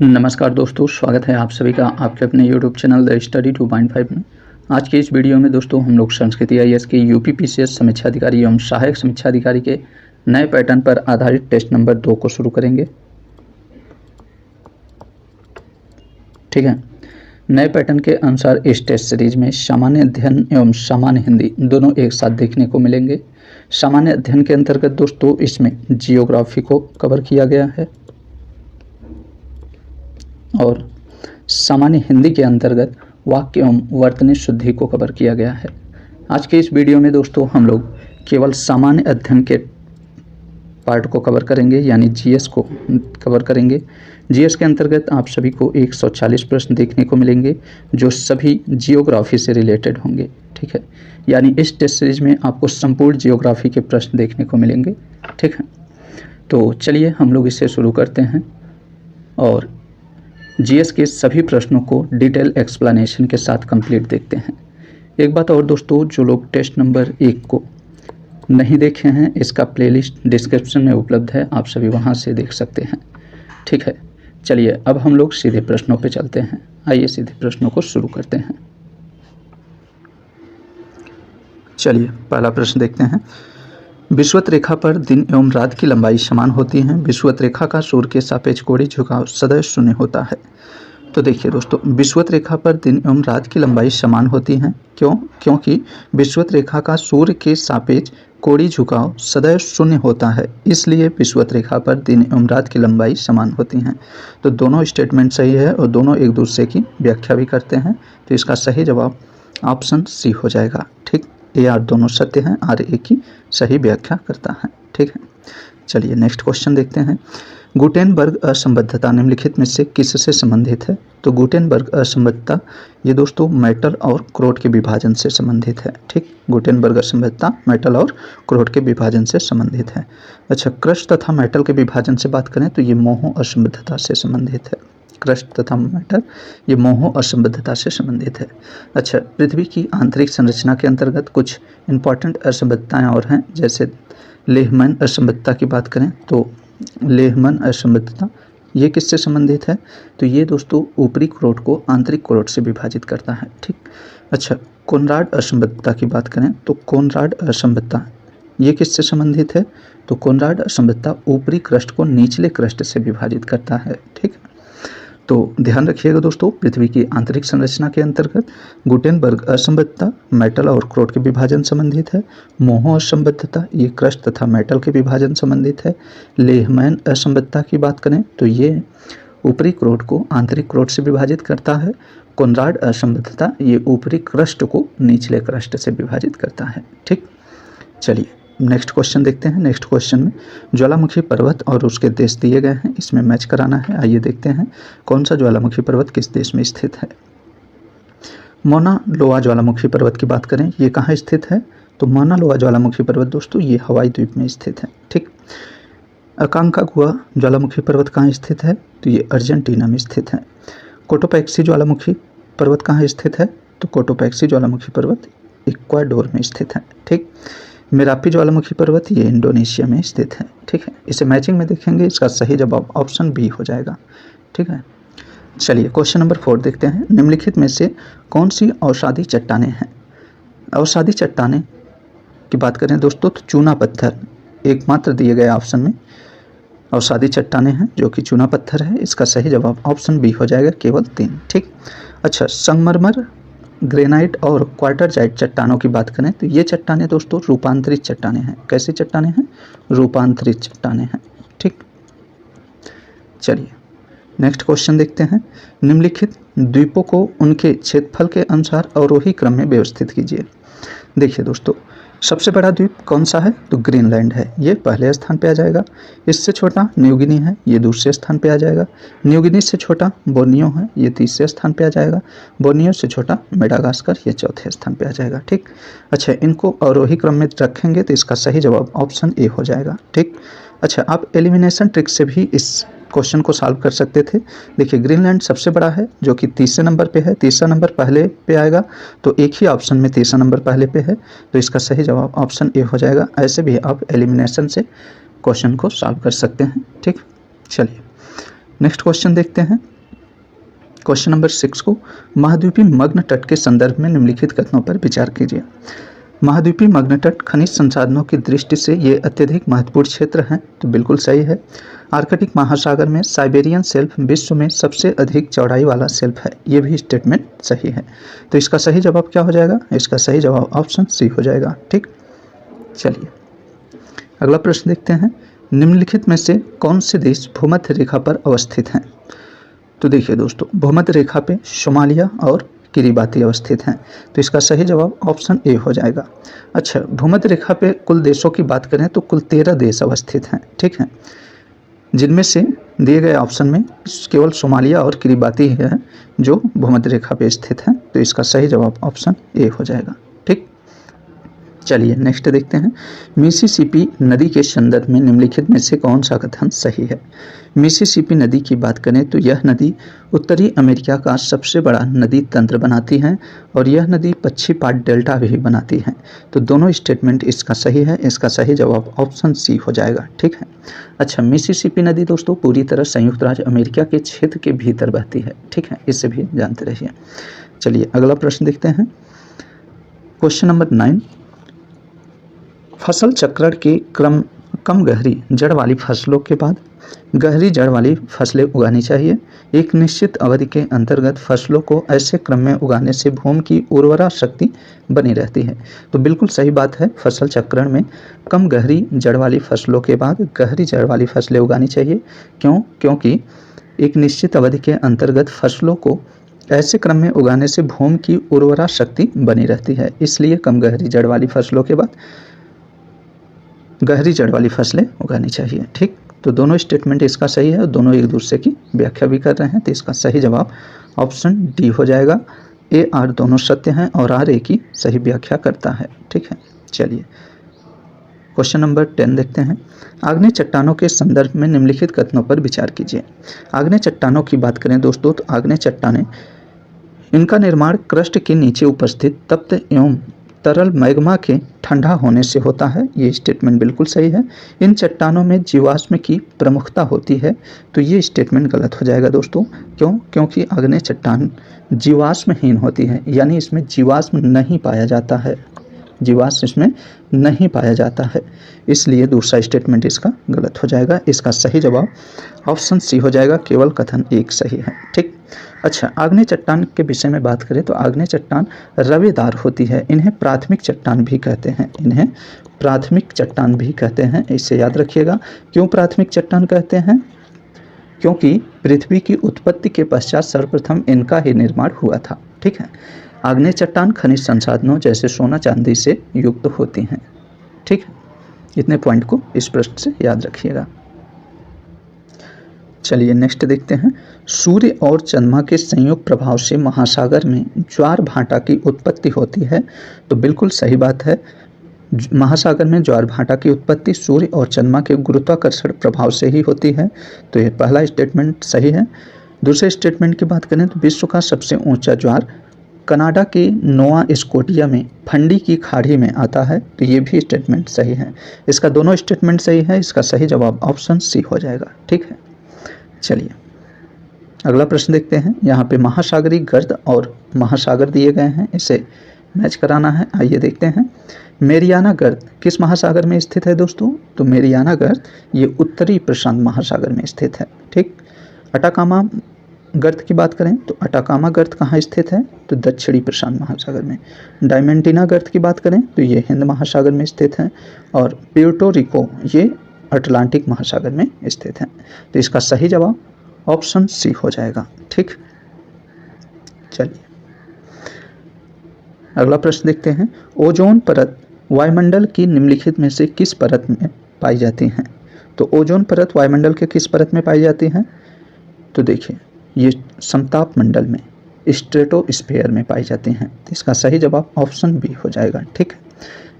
नमस्कार दोस्तों, स्वागत है आप सभी का आपके अपने YouTube चैनल द स्टडी 2.5 में। आज के इस वीडियो में दोस्तों हम लोग संस्कृत IAS के UPPCS समीक्षा अधिकारी एवं सहायक समीक्षा अधिकारी के नए पैटर्न पर आधारित टेस्ट नंबर 2 को शुरू करेंगे। ठीक है, नए पैटर्न के अनुसार इस टेस्ट सीरीज में सामान्य अध्ययन एवं सामान्य हिंदी दोनों एक साथ देखने को मिलेंगे। सामान्य अध्ययन के अंतर्गत दोस्तों इसमें जियोग्राफी को कवर किया गया है और सामान्य हिंदी के अंतर्गत वाक्य एवं वर्तनी शुद्धि को कवर किया गया है। आज के इस वीडियो में दोस्तों हम लोग केवल सामान्य अध्ययन के पार्ट को कवर करेंगे, यानी GS को कवर करेंगे। GS के अंतर्गत आप सभी को 140 प्रश्न देखने को मिलेंगे जो सभी जियोग्राफी से रिलेटेड होंगे। ठीक है, यानी इस टेस्ट सीरीज में आपको संपूर्ण जियोग्राफी के प्रश्न देखने को मिलेंगे। ठीक है, तो चलिए हम लोग इसे शुरू करते हैं और GS के सभी प्रश्नों को डिटेल एक्सप्लेनेशन के साथ कंप्लीट देखते हैं। एक बात और दोस्तों, जो लोग टेस्ट नंबर 1 को नहीं देखे हैं, इसका प्लेलिस्ट डिस्क्रिप्शन में उपलब्ध है, आप सभी वहां से देख सकते हैं। ठीक है, चलिए अब हम लोग सीधे प्रश्नों पे चलते हैं। आइए सीधे प्रश्नों को शुरू करते हैं। चलिए पहला प्रश्न देखते हैं। विषुवत रेखा पर दिन एवं रात की लंबाई समान होती है। विषुवत रेखा का सूर्य के सापेक्ष कोणीय झुकाव सदैव शून्य होता है। तो देखिए दोस्तों, विषुवत रेखा पर दिन एवं रात की लंबाई समान होती है। क्यों? क्योंकि विषुवत रेखा का सूर्य के सापेक्ष कोणीय झुकाव सदैव शून्य होता है, इसलिए विषुवत रेखा पर दिन एवं रात की लंबाई समान होती हैं। तो दोनों स्टेटमेंट सही है और दोनों एक दूसरे की व्याख्या भी करते हैं। तो इसका सही जवाब ऑप्शन सी हो जाएगा। ठीक, ये आर दोनों सत्य हैं, आर एक ही सही व्याख्या करता है। ठीक है, चलिए नेक्स्ट क्वेश्चन देखते हैं। गुटेनबर्ग असंबद्धता निम्नलिखित में से किससे संबंधित है? तो गुटेनबर्ग असंबद्धता ये दोस्तों मेटल और क्रोट के विभाजन से संबंधित है। ठीक, गुटेनबर्ग असंबद्धता मेटल और क्रोट के विभाजन से संबंधित है। अच्छा, क्रस्ट तथा मेटल के विभाजन से बात करें तो ये मोहो असंबद्धता से संबंधित है। क्रस्ट तथा मेटल ये मोहो असंबद्धता से संबंधित है। अच्छा, पृथ्वी की आंतरिक संरचना के अंतर्गत कुछ इंपॉर्टेंट असंबद्धताएं और हैं, जैसे लेहमैन असंबद्धता की बात करें तो लेहमैन असंबद्धता ये किससे संबंधित है? तो ये दोस्तों ऊपरी क्रोट को आंतरिक क्रोट से विभाजित करता है। ठीक, अच्छा, कोनराड असंबद्धता की बात करें तो कोनराड असंबद्धता ये किससे संबंधित है? तो कोनराड असंबद्धता ऊपरी क्रस्ट को निचले क्रस्ट से विभाजित करता है। ठीक, तो ध्यान रखिएगा दोस्तों, पृथ्वी की आंतरिक संरचना के अंतर्गत गुटेनबर्ग असंबद्धता मेटल और क्रोट के विभाजन संबंधित है। मोहो असंबद्धता ये क्रस्ट तथा मेटल के विभाजन संबंधित है। लेहमैन असंबद्धता की बात करें तो ये ऊपरी क्रोट को आंतरिक क्रोट से विभाजित करता है। कोनराड असंबद्धता ये ऊपरी क्रस्ट को निचले क्रस्ट से विभाजित करता है। ठीक, चलिए नेक्स्ट क्वेश्चन देखते हैं। नेक्स्ट क्वेश्चन में ज्वालामुखी पर्वत और उसके देश दिए गए हैं, इसमें मैच कराना है। आइए देखते हैं कौन सा ज्वालामुखी पर्वत किस देश में स्थित है। मौना लोआ ज्वालामुखी पर्वत की बात करें, ये कहाँ स्थित है? तो मौना लोआ ज्वालामुखी पर्वत दोस्तों ये हवाई द्वीप में स्थित है। ठीक, अकांकागुआ ज्वालामुखी पर्वत कहाँ स्थित है? तो ये अर्जेंटीना में स्थित है। कोटोपैक्सी ज्वालामुखी पर्वत कहाँ स्थित है? तो कोटोपैक्सी ज्वालामुखी पर्वत इक्वाडोर में स्थित है। ठीक, मेरापी ज्वालामुखी पर्वत ये इंडोनेशिया में स्थित है। ठीक है, इसे मैचिंग में देखेंगे, इसका सही जवाब ऑप्शन बी हो जाएगा। ठीक है, चलिए क्वेश्चन नंबर 4 देखते हैं। निम्नलिखित में से कौन सी अवसादी चट्टानें हैं? अवसादी चट्टानें की बात करें दोस्तों तो चूना पत्थर एकमात्र दिए गए ऑप्शन में अवसादी चट्टानें हैं जो कि चूना पत्थर है। इसका सही जवाब ऑप्शन बी हो जाएगा, केवल 3। ठीक, अच्छा, संगमरमर ग्रेनाइट और क्वार्टरजाइट चट्टानों की बात करें तो ये चट्टानें दोस्तों रूपांतरित चट्टानें हैं। कैसी चट्टानें हैं? रूपांतरित चट्टानें हैं। ठीक, चलिए नेक्स्ट क्वेश्चन देखते हैं। निम्नलिखित द्वीपों को उनके क्षेत्रफल के अनुसार अवरोही क्रम में व्यवस्थित कीजिए। देखिए दोस्तों, सबसे बड़ा द्वीप कौन सा है? तो ग्रीनलैंड है, ये पहले स्थान पे आ जाएगा। इससे छोटा न्यूगिनी है, ये दूसरे स्थान पे आ जाएगा। न्यूगिनी से छोटा बोर्नियो है, ये तीसरे स्थान पे आ जाएगा। बोर्नियो से छोटा मेडागास्कर, ये चौथे स्थान पे आ जाएगा। ठीक, अच्छा, इनको अवरोही क्रम में रखेंगे तो इसका सही जवाब ऑप्शन ए हो जाएगा। ठीक, अच्छा, आप एलिमिनेशन ट्रिक से भी इस क्वेश्चन को सॉल्व कर सकते थे। देखिए, ग्रीनलैंड सबसे बड़ा है जो कि तीसरे नंबर पे है, तीसरा नंबर पहले पे आएगा, तो एक ही ऑप्शन में तीसरा नंबर पहले पे है, तो इसका सही जवाब ऑप्शन ए हो जाएगा। ऐसे भी आप एलिमिनेशन से क्वेश्चन को सॉल्व कर सकते हैं। ठीक, चलिए नेक्स्ट क्वेश्चन देखते हैं। क्वेश्चन नंबर 6 को महाद्वीपीय मग्न तट के संदर्भ में निम्नलिखित कथनों पर विचार कीजिए। महाद्वीपीय मग्न तट खनिज संसाधनों की दृष्टि से ये अत्यधिक महत्वपूर्ण क्षेत्र हैं, तो बिल्कुल सही है। आर्कटिक महासागर में साइबेरियन शेल्फ विश्व में सबसे अधिक चौड़ाई वाला शेल्फ है, ये भी स्टेटमेंट सही है। तो इसका सही जवाब क्या हो जाएगा? इसका सही जवाब ऑप्शन सी हो जाएगा। ठीक, चलिए अगला प्रश्न देखते हैं। निम्नलिखित में से कौन से देश भूमध्य रेखा पर अवस्थित हैं? तो देखिए दोस्तों, भूमध्य रेखा पे सोमालिया और किरिबाती अवस्थित हैं, तो इसका सही जवाब ऑप्शन ए हो जाएगा। अच्छा, भूमध्य रेखा पे कुल देशों की बात करें तो कुल 13 देश अवस्थित हैं, ठीक है, जिनमें से दिए गए ऑप्शन में केवल सोमालिया और किरिबाती है जो भूमध्य रेखा पे स्थित हैं, तो इसका सही जवाब ऑप्शन ए हो जाएगा। ठीक, चलिए नेक्स्ट देखते हैं। मिसिसिपी नदी के संदर्भ में निम्नलिखित में से कौन सा कथन सही है? मिसिसिपी नदी की बात करें तो यह नदी उत्तरी अमेरिका का सबसे बड़ा नदी तंत्र बनाती है और यह नदी पश्चिमी डेल्टा भी बनाती है, तो दोनों स्टेटमेंट इसका सही है। इसका सही जवाब ऑप्शन सी हो जाएगा। ठीक है। अच्छा, मिसिसिपी नदी दोस्तों पूरी तरह संयुक्त राज्य अमेरिका के क्षेत्र के भीतर बहती है, ठीक है, इससे भी जानते रहिए। चलिए अगला प्रश्न देखते हैं। क्वेश्चन नंबर 9, फसल चक्रण के क्रम कम गहरी जड़ वाली फसलों के बाद गहरी जड़ वाली फसलें उगानी चाहिए। एक निश्चित अवधि के अंतर्गत फसलों को ऐसे क्रम में उगाने से भूमि की उर्वरा शक्ति बनी रहती है, तो बिल्कुल सही बात है। फसल चक्रण में कम गहरी जड़ वाली फसलों के बाद गहरी जड़ वाली फसलें उगानी चाहिए। क्योंकि एक निश्चित अवधि के अंतर्गत फसलों को ऐसे क्रम में उगाने से भूमि की उर्वरा शक्ति बनी रहती है, इसलिए कम गहरी जड़ वाली फसलों के बाद गहरी जड़ वाली फसलें उगानी चाहिए। ठीक, तो दोनों स्टेटमेंट इसका सही है और दोनों एक दूसरे की व्याख्या भी कर रहे हैं, तो इसका सही जवाब ऑप्शन डी हो जाएगा। ए आर दोनों सत्य हैं और आर ए की सही व्याख्या करता है। ठीक है, चलिए क्वेश्चन नंबर 10 देखते हैं। आग्नेय चट्टानों के संदर्भ में निम्नलिखित कथनों पर विचार कीजिए। आग्नेय चट्टानों की बात करें दोस्तों, तो आग्नेय चट्टानें, इनका निर्माण क्रस्ट के नीचे उपस्थित तप्त एवं तरल मैग्मा के ठंडा होने से होता है, ये स्टेटमेंट बिल्कुल सही है। इन चट्टानों में जीवाश्म की प्रमुखता होती है, तो ये स्टेटमेंट गलत हो जाएगा दोस्तों। क्योंकि आग्नेय चट्टान जीवाश्महीन होती है, यानी इसमें जीवाश्म नहीं पाया जाता है, जीवाश्म इसमें नहीं पाया जाता है, इसलिए दूसरा स्टेटमेंट इसका गलत हो जाएगा। इसका सही जवाब ऑप्शन सी हो जाएगा, केवल कथन एक सही है। ठीक, अच्छा, आग्नेय चट्टान के विषय में बात करें तो आग्नेय चट्टान रवेदार होती है, इन्हें प्राथमिक चट्टान भी कहते हैं, इन्हें प्राथमिक चट्टान भी कहते हैं, इसे याद रखिएगा। क्यों प्राथमिक चट्टान कहते हैं? क्योंकि पृथ्वी की उत्पत्ति के पश्चात सर्वप्रथम इनका ही निर्माण हुआ था। ठीक है, आग्नेय चट्टान खनिज संसाधनों जैसे सोना चांदी से युक्त होती हैं। ठीक है, इतने पॉइंट को इस प्रश्न से याद रखिएगा। चलिए नेक्स्ट देखते हैं। सूर्य और चंद्रमा के संयोग प्रभाव से महासागर में ज्वार भाटा की उत्पत्ति होती है, तो बिल्कुल सही बात है। महासागर में ज्वार भाटा की उत्पत्ति सूर्य और चंद्रमा के गुरुत्वाकर्षण प्रभाव से ही होती है, तो ये पहला स्टेटमेंट सही है। दूसरे स्टेटमेंट की बात करें तो विश्व का सबसे ऊंचा ज्वार कनाडा के नोवा स्कोटिया में फंडी की खाड़ी में आता है, तो ये भी स्टेटमेंट सही है। इसका दोनों स्टेटमेंट सही है, इसका सही जवाब ऑप्शन सी हो जाएगा। ठीक है, चलिए अगला प्रश्न देखते हैं। यहाँ पे महासागरीय गर्द और महासागर दिए गए हैं, इसे मैच कराना है। आइए देखते हैं। मेरियाना गर्द किस महासागर में स्थित है दोस्तों? तो मेरियाना गर्द ये उत्तरी प्रशांत महासागर में स्थित है। ठीक, अटाकामा गर्त की बात करें तो अटाकामा गर्त कहाँ स्थित है? तो दक्षिणी प्रशांत महासागर में। डायमेंटिना गर्त की बात करें तो ये हिंद महासागर में स्थित है और प्यूर्टो रिको ये अटलांटिक महासागर में स्थित है, तो इसका सही जवाब ऑप्शन सी हो जाएगा। ठीक, चलिए अगला प्रश्न देखते हैं। ओजोन परत वायुमंडल की निम्नलिखित में से किस परत में पाई जाती हैं? तो ओजोन परत वायुमंडल के किस परत में पाई जाती हैं? तो देखिए, ये समताप मंडल में स्ट्रेटोस्फीयर में पाई जाती हैं, तो इसका सही जवाब ऑप्शन बी हो जाएगा। ठीक है,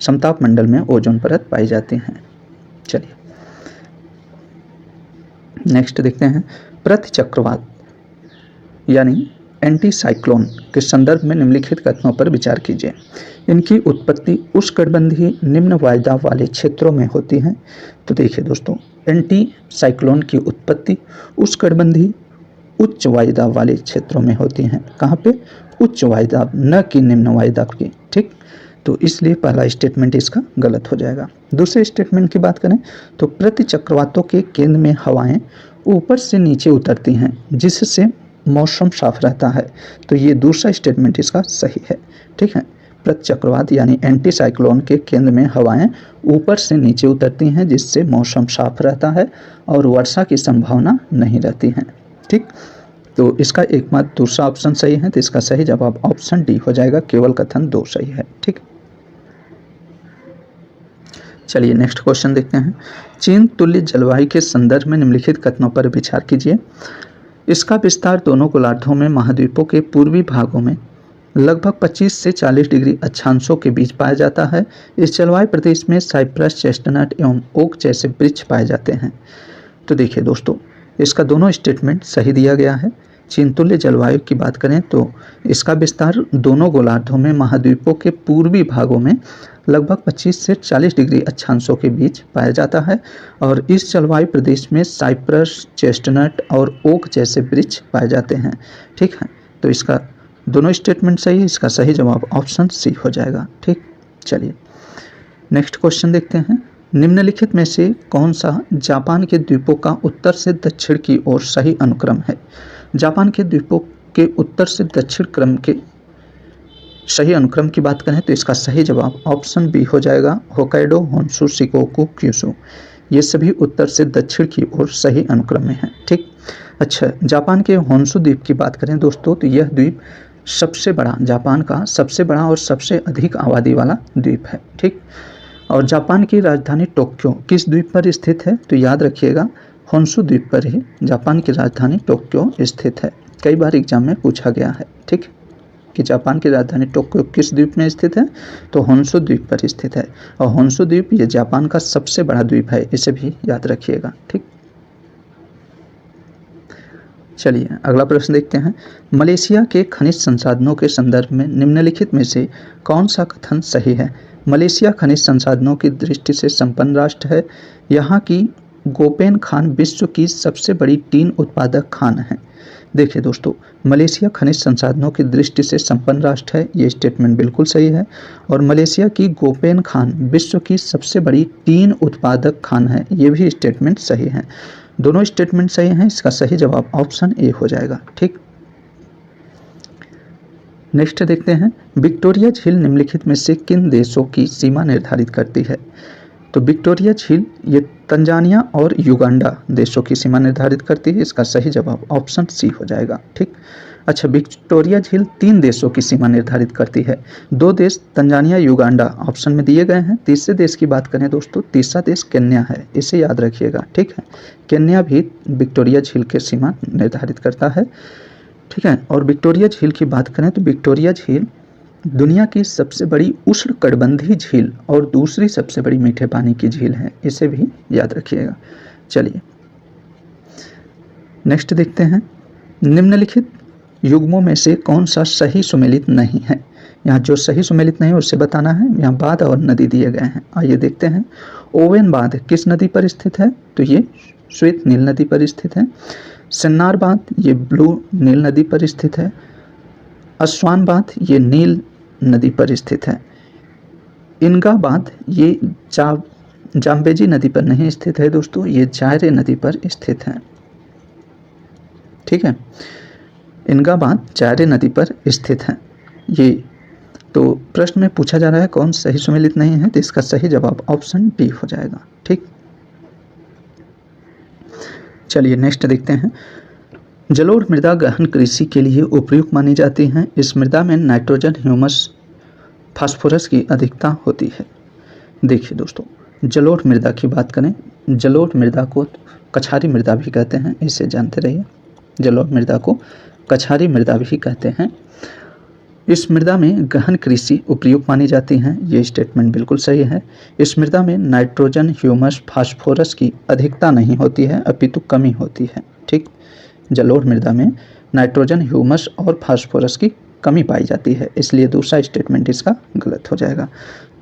समताप मंडल में ओजोन परत पाई जाती हैं। चलिए नेक्स्ट देखते हैं। प्रतिचक्रवात यानी एंटी साइक्लोन के संदर्भ में निम्नलिखित कथनों पर विचार कीजिए। इनकी उत्पत्ति उष्णकटिबंधीय निम्न वायुदाब वाले क्षेत्रों में होती है, तो देखिए दोस्तों, एंटी साइक्लोन की उत्पत्ति उच्च वायुदाब वाले क्षेत्रों में होती हैं। कहाँ पे? उच्च वायुदाब, न कि निम्न वायुदाब की। ठीक, तो इसलिए पहला स्टेटमेंट इसका गलत हो जाएगा। दूसरे स्टेटमेंट की बात करें तो प्रति चक्रवातों के केंद्र में हवाएं ऊपर से नीचे उतरती हैं जिससे मौसम साफ रहता है। तो ये दूसरा स्टेटमेंट इसका सही है। ठीक है, प्रति चक्रवात यानी एंटी साइक्लोन के केंद्र में हवाएं ऊपर से नीचे उतरती हैं जिससे मौसम साफ रहता है और वर्षा की संभावना नहीं रहती है। ठीक, तो इसका एकमात्र दूसरा ऑप्शन सही है, तो इसका सही जवाब ऑप्शन डी हो जाएगा। केवल कथन 2 सही है। ठीक, चलिए नेक्स्ट क्वेश्चन देखते हैं। चीन तुल्य जलवायु के संदर्भ में निम्नलिखित कथनों पर विचार कीजिए। इसका विस्तार दोनों गोलार्धों में महाद्वीपों के पूर्वी भागों में लगभग 25 से 40 डिग्री अक्षांशों के बीच पाया जाता है। इस जलवायु प्रदेश में साइप्रस, चेस्टनट एवं ओक जैसे वृक्ष पाए जाते हैं। तो देखिए दोस्तों, इसका दोनों स्टेटमेंट सही दिया गया है। चीन तुल्य जलवायु की बात करें तो इसका विस्तार दोनों गोलार्धों में महाद्वीपों के पूर्वी भागों में लगभग 25 से 40 डिग्री अक्षांशों के बीच पाया जाता है और इस जलवायु प्रदेश में साइप्रस, चेस्टनट और ओक जैसे वृक्ष पाए जाते हैं। ठीक है, तो इसका दोनों स्टेटमेंट सही है। इसका सही जवाब ऑप्शन सी हो जाएगा। ठीक, चलिए नेक्स्ट क्वेश्चन देखते हैं। निम्नलिखित में से कौन सा जापान के द्वीपों का उत्तर से दक्षिण की ओर सही अनुक्रम है? जापान के द्वीपों के उत्तर से दक्षिण क्रम के सही अनुक्रम की बात करें तो इसका सही जवाब ऑप्शन बी हो जाएगा। होकाइडो, होन्शु, शिकोकू, क्यूशु, ये सभी उत्तर से दक्षिण की ओर सही अनुक्रम में हैं। ठीक, अच्छा, जापान के होन्शु द्वीप की बात करें दोस्तों तो यह द्वीप सबसे बड़ा, जापान का सबसे बड़ा और सबसे अधिक आबादी वाला द्वीप है। ठीक, और जापान की राजधानी टोक्यो किस द्वीप पर स्थित है? तो याद रखिएगा, होन्शु द्वीप पर ही जापान की राजधानी टोक्यो स्थित है। कई बार एग्जाम में पूछा गया है। ठीक, कि जापान की राजधानी टोक्यो किस द्वीप में स्थित है? तो होन्शु द्वीप पर स्थित है और होन्शु द्वीप ये जापान का सबसे बड़ा द्वीप है, इसे भी याद रखिएगा। ठीक, चलिए अगला प्रश्न देखते हैं। मलेशिया के खनिज संसाधनों के संदर्भ में निम्नलिखित में से कौन सा कथन सही है? मलेशिया खनिज संसाधनों की दृष्टि से संपन्न राष्ट्र है। यहाँ की गोपेन खान विश्व की सबसे बड़ी टीन उत्पादक खान है। देखिए दोस्तों, मलेशिया खनिज संसाधनों की दृष्टि से संपन्न राष्ट्र है, ये स्टेटमेंट बिल्कुल सही है। और मलेशिया की गोपेन खान विश्व की सबसे बड़ी टीन उत्पादक खान है, ये भी स्टेटमेंट सही है। दोनों स्टेटमेंट सही हैं। इसका सही जवाब ऑप्शन ए हो जाएगा। ठीक, नेक्स्ट देखते हैं। विक्टोरिया झील निम्नलिखित में से किन देशों की सीमा निर्धारित करती है? तो विक्टोरिया झील ये तंजानिया और युगांडा देशों की सीमा निर्धारित करती है। इसका सही जवाब ऑप्शन सी हो जाएगा। ठीक, अच्छा, विक्टोरिया झील 3 देशों की सीमा निर्धारित करती है। 2 देश तंजानिया, युगांडा ऑप्शन में दिए गए हैं। तीसरे देश की बात करें दोस्तों, तीसरा देश केन्या है, इसे याद रखिएगा। ठीक है, केन्या भी विक्टोरिया झील की सीमा निर्धारित करता है। ठीक है, और विक्टोरिया झील की बात करें तो विक्टोरिया झील दुनिया की सबसे बड़ी उष्णकटिबंधीय झील और दूसरी सबसे बड़ी मीठे पानी की झील है, इसे भी याद रखिएगा। चलिए नेक्स्ट देखते हैं। निम्नलिखित युग्मों में से कौन सा सही सुमेलित नहीं है? यहाँ जो सही सुमेलित नहीं है उससे बताना है। यहाँ बांध और नदी दिए गए हैं, आइए देखते हैं। ओवेन बांध किस नदी पर स्थित है? तो ये श्वेत नील नदी पर स्थित है। सन्नार बांध ये ब्लू नील नदी पर स्थित है। अस्वान बांध ये नील नदी पर स्थित है। इनगा बांध ये जाम्बेजी नदी पर नहीं स्थित है दोस्तों, ये जायरे नदी पर स्थित है। ठीक है, इनगा बांध जायरे नदी पर स्थित है। ये तो प्रश्न में पूछा जा रहा है कौन सही सुमेलित नहीं है, तो इसका सही जवाब ऑप्शन डी हो जाएगा। ठीक, चलिए नेक्स्ट देखते हैं। जलोढ़ मृदा गहन कृषि के लिए उपयुक्त मानी जाती हैं। इस मृदा में नाइट्रोजन, ह्यूमस, फास्फोरस की अधिकता होती है। देखिए दोस्तों, जलोढ़ मृदा की बात करें, जलोढ़ मृदा को कछारी मृदा भी कहते हैं, इसे जानते रहिए। जलोढ़ मृदा को कछारी मृदा भी कहते हैं। इस मृदा में गहन कृषि उपयुक्त मानी जाती हैं, ये स्टेटमेंट बिल्कुल सही है। इस मृदा में नाइट्रोजन, ह्यूमस, फास्फोरस की अधिकता नहीं होती है, अपितु कमी होती है। ठीक, जलोढ़ मृदा में नाइट्रोजन, ह्यूमस और फास्फोरस की कमी पाई जाती है, इसलिए दूसरा स्टेटमेंट इसका गलत हो जाएगा।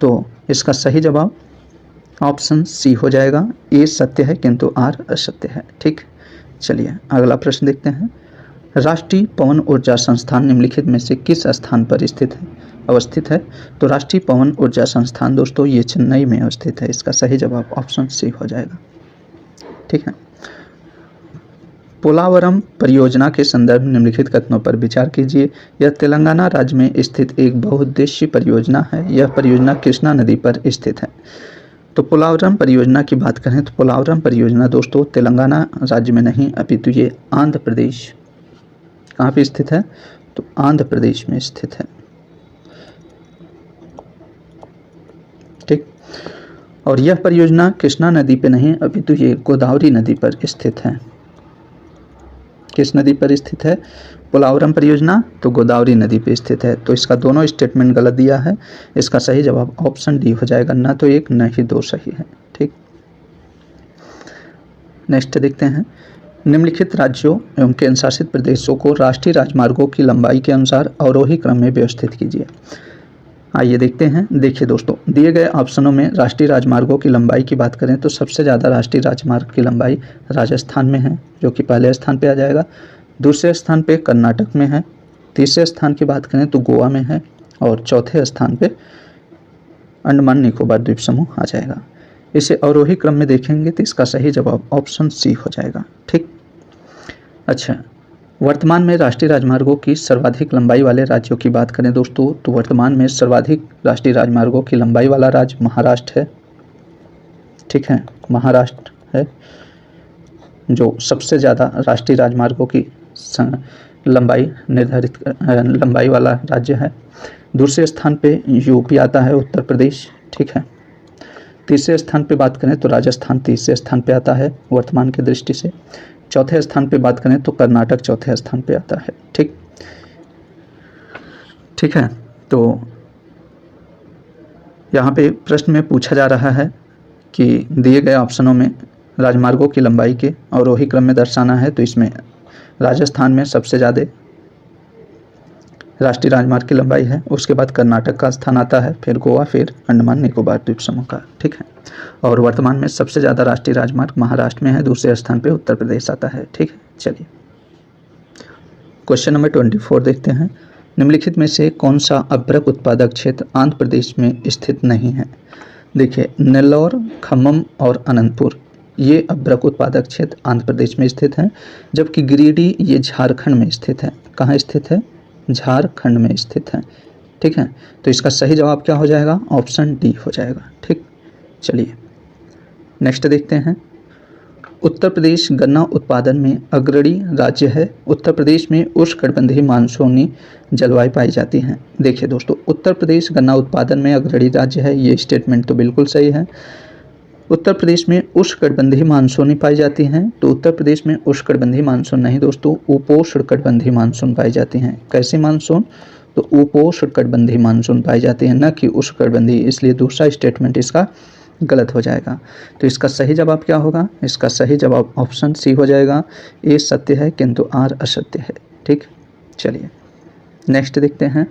तो इसका सही जवाब ऑप्शन सी हो जाएगा। ए सत्य है किंतु आर असत्य है। ठीक, चलिए अगला प्रश्न देखते हैं। राष्ट्रीय पवन ऊर्जा संस्थान निम्नलिखित में से किस स्थान पर अवस्थित है? तो राष्ट्रीय पवन ऊर्जा संस्थान दोस्तों ये चेन्नई में अवस्थित है। इसका सही जवाब ऑप्शन सी हो जाएगा। ठीक है। पोलावरम परियोजना के संदर्भ में निम्नलिखित कथनों पर विचार कीजिए। यह तेलंगाना राज्य में स्थित एक बहुउद्देशीय परियोजना है। यह परियोजना कृष्णा नदी पर स्थित है। तो पोलावरम परियोजना की बात करें तो पोलावरम परियोजना दोस्तों तेलंगाना राज्य में नहीं अपितु ये आंध्र प्रदेश, कहाँ पे स्थित है? तो आंध्र प्रदेश में स्थित है। ठीक। और यह परियोजना कृष्णा नदी पे नहीं अपितु ये गोदावरी नदी पर स्थित है। किस नदी पर स्थित है पोलावरम परियोजना? तो गोदावरी नदी पे स्थित है। तो इसका दोनों स्टेटमेंट गलत दिया है। इसका सही जवाब ऑप्शन डी हो जाएगा, ना तो एक न ही दो सही है। ठीक। नेक्स्ट देखते हैं, निम्नलिखित राज्यों एवं केंद्र शासित प्रदेशों को राष्ट्रीय राजमार्गों की लंबाई के अनुसार अवरोही क्रम में व्यवस्थित कीजिए। आइए देखते हैं। देखिए दोस्तों, दिए गए ऑप्शनों में राष्ट्रीय राजमार्गों की लंबाई की बात करें तो सबसे ज़्यादा राष्ट्रीय राजमार्ग की लंबाई राजस्थान में है, जो कि पहले स्थान पे आ जाएगा। दूसरे स्थान पे कर्नाटक में है। तीसरे स्थान की बात करें तो गोवा में है। और चौथे स्थान पे अंडमान निकोबार द्वीप समूह आ जाएगा। इसे अवरोही क्रम में देखेंगे तो इसका सही जवाब ऑप्शन सी हो जाएगा। ठीक। अच्छा, वर्तमान में राष्ट्रीय राजमार्गों की सर्वाधिक लंबाई वाले राज्यों की बात करें दोस्तों तो वर्तमान में सर्वाधिक राष्ट्रीय राजमार्गों की लंबाई वाला राज्य महाराष्ट्र है। ठीक है, महाराष्ट्र है जो सबसे ज़्यादा राष्ट्रीय राजमार्गों की लंबाई वाला राज्य है। दूसरे स्थान पे यूपी आता है, उत्तर प्रदेश। ठीक है। तीसरे स्थान पे बात करें तो राजस्थान तीसरे स्थान पे आता है वर्तमान की दृष्टि से। चौथे स्थान पे बात करें तो कर्नाटक चौथे स्थान पे आता है। ठीक। ठीक है। तो यहाँ पे प्रश्न में पूछा जा रहा है कि दिए गए ऑप्शनों में राजमार्गों की लंबाई के अवरोही क्रम में दर्शाना है। तो इसमें राजस्थान में सबसे ज़्यादा राष्ट्रीय राजमार्ग की लंबाई है, उसके बाद कर्नाटक का स्थान आता है, फिर गोवा, फिर अंडमान निकोबार द्वीप समूह का। ठीक है। और वर्तमान में सबसे ज़्यादा राष्ट्रीय राजमार्ग महाराष्ट्र में है, दूसरे स्थान पे उत्तर प्रदेश आता है। ठीक है। चलिए क्वेश्चन नंबर 24 देखते हैं, निम्नलिखित में से कौन सा अभ्रक उत्पादक क्षेत्र आंध्र प्रदेश में स्थित नहीं है? देखिए, नेल्लौर, खम्मम और अनंतपुर ये अभ्रक उत्पादक क्षेत्र आंध्र प्रदेश में स्थित हैं, जबकि गिरिडीह ये झारखंड में स्थित है। कहाँ स्थित है? झारखंड में स्थित है। ठीक है। तो इसका सही जवाब क्या हो जाएगा? ऑप्शन डी हो जाएगा। ठीक। चलिए नेक्स्ट देखते हैं, उत्तर प्रदेश गन्ना उत्पादन में अग्रणी राज्य है। उत्तर प्रदेश में उष्णकटिबंधीय मानसूनी जलवायु पाई जाती है। देखिए दोस्तों, उत्तर प्रदेश गन्ना उत्पादन में अग्रणी राज्य है, ये स्टेटमेंट तो बिल्कुल सही है। उत्तर प्रदेश में उष्णकटिबंधीय मानसूनी पाई जाती हैं। तो उत्तर प्रदेश में उष्णकटिबंधीय मानसून नहीं दोस्तों, उपोष्णकटिबंधीय मानसून पाई जाती हैं। कैसी मानसून? तो उपोष्णकटिबंधीय मानसून पाई जाती है, न कि उष्णकटिबंधीय। इसलिए दूसरा स्टेटमेंट इसका गलत हो जाएगा। तो इसका सही जवाब क्या होगा? इसका सही जवाब ऑप्शन सी हो जाएगा। ए सत्य है किंतु आर असत्य है। ठीक। चलिए नेक्स्ट देखते हैं,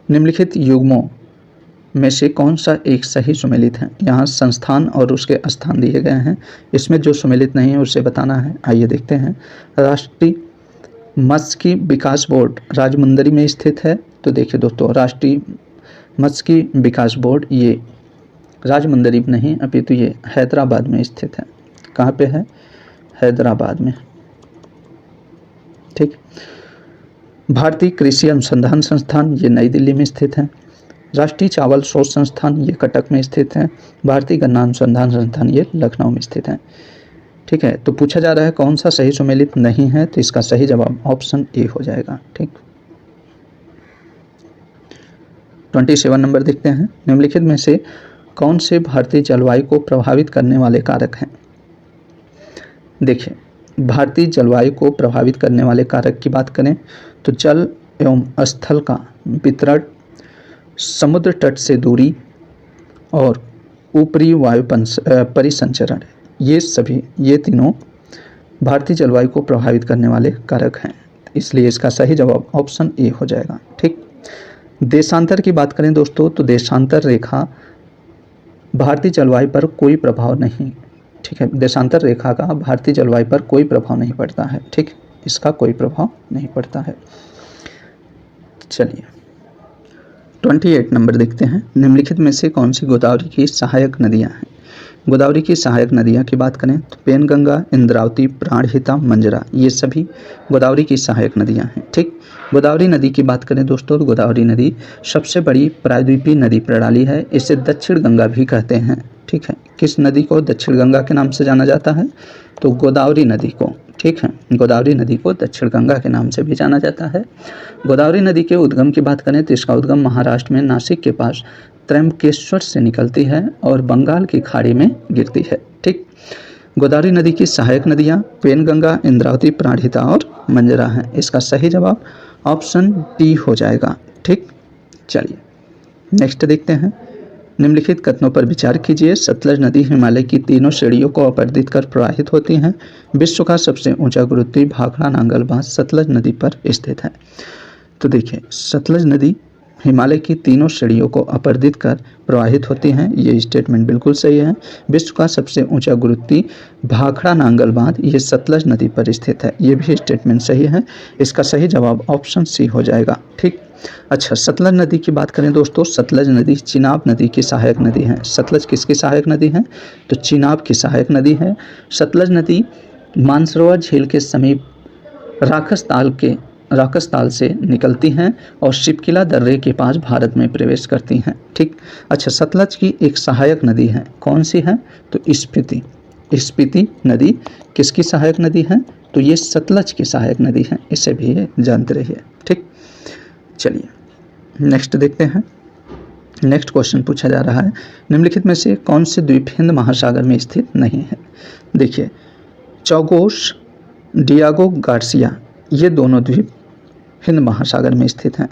निम्नलिखित युग्मों में से कौन सा एक सही सुमेलित है? यहाँ संस्थान और उसके स्थान दिए गए हैं, इसमें जो सुमेलित नहीं है उसे बताना है। आइए देखते हैं, राष्ट्रीय मत्स्य विकास बोर्ड राजमुंदरी में स्थित है। तो देखिए दोस्तों, राष्ट्रीय मत्स्य विकास बोर्ड ये राजमुंदरी नहीं अपितु ये हैदराबाद में स्थित है। कहाँ पे है? हैदराबाद में। ठीक। भारतीय कृषि अनुसंधान संस्थान ये नई दिल्ली में स्थित है। राष्ट्रीय चावल शोध संस्थान ये कटक में स्थित है। भारतीय गन्ना अनुसंधान संस्थान ये लखनऊ में स्थित है। ठीक है। तो पूछा जा रहा है कौन सा सही सुमेलित नहीं है, तो इसका सही जवाब ऑप्शन ए हो जाएगा। ठीक। 27 नंबर देखते हैं, निम्नलिखित में से कौन से भारतीय जलवायु को प्रभावित करने वाले कारक हैं? देखिए, भारतीय जलवायु को प्रभावित करने वाले कारक की बात करें तो जल एवं स्थल का वितरण, समुद्र तट से दूरी और ऊपरी वायु परिसंचरण, ये तीनों भारतीय जलवायु को प्रभावित करने वाले कारक हैं। इसलिए इसका सही जवाब ऑप्शन ए हो जाएगा। ठीक। देशांतर की बात करें दोस्तों तो देशांतर रेखा भारतीय जलवायु पर कोई प्रभाव नहीं। ठीक है, देशांतर रेखा का भारतीय जलवायु पर कोई प्रभाव नहीं पड़ता है। ठीक। इसका कोई प्रभाव नहीं पड़ता है। चलिए 28 नंबर देखते हैं। निम्नलिखित में से कौन सी गोदावरी की सहायक नदियां हैं? गोदावरी की सहायक नदियां की बात करें तो पेनगंगा, इंद्रावती, प्राणहिता, मंजरा, ये सभी गोदावरी की सहायक नदियां हैं। ठीक, गोदावरी नदी की बात करें दोस्तों तो गोदावरी नदी सबसे बड़ी प्रायद्वीपीय नदी प्रणाली है। इसे दक्षिण गंगा भी कहते हैं। ठीक है, किस नदी को दक्षिण गंगा के नाम से जाना जाता है? तो गोदावरी नदी को। ठीक है, गोदावरी नदी को दक्षिण गंगा के नाम से भी जाना जाता है। गोदावरी नदी के उद्गम की बात करें तो इसका उद्गम महाराष्ट्र में नासिक के पास त्र्यंबकेश्वर से निकलती है और बंगाल की खाड़ी में गिरती है। ठीक, गोदावरी नदी की सहायक नदियां पेनगंगा, इंद्रावती, प्राणहिता और मंजरा हैं। इसका सही जवाब ऑप्शन डी हो जाएगा। ठीक, चलिए नेक्स्ट देखते हैं। निम्नलिखित कथनों पर विचार कीजिए। सतलज नदी हिमालय की तीनों श्रेणियों को अपर्दित कर प्रवाहित होती हैं। विश्व का सबसे ऊंचा गुरुत्वीय भाखड़ा नांगल बांध सतलज नदी पर स्थित है। तो देखिए, सतलज नदी हिमालय की तीनों श्रेणियों को अपर्दित कर प्रवाहित होती हैं, ये स्टेटमेंट बिल्कुल सही है। विश्व का सबसे ऊंचा गुरुत्वीय भाखड़ा नांगल बांध ये सतलज नदी पर स्थित है, ये भी स्टेटमेंट सही है। इसका सही जवाब ऑप्शन सी हो जाएगा। ठीक, अच्छा सतलज नदी की बात करें दोस्तों, सतलज नदी चिनाब नदी की सहायक नदी है। सतलज किसकी सहायक नदी है? तो चिनाब की सहायक नदी है। सतलज नदी मानसरोवर झील के समीप राकस ताल से निकलती हैं और शिपकिला दर्रे के पास भारत में प्रवेश करती हैं। ठीक, अच्छा सतलज की एक सहायक नदी है, कौन सी है? तो स्पीति नदी किसकी सहायक नदी है? तो ये सतलज की सहायक नदी है, इसे भी जानते रहिए। ठीक, चलिए नेक्स्ट देखते हैं। नेक्स्ट क्वेश्चन पूछा जा रहा है, निम्नलिखित में से कौन से द्वीप हिंद महासागर में स्थित नहीं है? देखिए, चौगोस, डियागो गार्सिया, ये दोनों द्वीप हिंद महासागर में स्थित हैं।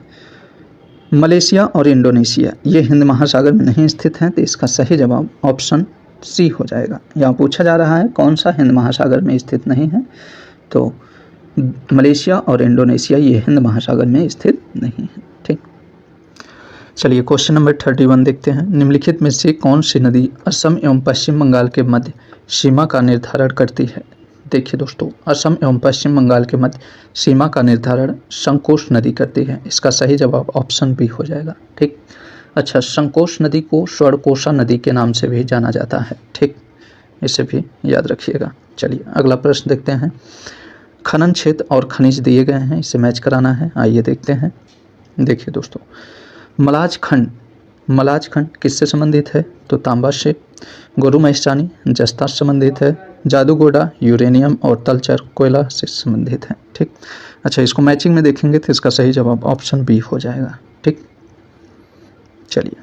मलेशिया और इंडोनेशिया ये हिंद महासागर में नहीं स्थित हैं, तो इसका सही जवाब ऑप्शन सी हो जाएगा। यहाँ पूछा जा रहा है कौन सा हिंद महासागर में स्थित नहीं है, तो मलेशिया और इंडोनेशिया ये हिंद महासागर में स्थित नहीं है। ठीक, चलिए क्वेश्चन नंबर 31 देखते हैं। निम्नलिखित में से कौन सी नदी असम एवं पश्चिम बंगाल के मध्य सीमा का निर्धारण करती है? देखिए दोस्तों, असम एवं पश्चिम बंगाल के मध्य सीमा का निर्धारण संकोश नदी करती है। इसका सही जवाब ऑप्शन बी हो जाएगा। ठीक, अच्छा संकोश नदी को स्वर्णकोशा नदी के नाम से भी जाना जाता है। ठीक, इसे भी याद रखिएगा। चलिए अगला प्रश्न देखते हैं। खनन क्षेत्र और खनिज दिए गए हैं, इसे मैच कराना है, आइए देखते हैं। देखिए दोस्तों, मलाज खंड किससे संबंधित है? तो तांबा से। गोरु महेशानी जस्ता से संबंधित है। जादूगोड़ा यूरेनियम और तलचर कोयला से संबंधित है। ठीक, अच्छा इसको मैचिंग में देखेंगे तो इसका सही जवाब ऑप्शन बी हो जाएगा। ठीक, चलिए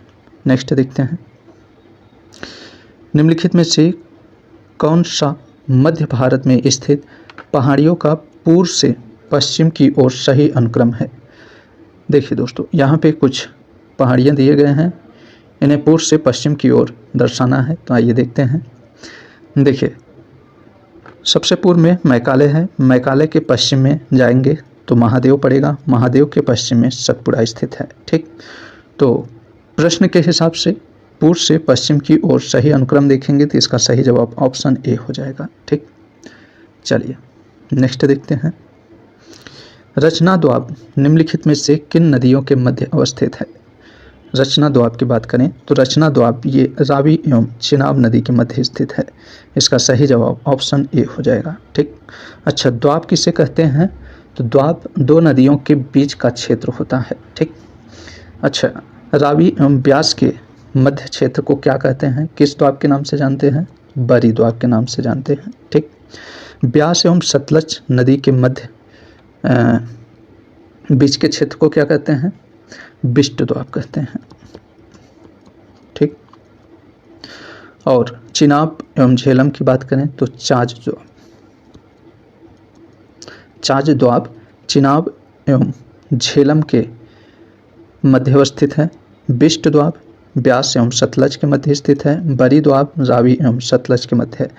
नेक्स्ट देखते हैं। निम्नलिखित में से कौन सा मध्य भारत में स्थित पहाड़ियों का पूर्व से पश्चिम की ओर सही अनुक्रम है? देखिए दोस्तों, यहाँ पे कुछ पहाड़ियाँ दिए गए हैं, इन्हें पूर्व से पश्चिम की ओर दर्शाना है, तो आइए देखते हैं। देखिए, सबसे पूर्व में मैकाले है, मैकाले के पश्चिम में जाएंगे तो महादेव पड़ेगा, महादेव के पश्चिम में सतपुड़ा स्थित है। ठीक, तो प्रश्न के हिसाब से पूर्व से पश्चिम की ओर सही अनुक्रम देखेंगे तो इसका सही जवाब ऑप्शन ए हो जाएगा। ठीक, चलिए नेक्स्ट देखते हैं। रचना द्वाब निम्नलिखित में से किन नदियों के मध्य अवस्थित है? रचना द्वाब की बात करें तो रचना द्वाब ये रावी एवं चिनाब नदी के मध्य स्थित है। इसका सही जवाब ऑप्शन ए हो जाएगा। ठीक, अच्छा द्वाब किसे कहते हैं? तो द्वाब दो नदियों के बीच का क्षेत्र होता है। ठीक, अच्छा रावी एवं ब्यास के मध्य क्षेत्र को क्या कहते हैं? किस द्वाब के नाम से जानते हैं? बरी द्वाब के नाम से जानते हैं। ठीक, ब्यास एवं सतलज नदी के मध्य बीच के क्षेत्र को क्या कहते हैं? बिष्ट द्वाब कहते हैं। ठीक, और चिनाब एवं झेलम की बात करें तो चाज द्वाब चिनाब एवं झेलम के मध्य अवस्थित है। बिष्ट द्वाब ब्यास एवं सतलज के मध्य स्थित है। बरी द्वाब रावी एवं सतलज के मध्य है,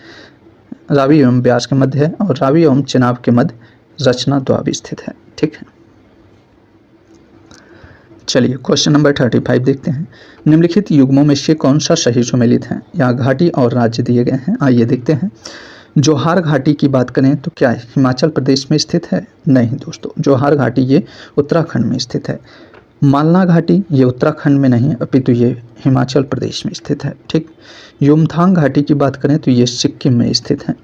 रावी एवं ब्यास के मध्य है, और रावी एवं चिनाब के मध्य रचना द्वाब स्थित है। ठीक है, चलिए क्वेश्चन नंबर 35 देखते हैं। निम्नलिखित युग्मों में से कौन सा सही सुमेलित है? यहाँ घाटी और राज्य दिए गए हैं, आइए देखते हैं। जोहार घाटी की बात करें तो क्या हिमाचल प्रदेश में स्थित है? नहीं दोस्तों, जोहार घाटी ये उत्तराखंड में स्थित है। मालना घाटी ये उत्तराखंड में नहीं अपितु ये हिमाचल प्रदेश में स्थित है। ठीक। युमथांग घाटी की बात करें तो ये सिक्किम में स्थित है।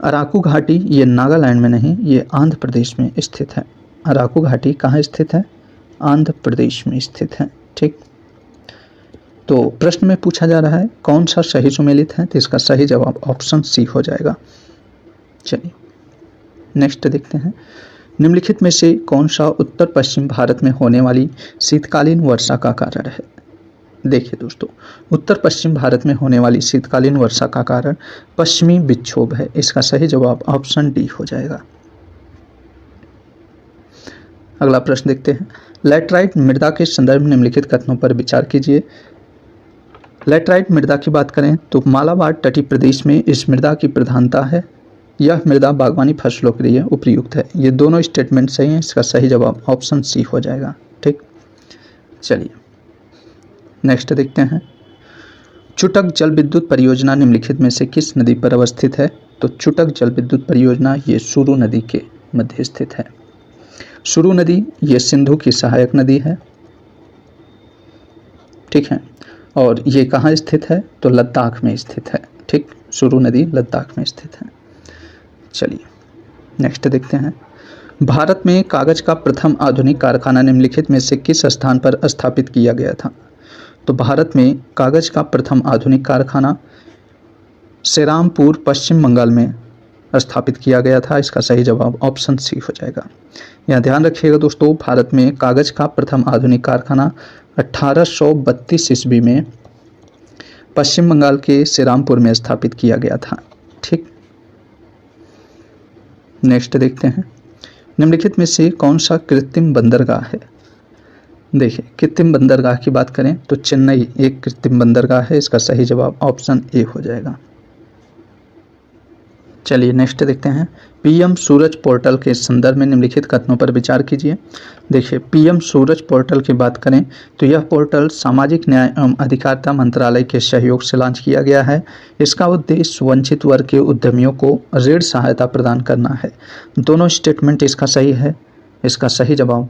अराकू घाटी ये नागालैंड में नहीं, ये आंध्र प्रदेश में स्थित है। अराकू घाटी कहाँ स्थित है? आंध्र प्रदेश में स्थित है। ठीक। तो प्रश्न में पूछा जा रहा है कौन सा सही सुमेलित है, तो इसका सही जवाब ऑप्शन सी हो जाएगा। चलिए नेक्स्ट देखते हैं, निम्नलिखित में से कौन सा उत्तर पश्चिम भारत में होने वाली शीतकालीन वर्षा का कारण है? देखिए दोस्तों, उत्तर पश्चिम भारत में होने वाली शीतकालीन वर्षा का कारण पश्चिमी विक्षोभ है। इसका सही जवाब ऑप्शन डी हो जाएगा। अगला प्रश्न देखते हैं, लैटराइट मृदा के संदर्भ में निम्नलिखित कथनों पर विचार कीजिए। लैटराइट मृदा की बात करें तो मालाबार तटीय प्रदेश में इस मृदा की प्रधानता है। यह मृदा बागवानी फसलों के लिए उपयुक्त है। ये दोनों स्टेटमेंट सही हैं। इसका सही जवाब ऑप्शन सी हो जाएगा। ठीक। चलिए नेक्स्ट देखते हैं, चुटक जल विद्युत परियोजना निम्नलिखित में से किस नदी पर अवस्थित है? तो चुटक जल विद्युत परियोजना ये सुरु नदी के मध्य स्थित है। सुरु नदी ये सिंधु की सहायक नदी है। ठीक है, और ये कहाँ स्थित है? तो लद्दाख में स्थित है। ठीक, सुरु नदी लद्दाख में स्थित है। चलिए नेक्स्ट देखते हैं, भारत में कागज का प्रथम आधुनिक कारखाना निम्नलिखित में से किस स्थान पर स्थापित किया गया था? तो भारत में कागज का प्रथम आधुनिक कारखाना सेरामपुर पश्चिम बंगाल में स्थापित किया गया था। इसका सही जवाब ऑप्शन सी हो जाएगा। यहाँ ध्यान रखिएगा दोस्तों, भारत में कागज का प्रथम आधुनिक कारखाना 1832 ईस्वी में पश्चिम बंगाल के सेरामपुर में स्थापित किया गया था। ठीक। नेक्स्ट देखते हैं, निम्नलिखित में से कौन सा कृत्रिम बंदरगाह है? देखिए, कृत्रिम बंदरगाह की बात करें तो चेन्नई एक कृत्रिम बंदरगाह है। इसका सही जवाब ऑप्शन ए हो जाएगा। चलिए नेक्स्ट देखते हैं, पीएम सूरज पोर्टल के संदर्भ में निम्नलिखित कथनों पर विचार कीजिए। देखिए, पीएम सूरज पोर्टल की बात करें तो यह पोर्टल सामाजिक न्याय एवं अधिकारिता मंत्रालय के सहयोग से लॉन्च किया गया है। इसका उद्देश्य वंचित वर्ग के उद्यमियों को ऋण सहायता प्रदान करना है। दोनों स्टेटमेंट इसका सही है। इसका सही जवाब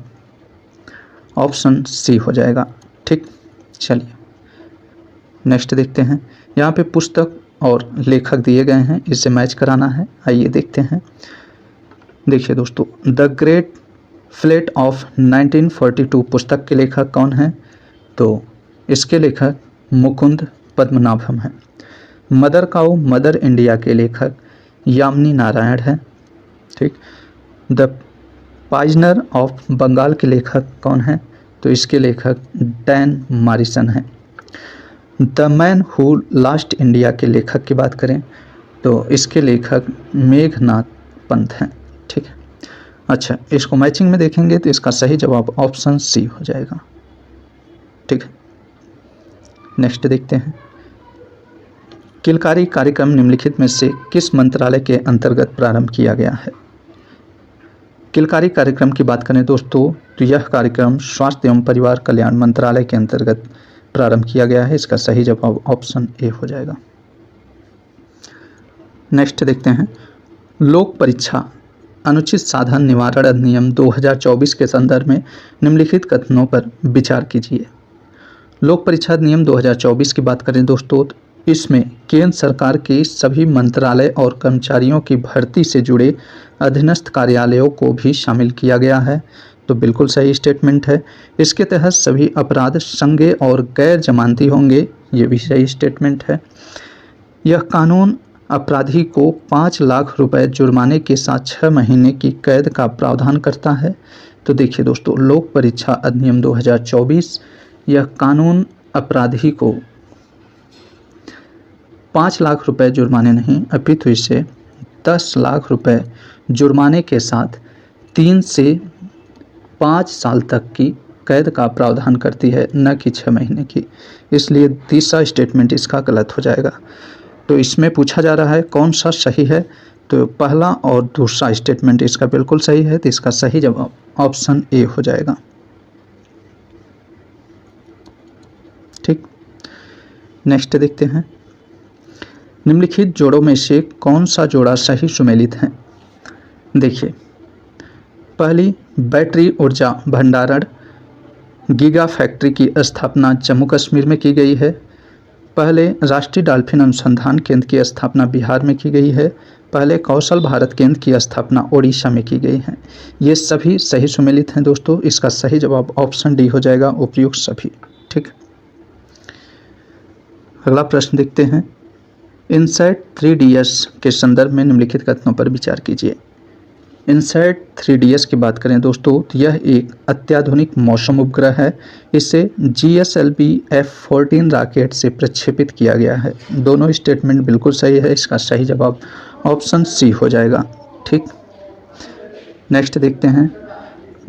ऑप्शन सी हो जाएगा। ठीक। चलिए नेक्स्ट देखते हैं, यहाँ पे पुस्तक और लेखक दिए गए हैं, इसे मैच कराना है। आइए देखते हैं। देखिए दोस्तों, द ग्रेट फ्लेट ऑफ 1942 पुस्तक के लेखक कौन हैं? तो इसके लेखक मुकुंद पद्मनाभम हैं। मदर काउ मदर इंडिया के लेखक यामिनी नारायण हैं। ठीक। द पाइजनर ऑफ बंगाल के लेखक कौन हैं? तो इसके लेखक डैन मॉरिसन हैं। The man who last India के लेखक की बात करें तो इसके लेखक मेघनाथ पंत हैं। ठीक है। अच्छा, इसको मैचिंग में देखेंगे तो इसका सही जवाब ऑप्शन सी हो जाएगा। ठीक है। नेक्स्ट देखते हैं, किलकारी कार्यक्रम निम्नलिखित में से किस मंत्रालय के अंतर्गत प्रारंभ किया गया है? किलकारी कार्यक्रम की बात करें दोस्तों तो यह कार्यक्रम स्वास्थ्य एवं परिवार कल्याण मंत्रालय के अंतर्गत प्रारंभ किया गया है। इसका सही जवाब ऑप्शन ए हो जाएगा। नेक्स्ट देखते हैं, लोक परीक्षा अनुचित साधन निवारण अधिनियम 2024 के संदर्भ में निम्नलिखित कथनों पर विचार कीजिए। लोक परीक्षा अधिनियम 2024 की बात करें दोस्तों तो इसमें केंद्र सरकार के सभी मंत्रालय और कर्मचारियों की भर्ती से जुड़े अधीनस्थ कार्यालयों को भी शामिल किया गया है। तो बिल्कुल सही स्टेटमेंट है। इसके तहत सभी अपराध संज्ञेय और गैर जमानती होंगे। ये भी सही स्टेटमेंट है। यह कानून अपराधी को 5 लाख रुपए जुर्माने के साथ 6 महीने की कैद का प्रावधान करता है। तो देखिए दोस्तों, लोक परीक्षा अधिनियम 2024 यह कानून अपराधी को 5 लाख रुपए जुर्माने नहीं अपितु इसे 10 लाख रुपए जुर्माने के साथ 3 से 5 साल तक की कैद का प्रावधान करती है, न कि 6 महीने की। इसलिए तीसरा स्टेटमेंट इसका गलत हो जाएगा। तो इसमें पूछा जा रहा है कौन सा सही है, तो पहला और दूसरा स्टेटमेंट इसका बिल्कुल सही है। तो इसका सही जवाब ऑप्शन ए हो जाएगा। ठीक। नेक्स्ट देखते हैं, निम्नलिखित जोड़ों में से कौन सा जोड़ा सही सुमेलित है? देखिए, पहली, बैटरी ऊर्जा भंडारण गीगा फैक्ट्री की स्थापना जम्मू कश्मीर में की गई है। पहले, राष्ट्रीय डॉल्फिन अनुसंधान केंद्र की स्थापना बिहार में की गई है। पहले, कौशल भारत केंद्र की स्थापना ओडिशा में की गई है। ये सभी सही सुमेलित हैं दोस्तों। इसका सही जवाब ऑप्शन डी हो जाएगा, उपयुक्त सभी। ठीक, अगला प्रश्न देखते हैं। इनसैट 3DS के संदर्भ में निम्नलिखित कथनों पर विचार कीजिए। इनसैट 3DS की बात करें दोस्तों तो यह एक अत्याधुनिक मौसम उपग्रह है। इसे GSLV F-14 रॉकेट से प्रक्षेपित किया गया है। दोनों स्टेटमेंट बिल्कुल सही है। इसका सही जवाब ऑप्शन सी हो जाएगा। ठीक, नेक्स्ट देखते हैं।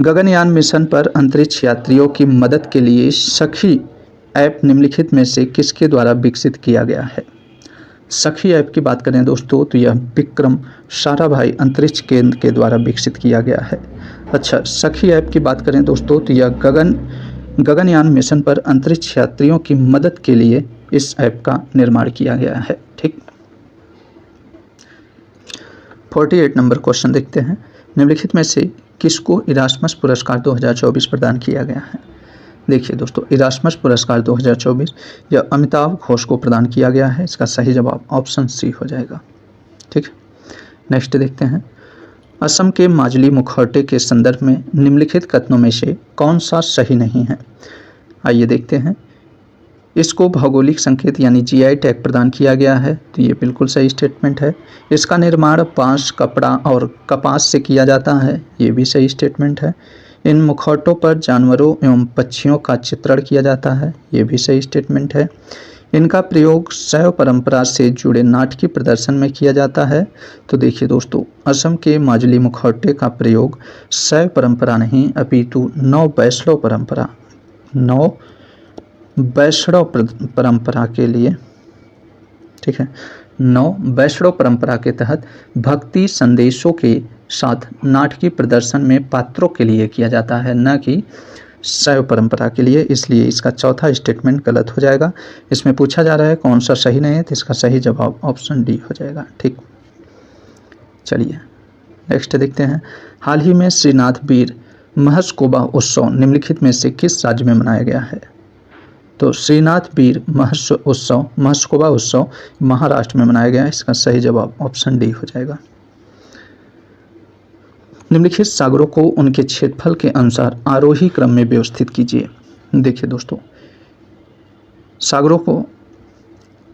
गगनयान मिशन पर अंतरिक्ष यात्रियों की मदद के लिए सखी ऐप निम्नलिखित में से किसके द्वारा विकसित किया गया है? सखी ऐप की बात करें दोस्तों तो यह विक्रम साराभाई अंतरिक्ष केंद्र के द्वारा विकसित किया गया है। अच्छा, सखी ऐप की बात करें दोस्तों तो यह गगनयान मिशन पर अंतरिक्ष यात्रियों की मदद के लिए इस ऐप का निर्माण किया गया है। ठीक, 48 नंबर क्वेश्चन देखते हैं। निम्नलिखित में से किसको इरास्मस पुरस्कार 2024 प्रदान किया गया है? देखिए दोस्तों, इरास्मस पुरस्कार 2024 यह अमिताभ घोष को प्रदान किया गया है। इसका सही जवाब ऑप्शन सी हो जाएगा। ठीक, नेक्स्ट देखते हैं। असम के माजुली मुखौटे के संदर्भ में निम्नलिखित कथनों में से कौन सा सही नहीं है? आइए देखते हैं। इसको भौगोलिक संकेत यानी GI टैग प्रदान किया गया है, तो ये बिल्कुल सही स्टेटमेंट है। इसका निर्माण बांस, कपड़ा और कपास से किया जाता है, ये भी सही स्टेटमेंट है। इन मुखौटों पर जानवरों एवं पक्षियों का चित्रण किया जाता है, ये भी सही स्टेटमेंट है। इनका प्रयोग शैव परंपरा से जुड़े नाटकीय प्रदर्शन में किया जाता है। तो देखिए दोस्तों, असम के माजुली मुखौटे का प्रयोग शैव परंपरा नहीं अपितु नव वैष्णव परंपरा के लिए, ठीक है, नव वैष्णव परंपरा के तहत भक्ति संदेशों के साथ नाटकीय प्रदर्शन में पात्रों के लिए किया जाता है, न कि शैव परंपरा के लिए। इसलिए इसका चौथा स्टेटमेंट गलत हो जाएगा। इसमें पूछा जा रहा है कौन सा सही नहीं है, तो इसका सही जवाब ऑप्शन डी हो जाएगा। ठीक, चलिए नेक्स्ट देखते हैं। हाल ही में श्रीनाथ वीर महर्षकोबा उत्सव निम्नलिखित में से किस राज्य में मनाया गया है? तो श्रीनाथ वीर महर्षकोबा उत्सव महाराष्ट्र में मनाया गया है। इसका सही जवाब ऑप्शन डी हो जाएगा। निम्नलिखित सागरों को उनके क्षेत्रफल के अनुसार आरोही क्रम में व्यवस्थित कीजिए। देखिए दोस्तों, सागरों को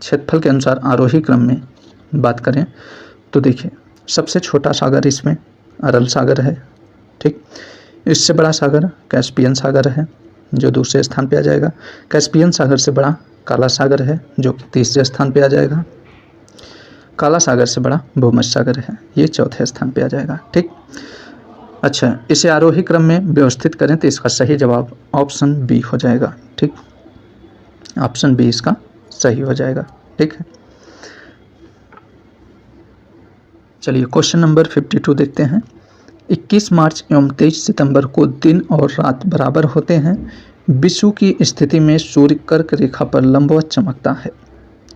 क्षेत्रफल के अनुसार आरोही क्रम में बात करें तो देखिए, सबसे छोटा सागर इसमें अरल सागर है। ठीक, इससे बड़ा सागर कैस्पियन सागर है जो दूसरे स्थान पे आ जाएगा। कैस्पियन सागर से बड़ा काला सागर है जो कि तीसरे स्थान पे आ जाएगा। काला सागर से बड़ा भूमध्य सागर है, ये चौथे स्थान पे आ जाएगा। ठीक, अच्छा, इसे आरोही क्रम में व्यवस्थित करें तो इसका सही जवाब ऑप्शन बी हो जाएगा। ठीक, ऑप्शन बी इसका सही हो जाएगा। ठीक है, चलिए क्वेश्चन नंबर 52 देखते हैं। 21 मार्च एवं 23 सितंबर को दिन और रात बराबर होते हैं। विषुव की स्थिति में सूर्य कर्क रेखा पर लंबवत चमकता है।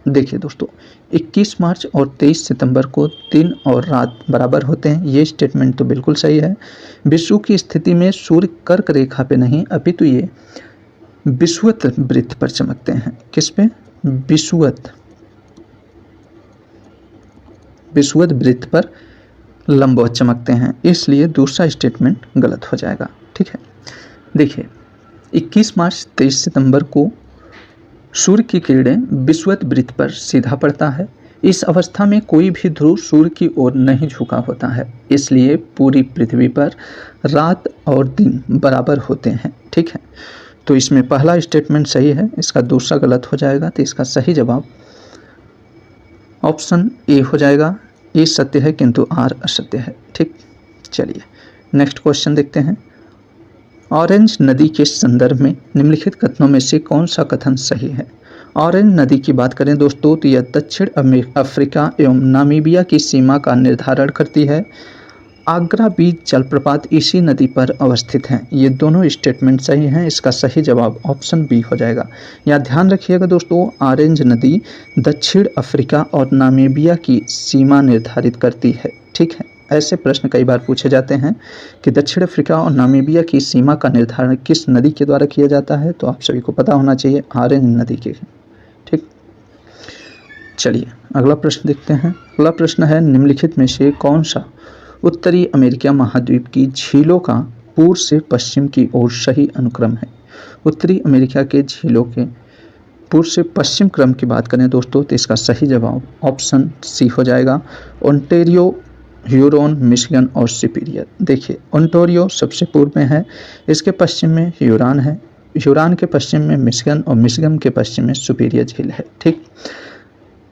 देखिए दोस्तों, 21 मार्च और 23 सितंबर को दिन और रात बराबर होते हैं, ये स्टेटमेंट तो बिल्कुल सही है। विषुव की स्थिति में सूर्य कर्क रेखा पे नहीं अपितु ये विषुवत वृत्त पर चमकते हैं। किस पे? विषुवत वृत्त पर लंबवत चमकते हैं, इसलिए दूसरा स्टेटमेंट गलत हो जाएगा। ठीक है, देखिए 21 मार्च 23 सितंबर को सूर्य की किरणें विषुवत वृत्त पर सीधा पड़ता है। इस अवस्था में कोई भी ध्रुव सूर्य की ओर नहीं झुका होता है, इसलिए पूरी पृथ्वी पर रात और दिन बराबर होते हैं। ठीक है, तो इसमें पहला स्टेटमेंट सही है, इसका दूसरा गलत हो जाएगा। तो इसका सही जवाब ऑप्शन ए हो जाएगा। ए सत्य है किंतु आर असत्य है। ठीक, चलिए नेक्स्ट क्वेश्चन देखते हैं। ऑरेंज नदी के संदर्भ में निम्नलिखित कथनों में से कौन सा कथन सही है? ऑरेंज नदी की बात करें दोस्तों तो यह दक्षिण अफ्रीका एवं नामीबिया की सीमा का निर्धारण करती है। आगरा बीच जलप्रपात इसी नदी पर अवस्थित हैं। ये दोनों स्टेटमेंट सही हैं। इसका सही जवाब ऑप्शन बी हो जाएगा। यहाँ ध्यान रखिएगा दोस्तों, ऑरेंज नदी दक्षिण अफ्रीका और नामीबिया की सीमा निर्धारित करती है। ठीक है, ऐसे प्रश्न कई बार पूछे जाते हैं कि दक्षिण अफ्रीका और नामीबिया की सीमा का निर्धारण किस नदी के द्वारा किया जाता है, तो आप सभी को पता होना चाहिए ऑरेंज नदी के। ठीक, चलिए अगला प्रश्न देखते हैं। अगला प्रश्न है, निम्नलिखित में से कौन सा उत्तरी अमेरिका महाद्वीप की झीलों का पूर्व से पश्चिम की ओर सही अनुक्रम है? उत्तरी अमेरिका के झीलों के पूर्व से पश्चिम क्रम की बात करें दोस्तों, तो इसका सही जवाब ऑप्शन सी हो जाएगा, ओंटारियो, ह्यूरोन, मिशिगन और सुपीरियर। देखिए, ओंटारियो सबसे पूर्व में है, इसके पश्चिम में ह्यूरॉन है, ह्यूरॉन के पश्चिम में मिशिगन और मिशिगन के पश्चिम में सुपीरियर झील है। ठीक,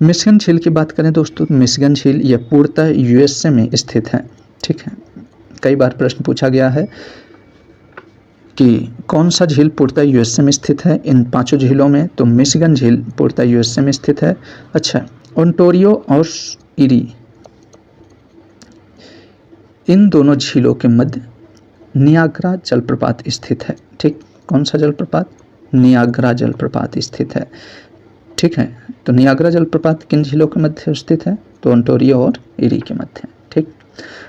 मिशिगन झील की बात करें दोस्तों, मिशिगन झील यह पूर्णतः यूएसए में स्थित है। ठीक है, कई बार प्रश्न पूछा गया है कि कौन सा झील पूर्णतः यूएसए में स्थित है इन पांचों झीलों में, तो मिशिगन झील पूर्णतः यूएसए में स्थित है। अच्छा, ओंटारियो और इरी, इन दोनों झीलों के मध्य नियाग्रा जलप्रपात स्थित है। ठीक, कौन सा जलप्रपात? नियाग्रा जलप्रपात स्थित है। ठीक है, तो नियाग्रा जलप्रपात किन झीलों के मध्य स्थित है? तो ओंटारियो और इरी के मध्य। ठीक,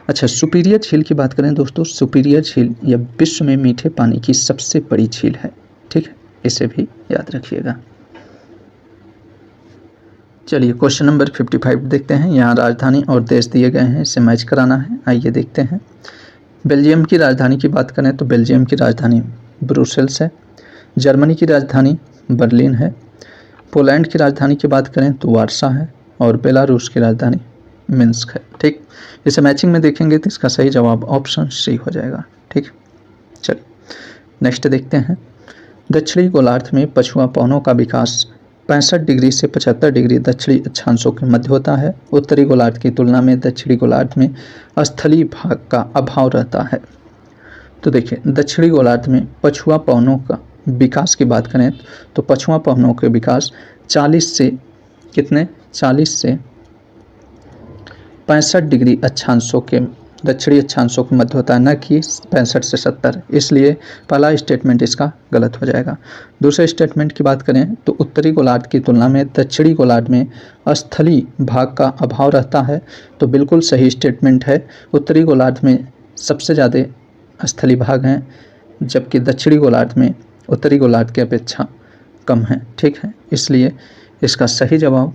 अच्छा, सुपीरियर झील की बात करें दोस्तों, सुपीरियर झील यह विश्व में मीठे पानी की सबसे बड़ी झील है। ठीक है, इसे भी याद रखिएगा। चलिए क्वेश्चन नंबर 55 देखते हैं। यहाँ राजधानी और देश दिए गए हैं, इसे मैच कराना है। आइए देखते हैं। बेल्जियम की राजधानी की बात करें तो बेल्जियम की राजधानी ब्रुसेल्स है। जर्मनी की राजधानी बर्लिन है। पोलैंड की राजधानी की बात करें तो वार्सा है। और बेलारूस की राजधानी मिन्स्क है। ठीक, इसे मैचिंग में देखेंगे तो इसका सही जवाब ऑप्शन सी हो जाएगा। ठीक, चलिए नेक्स्ट देखते हैं। दक्षिणी गोलार्ध में पछुआ पवनों का विकास 65 डिग्री से 75 डिग्री दक्षिणी अक्षांशों के मध्य होता है। उत्तरी गोलार्ध की तुलना में दक्षिणी गोलार्ध में स्थलीय भाग का अभाव रहता है। तो देखिए, दक्षिणी गोलार्ध में पछुआ पवनों का विकास की बात करें तो पछुआ पवनों के विकास 40 से 65 डिग्री अक्षांशों के दक्षिणी अक्षांशों के मध्य होता है, न कि 65 से 70। इसलिए पहला स्टेटमेंट इसका गलत हो जाएगा। दूसरे स्टेटमेंट की बात करें तो उत्तरी गोलार्ध की तुलना में दक्षिणी गोलार्ध में स्थलीय भाग का अभाव रहता है, तो बिल्कुल सही स्टेटमेंट है। उत्तरी गोलार्ध में सबसे ज़्यादा स्थलीय भाग हैं, जबकि दक्षिणी गोलार्ध में उत्तरी गोलार्ध की अपेक्षा कम है। ठीक है, इसलिए इसका सही जवाब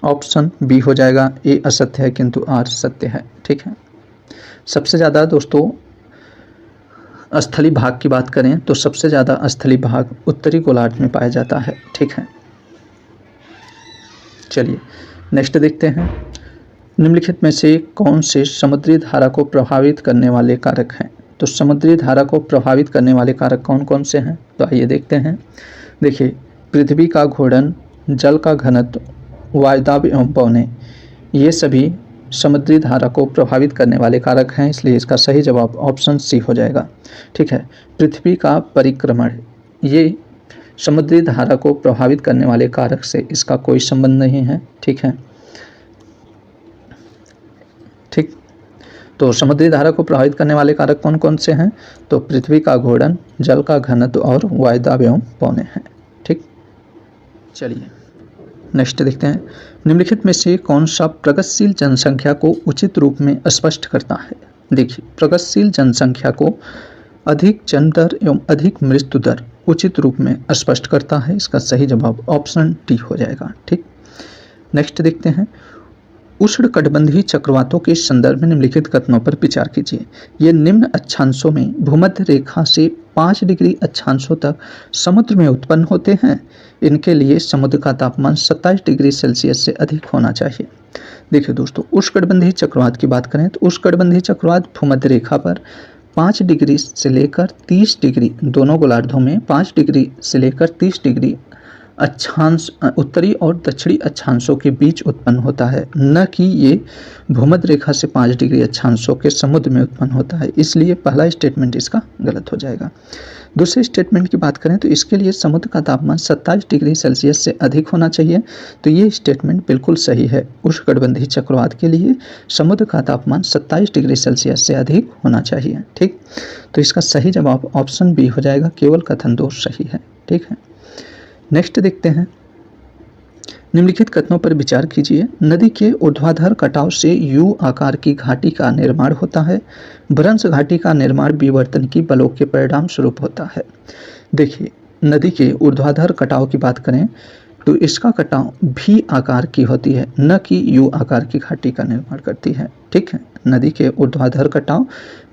ऑप्शन बी हो जाएगा। ए असत्य है किंतु आर सत्य है। ठीक है, सबसे ज़्यादा दोस्तों स्थलीय भाग की बात करें तो सबसे ज़्यादा स्थलीय भाग उत्तरी गोलार्ध में पाया जाता है। ठीक है, चलिए नेक्स्ट देखते हैं। निम्नलिखित में से कौन से समुद्री धारा को प्रभावित करने वाले कारक हैं? तो समुद्री धारा को प्रभावित करने वाले कारक कौन कौन से हैं, तो आइए देखते हैं। देखिए, पृथ्वी का घूर्णन, जल का घनत्व, वायुदाब एवं पवनें, ये सभी समुद्री धारा को प्रभावित करने वाले कारक हैं, इसलिए इसका सही जवाब ऑप्शन सी हो जाएगा। ठीक है, पृथ्वी का परिक्रमण, ये समुद्री धारा को प्रभावित करने वाले कारक से इसका कोई संबंध नहीं है। ठीक है, ठीक, तो समुद्री धारा को प्रभावित करने वाले कारक कौन कौन से हैं? तो पृथ्वी का घूर्णन, जल का घनत्व और वायुदाब एवं पवनें हैं। ठीक, चलिए नेक्स्ट देखते हैं। निम्नलिखित में से कौन सा प्रगतिशील जनसंख्या को उचित रूप में स्पष्ट करता है? देखिए, प्रगतिशील जनसंख्या को अधिक जन्म दर एवं अधिक मृत्यु दर उचित रूप में स्पष्ट करता है। इसका सही जवाब ऑप्शन डी हो जाएगा। ठीक, नेक्स्ट देखते हैं। उष्णकटिबंधीय चक्रवातों के संदर्भ में निम्नलिखित कथनों पर विचार कीजिए। ये निम्न अक्षांशों में भूमध्य रेखा से 5 डिग्री अक्षांशों तक समुद्र में उत्पन्न होते हैं। इनके लिए समुद्र का तापमान 27 डिग्री सेल्सियस से अधिक होना चाहिए। देखिए दोस्तों, उष्णकटिबंधीय चक्रवात की बात करें तो उष्णकटिबंधीय चक्रवात भूमध्य रेखा पर 5 डिग्री से लेकर 30 डिग्री, दोनों गोलार्धों में 5 डिग्री से लेकर 30 डिग्री अक्षांश उत्तरी और दक्षिणी अक्षांशों के बीच उत्पन्न होता है, न कि ये भूमध्य रेखा से 5 डिग्री अक्षांशों के समुद्र में उत्पन्न होता है। इसलिए पहला स्टेटमेंट इसका गलत हो जाएगा। दूसरे स्टेटमेंट की बात करें तो इसके लिए समुद्र का तापमान 27 डिग्री सेल्सियस से अधिक होना चाहिए, तो ये स्टेटमेंट बिल्कुल सही है। उष्णकटिबंधीय चक्रवात के लिए समुद्र का तापमान 27 डिग्री सेल्सियस से अधिक होना चाहिए। ठीक, तो इसका सही जवाब ऑप्शन बी हो जाएगा, केवल कथन 2 सही है। ठीक है, नेक्स्ट देखते हैं। निम्नलिखित कथनों पर विचार कीजिए। नदी के ऊर्ध्वाधर कटाव से यू आकार की घाटी का निर्माण होता है। भ्रंश घाटी का निर्माण विवर्तन की बलों के परिणाम स्वरूप होता है। देखिए, नदी के ऊर्ध्वाधर कटाव की बात करें तो इसका कटाव भी आकार की होती है, न कि यू आकार की घाटी का निर्माण करती है। ठीक है, नदी के ऊर्ध्वाधर कटाव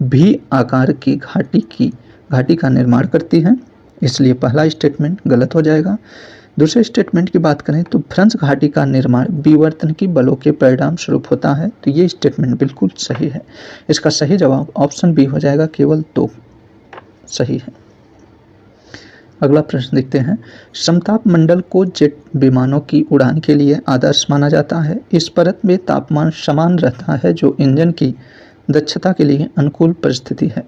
भी आकार की घाटी का निर्माण करती है, इसलिए पहला स्टेटमेंट गलत हो जाएगा। दूसरे स्टेटमेंट की बात करें तो भ्रंश घाटी का निर्माण विवर्तन की बलों के परिणाम स्वरूप होता है, तो ये स्टेटमेंट बिल्कुल सही है। इसका सही जवाब ऑप्शन बी हो जाएगा, केवल 2 सही है। अगला प्रश्न देखते हैं। समताप मंडल को जेट विमानों की उड़ान के लिए आदर्श माना जाता है। इस परत में तापमान समान रहता है, जो इंजन की दक्षता के लिए अनुकूल परिस्थिति है।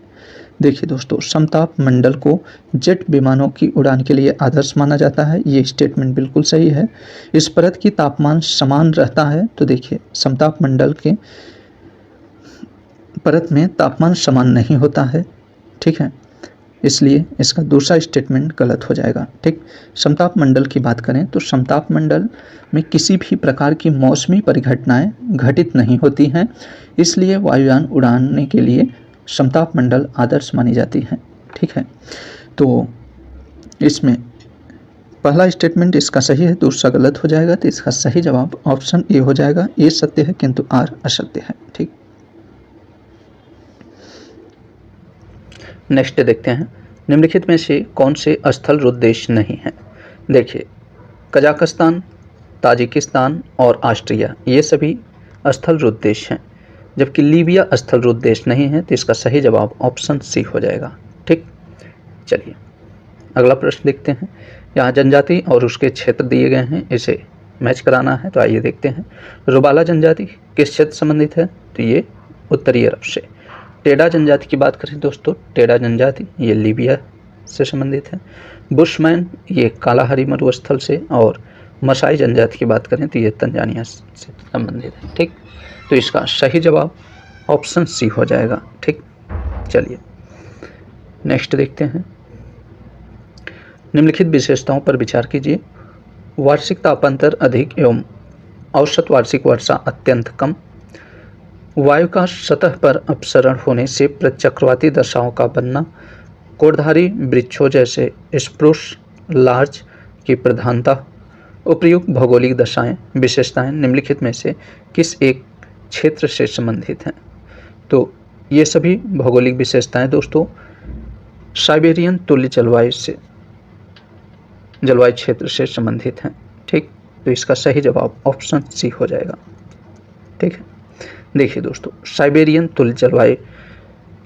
देखिए दोस्तों, समताप मंडल को जेट विमानों की उड़ान के लिए आदर्श माना जाता है, ये स्टेटमेंट बिल्कुल सही है। इस परत की तापमान समान रहता है, तो देखिए समताप मंडल के परत में तापमान समान नहीं होता है। ठीक है, इसलिए इसका दूसरा स्टेटमेंट गलत हो जाएगा। ठीक, समताप मंडल की बात करें तो समताप मंडल में किसी भी प्रकार की मौसमी परिघटनाएं घटित नहीं होती हैं, इसलिए वायुयान उड़ाने के लिए समताप मंडल आदर्श मानी जाती है। ठीक है, तो इसमें पहला स्टेटमेंट इसका सही है, दूसरा गलत हो जाएगा, तो इसका सही जवाब ऑप्शन ए हो जाएगा। ए सत्य है किंतु आर असत्य है। ठीक, नेक्स्ट देखते हैं। निम्नलिखित में से कौन से स्थल रुद्ध देश नहीं है। देखिए, कजाकिस्तान, ताजिकिस्तान और ऑस्ट्रिया ये सभी स्थल रुद्ध देश हैं, जबकि लीबिया स्थल रुद्ध देश नहीं है, तो इसका सही जवाब ऑप्शन सी हो जाएगा। ठीक, चलिए अगला प्रश्न देखते हैं। यहाँ जनजाति और उसके क्षेत्र दिए गए हैं, इसे मैच कराना है, तो आइए देखते हैं। रुबाला जनजाति किस क्षेत्र संबंधित है, तो ये उत्तरी अरब से। टेडा जनजाति की बात करें दोस्तों, टेडा जनजाति ये लीबिया से संबंधित है। बुशमैन ये कालाहारी मरुस्थल से, और मसाई जनजाति की बात करें तो ये तंजानिया से संबंधित है। ठीक, तो इसका सही जवाब ऑप्शन सी हो जाएगा। ठीक, चलिए नेक्स्ट देखते हैं। निम्नलिखित विशेषताओं पर विचार कीजिए। वार्षिक तापांतर अधिक एवं औसत वार्षिक वर्षा अत्यंत कम। वायु का सतह पर अपसरण होने से प्रचक्रवाती दशाओं का बनना। कोड़धारी वृक्षों जैसे स्प्रूस लार्च की प्रधानता। उपयुक्त भौगोलिक दशाएं विशेषताएं निम्नलिखित में से किस एक क्षेत्र से संबंधित हैं, तो ये सभी भौगोलिक विशेषताएं दोस्तों साइबेरियन तुल्य जलवायु क्षेत्र से संबंधित हैं। ठीक, तो इसका सही जवाब ऑप्शन सी हो जाएगा। ठीक है, देखिए दोस्तों, साइबेरियन तुल्य जलवायु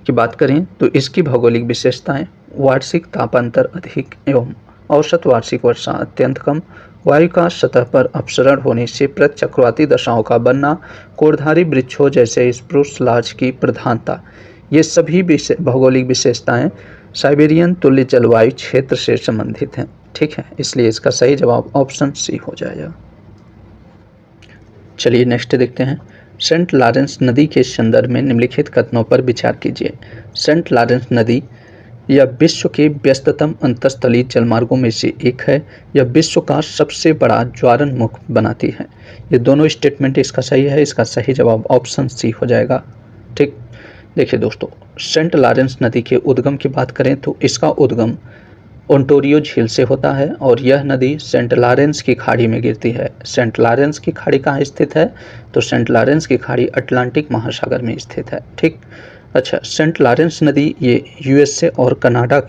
की बात करें तो इसकी भौगोलिक विशेषताएं वार्षिक तापांतर अधिक एवं औसत वार्षिक वर्षा अत्यंत कम। वायु का सतह पर अपसरण होने से प्रचक्रवाती दशाओं का बनना। कोड़धारी वृक्षों जैसे स्प्रूस लार्च की प्रधानता। ये सभी भौगोलिक विशेषताएं साइबेरियन तुल्य जलवायु क्षेत्र से संबंधित हैं। ठीक है, इसलिए इसका सही जवाब ऑप्शन सी हो जाएगा। चलिए नेक्स्ट देखते हैं। सेंट लॉरेंस नदी के संदर्भ में निम्नलिखित कथनों पर विचार कीजिए। सेंट लॉरेंस नदी यह विश्व के व्यस्ततम अंतस्थलीय जलमार्गों में से एक है। यह विश्व का सबसे बड़ा ज्वारनमुख बनाती है। ये दोनों स्टेटमेंट इसका सही है, इसका सही जवाब ऑप्शन सी हो जाएगा। ठीक, देखिए दोस्तों, सेंट लॉरेंस नदी के उद्गम की बात करें तो इसका उद्गम ओंटारियो झील से होता है, और यह नदी सेंट लॉरेंस की खाड़ी में गिरती है। सेंट लॉरेंस की खाड़ी कहाँ स्थित है, तो सेंट लॉरेंस की खाड़ी अटलांटिक महासागर में स्थित है। ठीक, अच्छा, सेंट लॉरेंस नदी ये यूएसए और कनाडा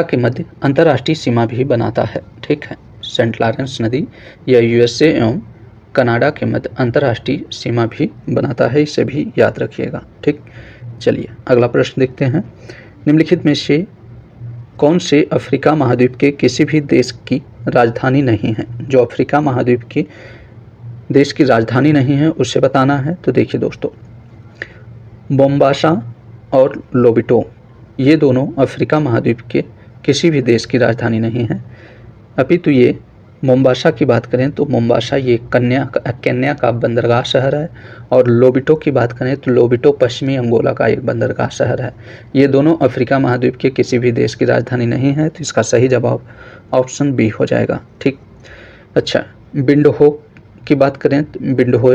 के मध्य अंतर्राष्ट्रीय सीमा भी बनाता है। ठीक है, सेंट लॉरेंस नदी यह यूएसए एवं कनाडा के मध्य अंतर्राष्ट्रीय सीमा भी बनाता है, इसे भी याद रखिएगा। ठीक, चलिए अगला प्रश्न देखते हैं। निम्नलिखित में से कौन से अफ्रीका महाद्वीप के किसी भी देश की राजधानी नहीं है? जो अफ्रीका महाद्वीप की देश की राजधानी नहीं है उसे बताना है। तो देखिए दोस्तों, मोम्बासा और लोबिटो ये दोनों अफ्रीका महाद्वीप के किसी भी देश की राजधानी नहीं है, अपितु ये मोम्बासा की बात करें तो मोम्बासा ये केन्या का बंदरगाह शहर है, और लोबिटो की बात करें तो लोबिटो पश्चिमी अंगोला का एक बंदरगाह शहर है। ये दोनों अफ्रीका महाद्वीप के किसी भी देश की राजधानी नहीं है, तो इसका सही जवाब ऑप्शन बी हो जाएगा। ठीक। अच्छा, विंडहो की बात करें तो विंडहो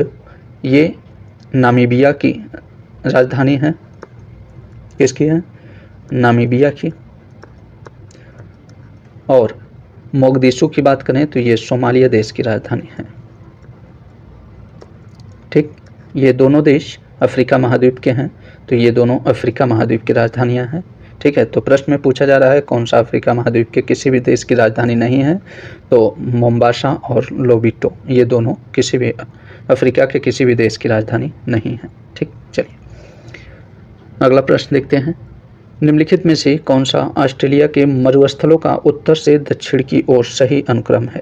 ये नामीबिया की राजधानी है। किसकी है? नामीबिया की। और मोगदिशु की बात करें तो ये सोमालिया देश की राजधानी है। ठीक, ये दोनों देश अफ्रीका महाद्वीप के हैं, तो ये दोनों अफ्रीका महाद्वीप की राजधानियां हैं। ठीक है, तो प्रश्न में पूछा जा रहा है कौन सा अफ्रीका महाद्वीप के किसी भी देश की राजधानी नहीं है, तो मोम्बासा और लोबिटो ये दोनों किसी भी अफ्रीका के किसी भी देश की राजधानी नहीं है। ठीक, चलिए अगला प्रश्न देखते हैं। निम्नलिखित में से कौन सा ऑस्ट्रेलिया के मरुस्थलों का उत्तर से दक्षिण की ओर सही अनुक्रम है?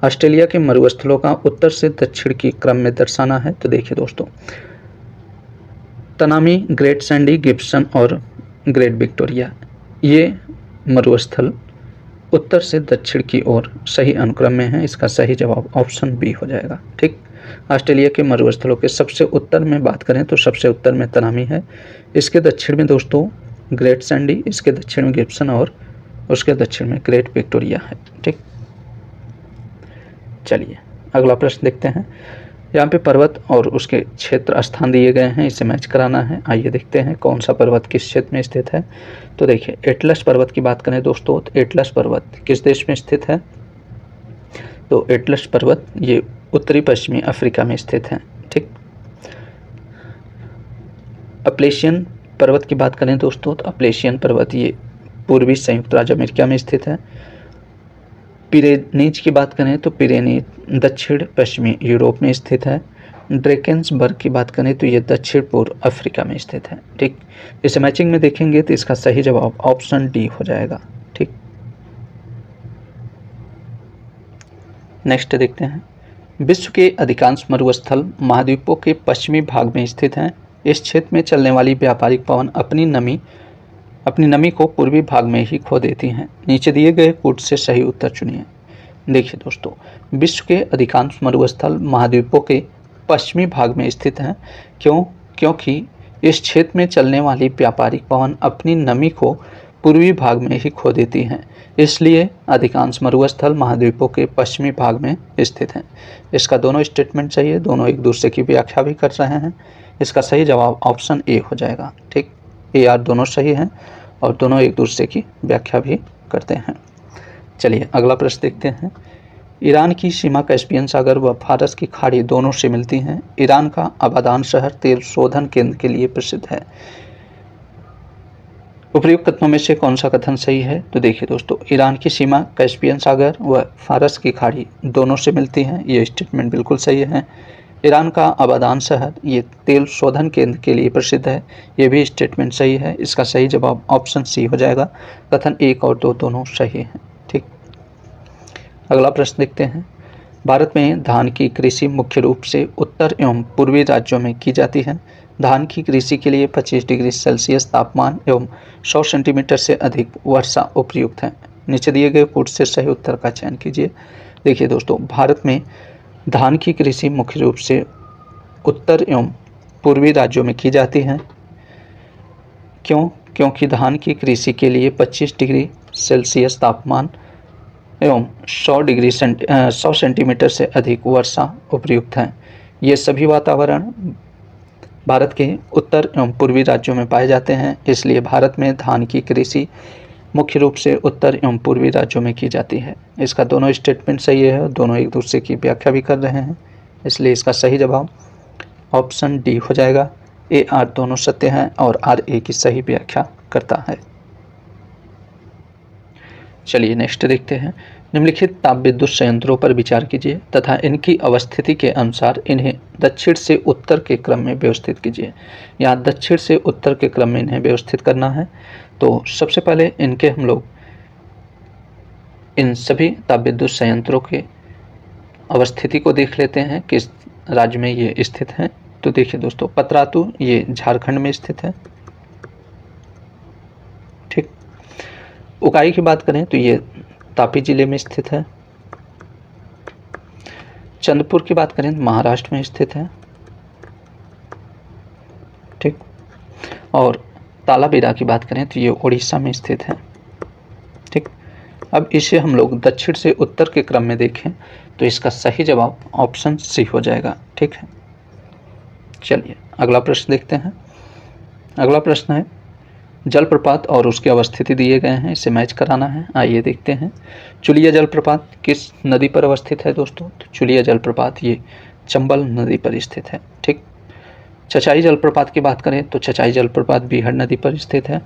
ऑस्ट्रेलिया के मरुस्थलों का उत्तर से दक्षिण की क्रम में दर्शाना है। तो देखिए दोस्तों, तनामी, ग्रेट सैंडी, गिब्सन और ग्रेट विक्टोरिया ये मरुस्थल उत्तर से दक्षिण की ओर सही अनुक्रम में है। इसका सही जवाब ऑप्शन बी हो जाएगा। ठीक, ऑस्ट्रेलिया के मरुस्थलों के सबसे उत्तर में बात करें तो सबसे उत्तर में तनामी है, इसके दक्षिण में दोस्तों ग्रेट सैंडी, इसके दक्षिण में गिब्सन और उसके दक्षिण में ग्रेट विक्टोरिया है। ठीक, चलिए अगला प्रश्न देखते हैं। यहाँ पे पर्वत और उसके क्षेत्र स्थान दिए गए हैं, इसे मैच कराना है। आइए देखते हैं कौन सा पर्वत किस क्षेत्र में स्थित है। तो देखिए, एटलस पर्वत की बात करें दोस्तों, तो एटलस पर्वत किस देश में स्थित है? तो एटलस पर्वत ये उत्तरी पश्चिमी अफ्रीका में स्थित है। ठीक, अपलेशियन पर्वत की बात करें दोस्तों, तो अपलेशियन पर्वत ये पूर्वी संयुक्त राज्य अमेरिका में स्थित है। पिरेनीज की बात करें तो पिरेनीज दक्षिण पश्चिमी यूरोप में स्थित है। ड्रेकेंसबर्ग की बात करें तो ये दक्षिण पूर्व अफ्रीका में स्थित है। ठीक, इसे मैचिंग में देखेंगे तो इसका सही जवाब ऑप्शन डी हो जाएगा। ठीक, नेक्स्ट देखते हैं। विश्व के अधिकांश मरुस्थल महाद्वीपों के पश्चिमी भाग में स्थित हैं। इस क्षेत्र में चलने वाली व्यापारिक पवन अपनी नमी को पूर्वी भाग में ही खो देती हैं। नीचे दिए गए कूट से सही उत्तर चुनिए। देखिए दोस्तों, विश्व के अधिकांश मरुस्थल महाद्वीपों के पश्चिमी भाग में स्थित हैं। क्योंकि इस क्षेत्र में चलने वाली व्यापारिक पवन अपनी नमी को पूर्वी भाग में ही खो देती हैं, इसलिए अधिकांश मरुस्थल महाद्वीपों के पश्चिमी भाग में स्थित हैं। इसका दोनों स्टेटमेंट चाहिए, दोनों एक दूसरे की व्याख्या भी कर रहे हैं। इसका सही जवाब ऑप्शन ए हो जाएगा। ठीक, ए आर दोनों सही हैं और दोनों एक दूसरे की व्याख्या भी करते हैं। चलिए अगला प्रश्न देखते हैं। ईरान की सीमा कैस्पियन सागर व फारस की खाड़ी दोनों से मिलती हैं। ईरान का आबादान शहर तेल शोधन केंद्र के लिए प्रसिद्ध है। उपयुक्त कथनों में से कौन सा कथन सही है? तो देखिए दोस्तों, ईरान की सीमा कैस्पियन सागर व फारस की खाड़ी दोनों से मिलती हैं, ये स्टेटमेंट बिल्कुल सही है। ईरान का आबादान शहर ये तेल शोधन केंद्र के लिए प्रसिद्ध है, ये भी स्टेटमेंट सही है। इसका सही जवाब ऑप्शन सी हो जाएगा। कथन 1 और 2 दोनों सही हैं। ठीक, अगला प्रश्न देखते हैं। भारत में धान की कृषि मुख्य रूप से उत्तर एवं पूर्वी राज्यों में की जाती है। धान की कृषि के लिए 25 डिग्री सेल्सियस तापमान एवं 100 सेंटीमीटर से अधिक वर्षा उपयुक्त है। नीचे दिए गए कूट से सही उत्तर का चयन कीजिए। देखिए दोस्तों, भारत में धान की कृषि मुख्य रूप से उत्तर एवं पूर्वी राज्यों में की जाती है। क्योंकि धान की कृषि के लिए 25 डिग्री सेल्सियस तापमान एवं 100 सेंटीमीटर से अधिक वर्षा उपयुक्त है। ये सभी वातावरण भारत के उत्तर एवं पूर्वी राज्यों में पाए जाते हैं, इसलिए भारत में धान की कृषि मुख्य रूप से उत्तर एवं पूर्वी राज्यों में की जाती है। इसका दोनों स्टेटमेंट सही है, दोनों एक दूसरे की व्याख्या भी कर रहे हैं, इसलिए इसका सही जवाब ऑप्शन डी हो जाएगा। ए आर दोनों सत्य हैं और आर ए की सही व्याख्या करता है। चलिए नेक्स्ट देखते हैं। निम्नलिखित ताप विद्युत संयंत्रों पर विचार कीजिए तथा इनकी अवस्थिति के अनुसार इन्हें दक्षिण से उत्तर के क्रम में व्यवस्थित कीजिए। यहाँ दक्षिण से उत्तर के क्रम में इन्हें व्यवस्थित करना है। तो सबसे पहले इनके हम लोग इन सभी ताप विद्युत संयंत्रों के अवस्थिति को देख लेते हैं, किस राज्य में ये स्थित हैं। तो देखिए दोस्तों, पतरातू ये झारखंड में स्थित है। ठीक। उकाई की बात करें तो ये तापी जिले में स्थित है। चंद्रपुर की बात करें तो महाराष्ट्र में स्थित है। ठीक। और तालाबेरा की बात करें तो ये उड़ीसा में स्थित है। ठीक। अब इसे हम लोग दक्षिण से उत्तर के क्रम में देखें तो इसका सही जवाब ऑप्शन सी हो जाएगा। ठीक है। चलिए अगला प्रश्न देखते हैं। अगला प्रश्न है, जलप्रपात और उसकी अवस्थिति दिए गए हैं, इसे मैच कराना है। आइए देखते हैं। चुलिया जलप्रपात किस नदी पर अवस्थित है दोस्तों? तो चुलिया जलप्रपात ये चंबल नदी पर स्थित है। ठीक। चचाई जलप्रपात की बात करें तो चचाई जलप्रपात बीहड़ नदी पर स्थित है।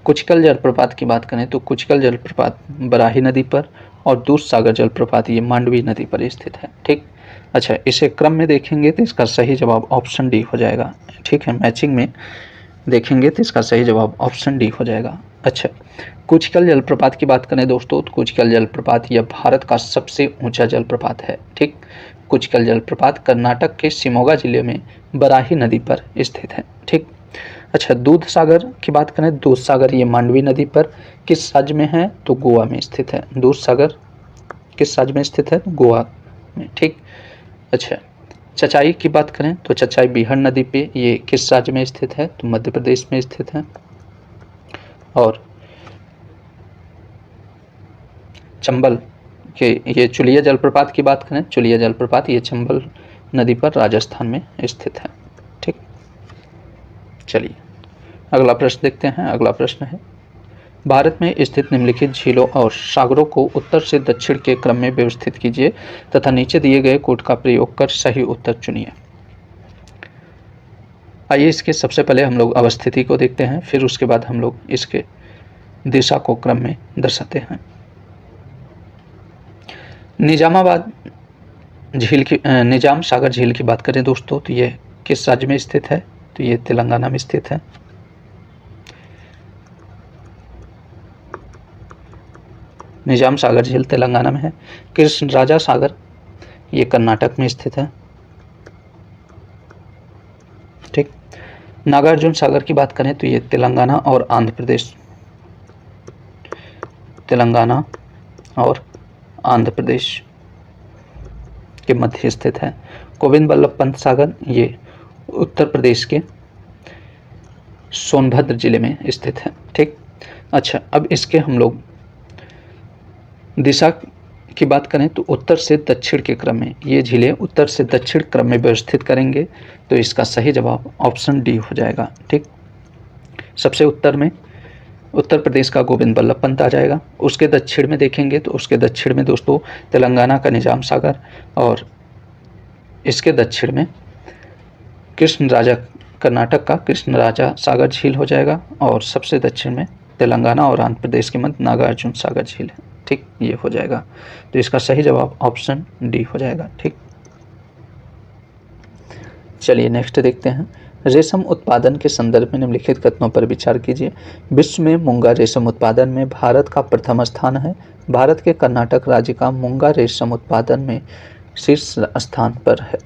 कुचकल जलप्रपात की बात करें तो कुचकल जलप्रपात बराही नदी पर, और दूधसागर जलप्रपात ये मांडवी नदी पर स्थित है। ठीक। अच्छा, इसे क्रम में देखेंगे तो इसका सही जवाब ऑप्शन डी हो जाएगा। ठीक है, मैचिंग में देखेंगे तो इसका सही जवाब ऑप्शन डी हो जाएगा। अच्छा, कुचकल जलप्रपात की बात करें दोस्तों तो कुचकल जलप्रपात यह भारत का सबसे ऊंचा जलप्रपात है। ठीक। कुचकल जलप्रपात कर्नाटक के शिमोगा जिले में बराही नदी पर स्थित है। ठीक। अच्छा, दूधसागर की बात करें, दूधसागर ये मांडवी नदी पर किस राज्य में है? तो गोवा में स्थित है। दूधसागर किस राज्य में स्थित है? गोवा में। ठीक। अच्छा, चचाई की बात करें तो चचाई बीहड़ नदी पे ये किस राज्य में स्थित है? तो मध्य प्रदेश में स्थित है। और चंबल के ये चुलिया जलप्रपात की बात करें, चुलिया जलप्रपात ये चंबल नदी पर राजस्थान में स्थित है। ठीक। चलिए अगला प्रश्न देखते हैं। अगला प्रश्न है, भारत में स्थित निम्नलिखित झीलों और सागरों को उत्तर से दक्षिण के क्रम में व्यवस्थित कीजिए तथा नीचे दिए गए कोड का प्रयोग कर सही उत्तर चुनिए। आइए इसके सबसे पहले हम लोग अवस्थिति को देखते हैं, फिर उसके बाद हम लोग इसके दिशा को क्रम में दर्शाते हैं। निजामाबाद झील की निजाम सागर झील की बात करें दोस्तों तो ये किस राज्य में स्थित है? तो ये तेलंगाना में स्थित है। निजाम सागर झील तेलंगाना में है। कृष्ण राजा सागर ये कर्नाटक में स्थित है। ठीक। नागार्जुन सागर की बात करें तो ये तेलंगाना और आंध्र प्रदेश, तेलंगाना और आंध्र प्रदेश के मध्य स्थित है। गोविंद बल्लभ पंत सागर ये उत्तर प्रदेश के सोनभद्र जिले में स्थित है। ठीक। अच्छा, अब इसके हम लोग दिशा की बात करें तो उत्तर से दक्षिण के क्रम में ये झीलें उत्तर से दक्षिण क्रम में व्यवस्थित करेंगे तो इसका सही जवाब ऑप्शन डी हो जाएगा। ठीक। सबसे उत्तर में उत्तर प्रदेश का गोविंद बल्लभ पंत आ जाएगा। उसके दक्षिण में देखेंगे तो उसके दक्षिण में दोस्तों तेलंगाना का निजाम सागर, और इसके दक्षिण में कृष्ण राजा कर्नाटक का कृष्ण राजा सागर झील हो जाएगा, और सबसे दक्षिण में तेलंगाना और आंध्र प्रदेश के मध्य नागार्जुन सागर झील है। ठीक, ये हो जाएगा। तो इसका सही जवाब ऑप्शन डी हो जाएगा। ठीक। चलिए नेक्स्ट देखते हैं। रेशम उत्पादन के संदर्भ में निम्नलिखित कथनों पर विचार कीजिए। विश्व में मूंगा रेशम उत्पादन में भारत का प्रथम स्थान है। भारत के कर्नाटक राज्य का मूंगा रेशम उत्पादन में शीर्ष स्थान पर है।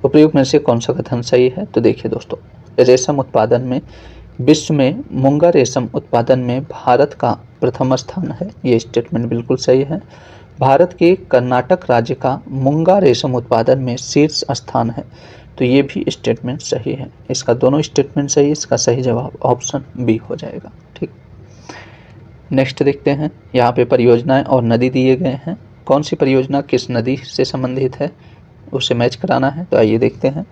उपयुक्त में से कौन सा कथन सही है? तो देखिए दोस्तों, रेशम उत्पादन में विश्व में मूंगा रेशम उत्पादन में भारत का प्रथम स्थान है, ये स्टेटमेंट बिल्कुल सही है। भारत के कर्नाटक राज्य का मूंगा रेशम उत्पादन में शीर्ष स्थान है, तो ये भी स्टेटमेंट सही है। इसका दोनों स्टेटमेंट सही, इसका सही जवाब ऑप्शन बी हो जाएगा। ठीक। नेक्स्ट देखते हैं। यहाँ पे परियोजनाएं और नदी दिए गए हैं। कौन सी परियोजना किस नदी से संबंधित है उसे मैच कराना है। तो आइए देखते हैं।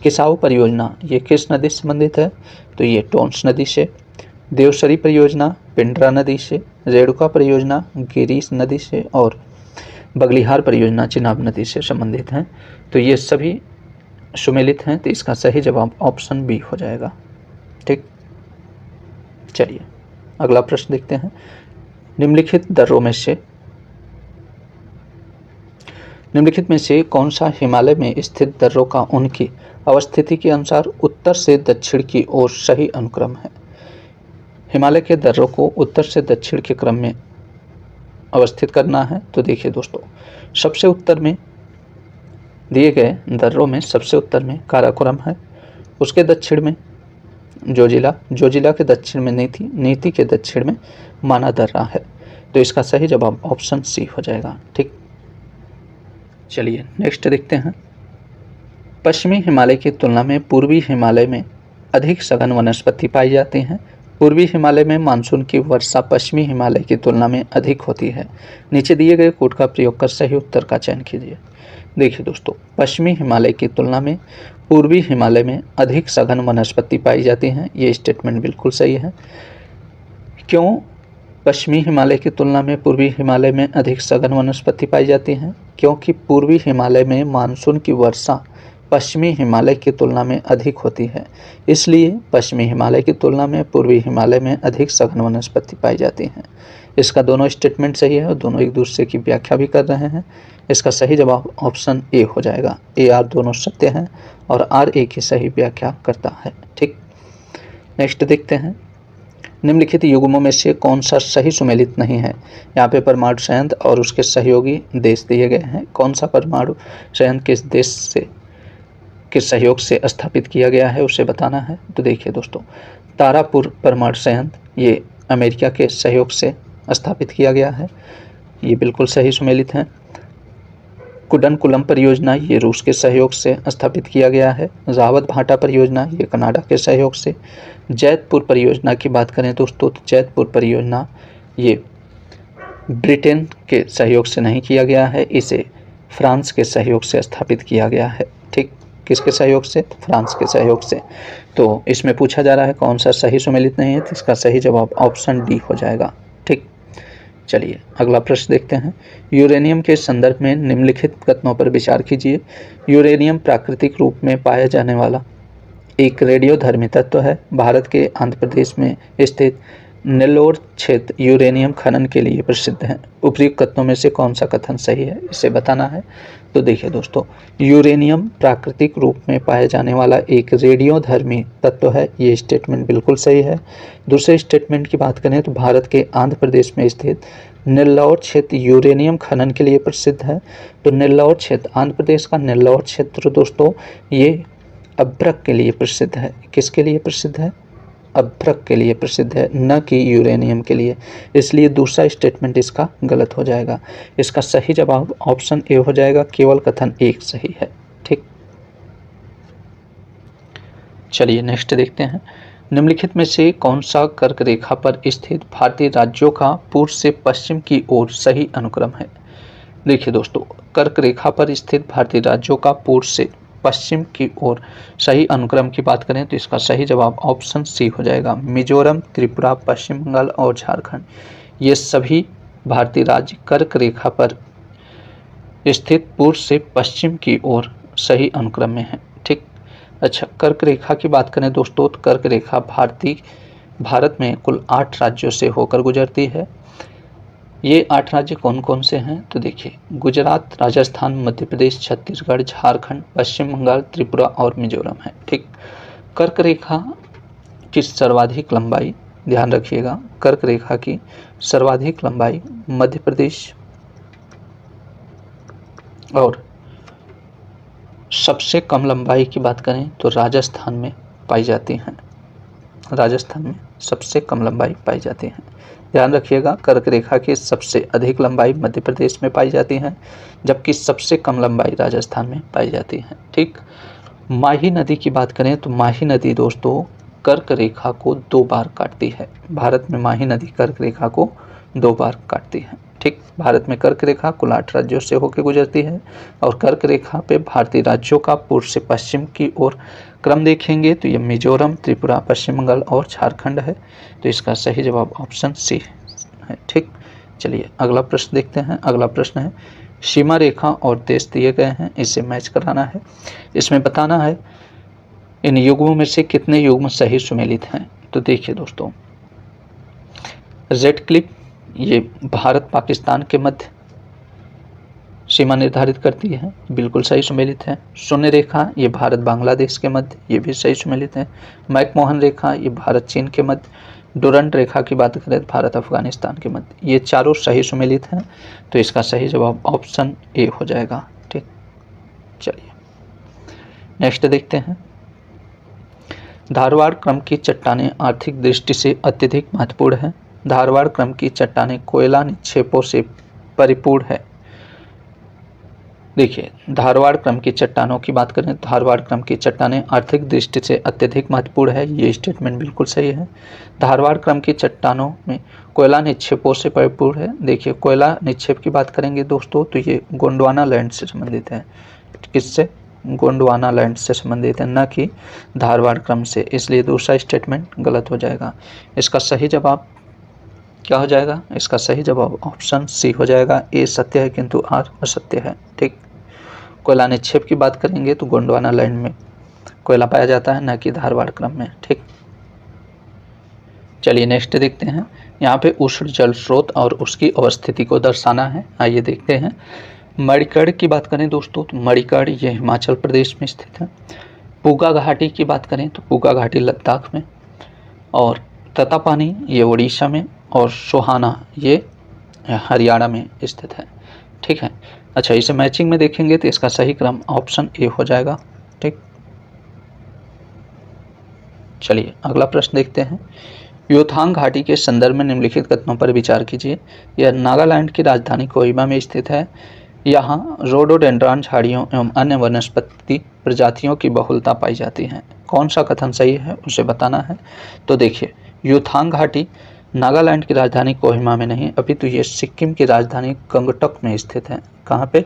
किसाऊ परियोजना ये किस नदी से संबंधित है? तो ये टोंस नदी से। देवसरी परियोजना पिंडरा नदी से। रेणुका परियोजना गिरीश नदी से। और बगलिहार परियोजना चिनाब नदी से संबंधित हैं। तो ये सभी सुमेलित हैं, तो इसका सही जवाब ऑप्शन बी हो जाएगा। ठीक। चलिए अगला प्रश्न देखते हैं। निम्नलिखित में से कौन सा हिमालय में स्थित दर्रों का उनकी अवस्थिति के अनुसार उत्तर से दक्षिण की ओर सही अनुक्रम है? हिमालय के दर्रों को उत्तर से दक्षिण के क्रम में अवस्थित करना है। तो देखिए दोस्तों, सबसे उत्तर में दिए गए दर्रों में सबसे उत्तर में काराकोरम है, उसके दक्षिण में जोजिला के दक्षिण में नीति के दक्षिण में माना दर्रा है। तो इसका सही जवाब ऑप्शन सी हो जाएगा। ठीक, चलिए नेक्स्ट देखते हैं। पश्चिमी हिमालय की तुलना में पूर्वी हिमालय में अधिक सघन वनस्पति पाई जाती हैं। पूर्वी हिमालय में मानसून की वर्षा पश्चिमी हिमालय की तुलना में अधिक होती है। नीचे दिए गए कोड का प्रयोग कर सही उत्तर का चयन कीजिए। देखिए दोस्तों, पश्चिमी हिमालय की तुलना में पूर्वी हिमालय में अधिक सघन वनस्पति पाई जाती हैं। ये स्टेटमेंट बिल्कुल सही है। क्यों पश्चिमी हिमालय की तुलना में पूर्वी हिमालय में अधिक सघन वनस्पति पाई जाती हैं? क्योंकि पूर्वी हिमालय में मानसून की वर्षा पश्चिमी हिमालय की तुलना में अधिक होती है, इसलिए पश्चिमी हिमालय की तुलना में पूर्वी हिमालय में अधिक सघन वनस्पति पाई जाती हैं। इसका दोनों स्टेटमेंट सही है और दोनों एक दूसरे की व्याख्या भी कर रहे हैं। इसका सही जवाब ऑप्शन ए हो जाएगा। ए आर दोनों सत्य हैं और आर ए की सही व्याख्या करता है। ठीक, नेक्स्ट देखते हैं। निम्नलिखित युग्मों में से कौन सा सही सुमेलित नहीं है? यहाँ पे परमाणु संयंत्र और उसके सहयोगी देश दिए गए हैं। कौन सा परमाणु संयंत्र किस देश से के सहयोग से स्थापित किया गया है उसे बताना है। तो देखिए दोस्तों, तारापुर परमाणु संयंत्र ये अमेरिका के सहयोग से स्थापित किया गया है। ये बिल्कुल सही सुमेलित है। कुडनकुलम परियोजना ये रूस के सहयोग से स्थापित किया गया है। रावत भाटा परियोजना ये कनाडा के सहयोग से। जैतपुर परियोजना की बात करें दोस्तों, तो जैतपुर परियोजना ये ब्रिटेन के सहयोग से नहीं किया गया है, इसे फ्रांस के सहयोग से स्थापित किया गया है। ठीक, किसके सहयोग से? फ्रांस के सहयोग से। तो इसमें पूछा जा रहा है कौन सा सही सुमेलित नहीं है, तो इसका सही जवाब ऑप्शन डी हो जाएगा। ठीक, चलिए अगला प्रश्न देखते हैं। यूरेनियम के संदर्भ में निम्नलिखित कथनों पर विचार कीजिए। यूरेनियम प्राकृतिक रूप में पाया जाने वाला एक रेडियोधर्मी तत्व है। भारत के आंध्र प्रदेश में स्थित नेल्लोर क्षेत्र यूरेनियम खनन के लिए प्रसिद्ध है। उपयुक्त कथनों में से कौन सा कथन सही है, इसे बताना है। तो देखिए दोस्तों, यूरेनियम प्राकृतिक रूप में पाया जाने वाला एक रेडियोधर्मी तत्व है। ये स्टेटमेंट बिल्कुल सही है। दूसरे स्टेटमेंट की बात करें तो भारत के आंध्र प्रदेश में स्थित नेल्लौर क्षेत्र यूरेनियम खनन के लिए प्रसिद्ध है। तो नेल्लौर क्षेत्र, आंध्र प्रदेश का नेल्लौर क्षेत्र दोस्तों ये अभ्रक के लिए प्रसिद्ध है। किसके लिए प्रसिद्ध है? अभ्रक के लिए प्रसिद्ध है, न कि यूरेनियम के लिए। इसलिए दूसरा स्टेटमेंट इसका गलत हो जाएगा। इसका सही जवाब ऑप्शन ए हो जाएगा। केवल कथन एक सही है। ठीक, चलिए नेक्स्ट देखते हैं। निम्नलिखित में से कौन सा कर्क रेखा पर स्थित भारतीय राज्यों का पूर्व से पश्चिम की ओर सही अनुक्रम है? देखिए दोस्तों, कर्क रेखा पर स्थित भारतीय राज्यों का पूर्व से पश्चिम की ओर सही अनुक्रम की बात करें तो इसका सही जवाब ऑप्शन सी हो जाएगा। मिजोरम, त्रिपुरा, पश्चिम बंगाल और झारखंड ये सभी भारतीय राज्य कर्क रेखा पर स्थित पूर्व से पश्चिम की ओर सही अनुक्रम में है। ठीक, अच्छा, कर्क रेखा की बात करें दोस्तों, तो कर्क रेखा भारत में कुल 8 राज्यों से होकर गुजरती है। ये 8 राज्य कौन कौन से हैं? तो देखिए, गुजरात, राजस्थान, मध्य प्रदेश, छत्तीसगढ़, झारखंड, पश्चिम बंगाल, त्रिपुरा और मिजोरम है। ठीक, कर्क रेखा की सर्वाधिक लंबाई, ध्यान रखिएगा, कर्क रेखा की सर्वाधिक लंबाई मध्य प्रदेश और सबसे कम लंबाई की बात करें तो राजस्थान में पाई जाती हैं। राजस्थान में सबसे कम लंबाई पाई जाती है। ध्यान रखिएगा, कर्क रेखा की सबसे अधिक लंबाई मध्य प्रदेश में पाई जाती है, जबकि सबसे कम लंबाई राजस्थान में पाई जाती है। ठीक, माही नदी की बात करें तो माही नदी दोस्तों कर्क रेखा को 2 बार काटती है। भारत में माही नदी कर्क रेखा को 2 बार काटती है। ठीक, भारत में कर्क रेखा कुल 8 राज्यों से होकर गुजरती है और कर्क रेखा पे भारतीय राज्यों का पूर्व से पश्चिम की ओर क्रम देखेंगे तो ये मिजोरम, त्रिपुरा, पश्चिम बंगाल और झारखंड है। तो इसका सही जवाब ऑप्शन सी है। ठीक, चलिए अगला प्रश्न देखते हैं। अगला प्रश्न है, सीमा रेखा और देश दिए गए हैं, इसे मैच कराना है। इसमें बताना है इन युग्मों में से कितने युग्म सही सुमेलित हैं। तो देखिए दोस्तों, रेड क्लिफ ये भारत पाकिस्तान के मध्य सीमा निर्धारित करती है, बिल्कुल सही सुमेलित है। शून्य रेखा ये भारत बांग्लादेश के मध्य, ये भी सही सुमेलित है। मैकमोहन रेखा ये भारत चीन के मध्य। डुरंट रेखा की बात करें तो भारत अफगानिस्तान के मध्य। ये चारों सही सुमेलित हैं, तो इसका सही जवाब ऑप्शन ए हो जाएगा। ठीक, चलिए नेक्स्ट देखते हैं। धारवाड़ क्रम की चट्टानें आर्थिक दृष्टि से अत्यधिक महत्वपूर्ण है। धारवाड़ क्रम की चट्टानें कोयला निक्षेपों से परिपूर्ण है। देखिए, धारवाड़ क्रम की चट्टानों की बात करें, धारवाड़ क्रम की चट्टानें आर्थिक दृष्टि से अत्यधिक महत्वपूर्ण है, ये स्टेटमेंट बिल्कुल सही है। धारवाड़ क्रम की चट्टानों में कोयला निक्षेपों से परिपूर्ण है। देखिए, कोयला निक्षेप की बात करेंगे दोस्तों, तो ये गोंडवाना लैंड से संबंधित है। किससे? गोंडवाना लैंड से संबंधित है, न कि धारवाड़ क्रम से, इसलिए दूसरा स्टेटमेंट गलत हो जाएगा। इसका सही जवाब क्या हो जाएगा? इसका सही जवाब ऑप्शन सी हो जाएगा। ए सत्य है किंतु आर असत्य है। ठीक, कोयला निक्षेप की बात करेंगे तो गोंडवाना लैंड में कोयला पाया जाता है, न कि धारवाड़ क्रम में। ठीक, चलिए नेक्स्ट देखते हैं। यहाँ पे उष्ण जल स्रोत और उसकी अवस्थिति को दर्शाना है। आइए देखते हैं। मणिकर्ण की बात करें दोस्तों, तो मणिकर्ण ये हिमाचल प्रदेश में स्थित है। पूगा घाटी की बात करें तो पूगा घाटी लद्दाख में, और ततापानी ये उड़ीसा में, और सोहाना ये हरियाणा में स्थित है। ठीक है, अच्छा, इसे मैचिंग में देखेंगे तो इसका सही क्रम ऑप्शन ए हो जाएगा। ठीक, चलिए अगला प्रश्न देखते हैं। योथांग घाटी के संदर्भ में निम्नलिखित कथनों पर विचार कीजिए। यह नागालैंड की राजधानी कोहिमा में स्थित है। यहाँ रोडोडेंड्रॉन झाड़ियों एवं अन्य वनस्पति प्रजातियों की बहुलता पाई जाती है। कौन सा कथन सही है उसे बताना है। तो देखिए, योथांग घाटी नागालैंड की राजधानी कोहिमा में नहीं, अपितु ये सिक्किम की राजधानी गंगटक में स्थित है। कहाँ पे?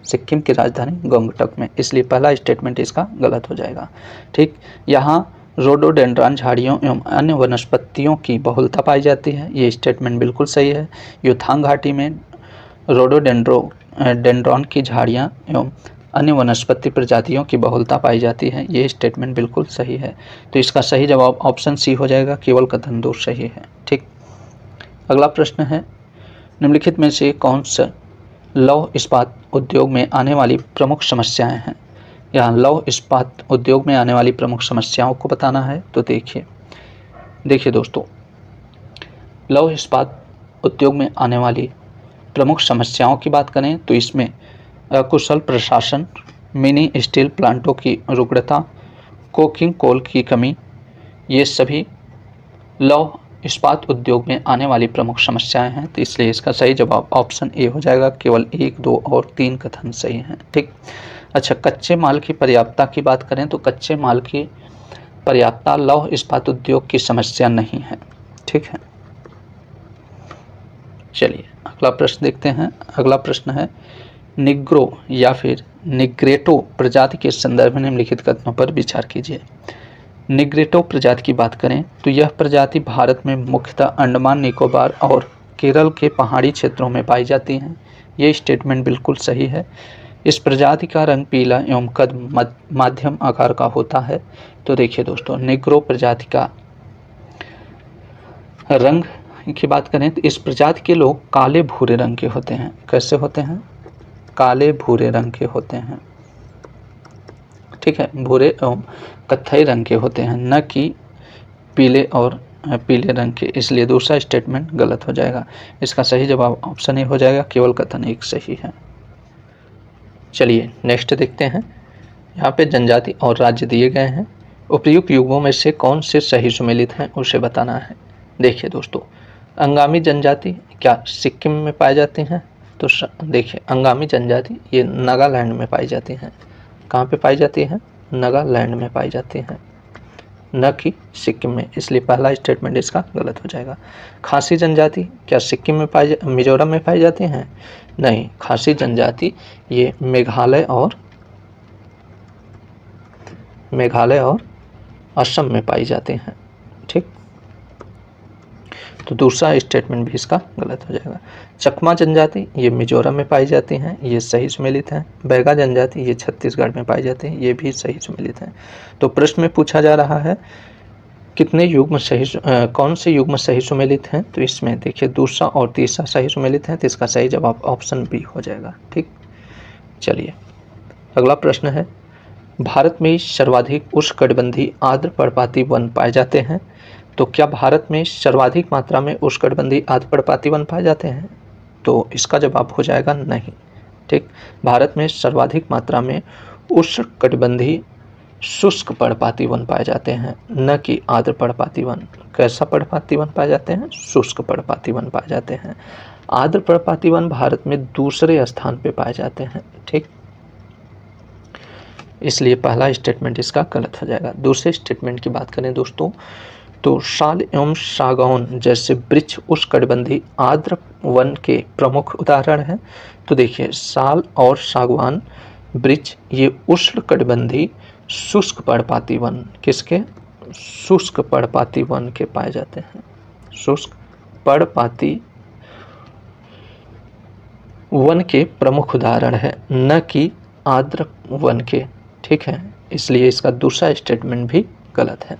सिक्किम की राजधानी गंगटक में, इसलिए पहला स्टेटमेंट इसका गलत हो जाएगा। ठीक, यहाँ रोडोडेंड्रॉन झाड़ियों एवं अन्य वनस्पतियों की बहुलता पाई जाती है, ये स्टेटमेंट बिल्कुल सही है। योथांग घाटी में रोडोडेंड्रॉन की झाड़ियाँ एवं अन्य वनस्पति प्रजातियों की बहुलता पाई जाती है, ये स्टेटमेंट बिल्कुल सही है। तो इसका सही जवाब ऑप्शन सी हो जाएगा, केवल कथन दो सही है। ठीक, अगला प्रश्न है। निम्नलिखित में से कौन सा लौह इस्पात उद्योग में आने वाली प्रमुख समस्याएं हैं? यहाँ लौह इस्पात उद्योग में आने वाली प्रमुख समस्याओं को बताना है। तो देखिए दोस्तों, लौह इस्पात उद्योग में आने वाली प्रमुख समस्याओं की बात करें तो इसमें अकुशल प्रशासन, मिनी स्टील प्लांटों की रुग्णता, कोकिंग कोल की कमी, ये सभी लौह इस्पात उद्योग में आने वाली प्रमुख समस्याएं हैं। तो इसलिए इसका सही जवाब ऑप्शन ए हो जाएगा। केवल 1, 2 और 3 कथन सही हैं। ठीक, अच्छा, कच्चे माल की पर्याप्तता की बात करें तो कच्चे माल की पर्याप्तता लौह इस्पात उद्योग की समस्या नहीं है। ठीक है, चलिए अगला प्रश्न देखते हैं। अगला प्रश्न है, निग्रो या फिर निग्रेटो प्रजाति के संदर्भ में निम्नलिखित कथनों पर विचार कीजिए। निग्रेटो प्रजाति की बात करें तो यह प्रजाति भारत में मुख्यतः अंडमान निकोबार और केरल के पहाड़ी क्षेत्रों में पाई जाती हैं, ये स्टेटमेंट बिल्कुल सही है। इस प्रजाति का रंग पीला एवं कद मध्यम आकार का होता है। तो देखिए दोस्तों, निग्रो प्रजाति का रंग की बात करें तो इस प्रजाति के लोग काले भूरे रंग के होते हैं। कैसे होते हैं? काले भूरे रंग के होते हैं। ठीक है, भूरे एवं कत्थई रंग के होते हैं, न कि पीले रंग के, इसलिए दूसरा स्टेटमेंट गलत हो जाएगा। इसका सही जवाब ऑप्शन ए हो जाएगा, केवल कथन एक सही है। चलिए नेक्स्ट देखते हैं। यहाँ पे जनजाति और राज्य दिए गए हैं। उपयुक्त युगों में से कौन से सही सुमेलित हैं उसे बताना है। देखिए दोस्तों, अंगामी जनजाति क्या सिक्किम में पाए जाते हैं? तो देखिए, अंगामी जनजाति ये नागालैंड में पाई जाती हैं। कहाँ पे पाई जाती हैं? नागालैंड में पाई जाती हैं, न कि सिक्किम में, इसलिए पहला स्टेटमेंट इसका गलत हो जाएगा। खासी जनजाति क्या सिक्किम में मिजोरम में पाई जाती हैं? नहीं, खासी जनजाति ये मेघालय और असम में पाई जाती हैं। ठीक, तो दूसरा स्टेटमेंट भी इसका गलत हो जाएगा। चकमा जनजाति ये मिजोरम में पाई जाती हैं, ये सही सुमेलित है। बैगा जनजाति ये छत्तीसगढ़ में पाई जाती है, ये भी सही सुमेलित है। तो प्रश्न में पूछा जा रहा है कितने युग्म सही कौन से युग्म सही सुमेलित हैं? तो इसमें देखिए दूसरा और तीसरा सही सुमेलित हैं, तो इसका सही जवाब ऑप्शन बी हो जाएगा। ठीक, चलिए अगला प्रश्न है, भारत में सर्वाधिक उष्णकटिबंधीय आर्द्र पर्णपाती वन पाए जाते हैं। तो क्या भारत में सर्वाधिक मात्रा में उष्णकटिबंधीय आर्द्र पर्णपाती वन पाए जाते हैं? तो इसका जवाब हो जाएगा नहीं। ठीक, भारत में सर्वाधिक मात्रा में उष्णकटिबंधीय शुष्क पर्णपाती वन पाए जाते हैं, न कि आर्द्र पर्णपाती वन। कैसा पर्णपाती वन पाए जाते हैं? शुष्क पर्णपाती वन पाए जाते हैं। आर्द्र पर्णपाती वन भारत में दूसरे स्थान पे पाए जाते हैं। ठीक, इसलिए पहला स्टेटमेंट इसका गलत हो जाएगा। दूसरे स्टेटमेंट की बात करें दोस्तों, तो साल एवं सागौन जैसे वृक्ष उष्णकटिबंधीय आर्द्र वन के प्रमुख उदाहरण हैं। तो देखिए साल और सागवान वृक्ष ये उष्णकटिबंधीय शुष्क पर्णपाती वन, किसके? शुष्क पर्णपाती वन के पाए जाते हैं। शुष्क पर्णपाती वन के प्रमुख उदाहरण है, न कि आर्द्र वन के। ठीक है, इसलिए इसका दूसरा स्टेटमेंट भी गलत है।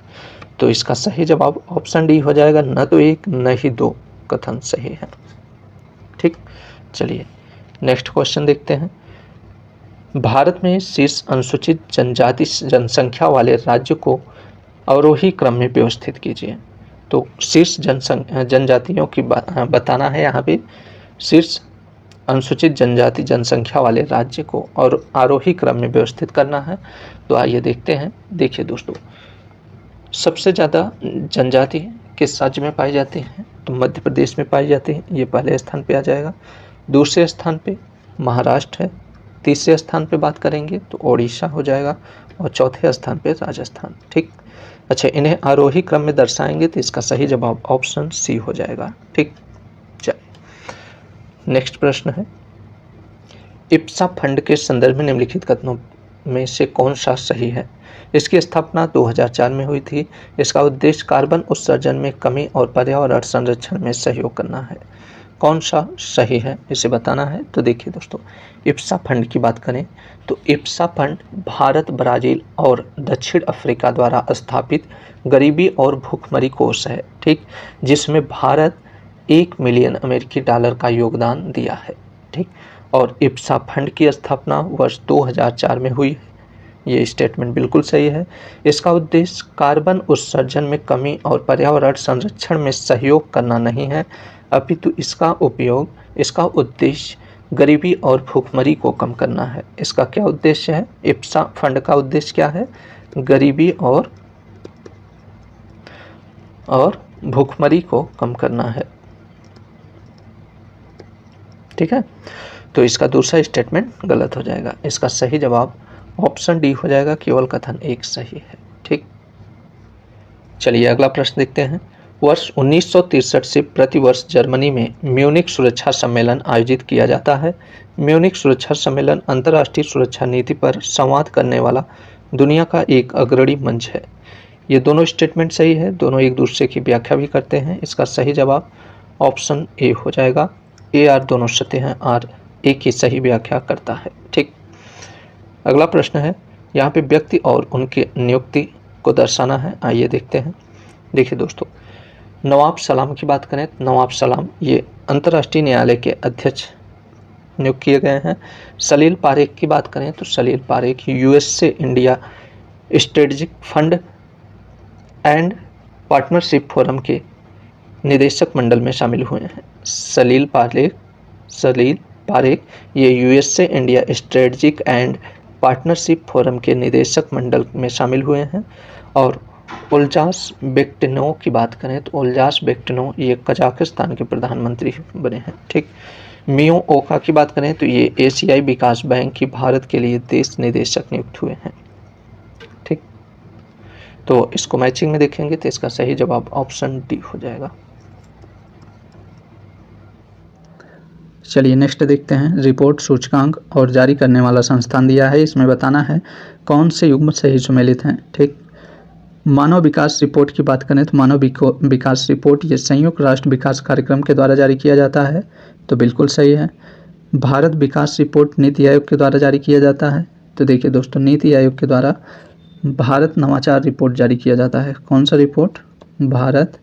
तो इसका सही जवाब ऑप्शन डी हो जाएगा, न तो एक न ही दो कथन सही है। ठीक, चलिए नेक्स्ट क्वेश्चन देखते हैं। भारत में शीर्ष अनुसूचित जनजाति जनसंख्या वाले राज्य को अवरोही क्रम में व्यवस्थित कीजिए। तो शीर्ष जनजातियों की बताना है यहाँ पे, शीर्ष अनुसूचित जनजाति जनसंख्या वाले राज्य को और आरोही क्रम में व्यवस्थित करना है। तो आइए देखते हैं। देखिए दोस्तों, सबसे ज़्यादा जनजाति किस राज्य में पाई जाती हैं? तो मध्य प्रदेश में पाई जाती है, ये पहले स्थान पे आ जाएगा। दूसरे स्थान पे महाराष्ट्र है। तीसरे स्थान पे बात करेंगे तो ओडिशा हो जाएगा, और चौथे स्थान पे राजस्थान। ठीक, अच्छा इन्हें आरोही क्रम में दर्शाएंगे तो इसका सही जवाब ऑप्शन सी हो जाएगा। ठीक, चलिए नेक्स्ट प्रश्न है, इप्सा फंड के संदर्भ में निम्नलिखित कथनों में से कौन सा सही है? इसकी स्थापना 2004 में हुई थी। इसका उद्देश्य कार्बन उत्सर्जन में कमी और पर्यावरण संरक्षण में सहयोग करना है। कौन सा सही है इसे बताना है। तो देखिए दोस्तों, इप्सा फंड की बात करें तो इप्सा फंड भारत, ब्राज़ील और दक्षिण अफ्रीका द्वारा स्थापित गरीबी और भूखमरी कोष है। ठीक, जिसमें भारत 1 मिलियन अमेरिकी डॉलर का योगदान दिया है। ठीक, और इप्सा फंड की स्थापना वर्ष 2004 में हुई है। ये स्टेटमेंट बिल्कुल सही है। इसका उद्देश्य कार्बन उत्सर्जन में कमी और पर्यावरण संरक्षण में सहयोग करना नहीं है, अपितु इसका उद्देश्य गरीबी और भूखमरी को कम करना है। इसका क्या उद्देश्य है? इप्सा फंड का उद्देश्य क्या है? गरीबी और भूखमरी को कम करना है। ठीक है, तो इसका दूसरा स्टेटमेंट गलत हो जाएगा। इसका सही जवाब ऑप्शन डी हो जाएगा, केवल कथन एक सही है। ठीक, चलिए अगला प्रश्न देखते हैं। वर्ष 1963 से प्रतिवर्ष जर्मनी में म्यूनिक सुरक्षा सम्मेलन आयोजित किया जाता है। म्यूनिक सुरक्षा सम्मेलन अंतर्राष्ट्रीय सुरक्षा नीति पर संवाद करने वाला दुनिया का एक अग्रणी मंच है। ये दोनों स्टेटमेंट सही है, दोनों एक दूसरे की व्याख्या भी करते हैं। इसका सही जवाब ऑप्शन ए हो जाएगा। ए आर दोनों सत्य हैं, आर एक ही सही व्याख्या करता है। ठीक, अगला प्रश्न है, यहाँ पे व्यक्ति और उनकी नियुक्ति को दर्शाना है। आइए देखते हैं। देखिए दोस्तों, नवाब सलाम की बात करें तो नवाब सलाम ये अंतर्राष्ट्रीय न्यायालय के अध्यक्ष नियुक्त किए गए हैं। सलील पारेख की बात करें तो Salil Parekh USA India strategic fund and partnership forum के निदेशक मंडल में शामिल हुए हैं। सलील पारेख ये USA India strategic and partnership forum के निदेशक मंडल में शामिल हुए हैं। और ओल्जास बेक्टिनोव की बात करें तो ओल्जास बेक्टिनोव ये कजाकिस्तान के प्रधानमंत्री बने हैं। ठीक, मियो ओका की बात करें तो ये एशियाई विकास बैंक की भारत के लिए देश निदेशक नियुक्त हुए हैं। ठीक, तो इसको मैचिंग में देखेंगे तो इसका सही जवाब ऑप्शन डी हो जाएगा। चलिए नेक्स्ट देखते हैं। रिपोर्ट सूचकांक और जारी करने वाला संस्थान दिया है, इसमें बताना है कौन से युग्म सही सुमेलित हैं। ठीक, मानव विकास रिपोर्ट की बात करें तो मानव विकास रिपोर्ट ये संयुक्त राष्ट्र विकास कार्यक्रम के द्वारा जारी किया जाता है, तो बिल्कुल सही है। भारत विकास रिपोर्ट नीति आयोग के द्वारा जारी किया जाता है, तो देखिए दोस्तों नीति आयोग के द्वारा भारत नवाचार रिपोर्ट जारी किया जाता है। कौन सा रिपोर्ट? भारत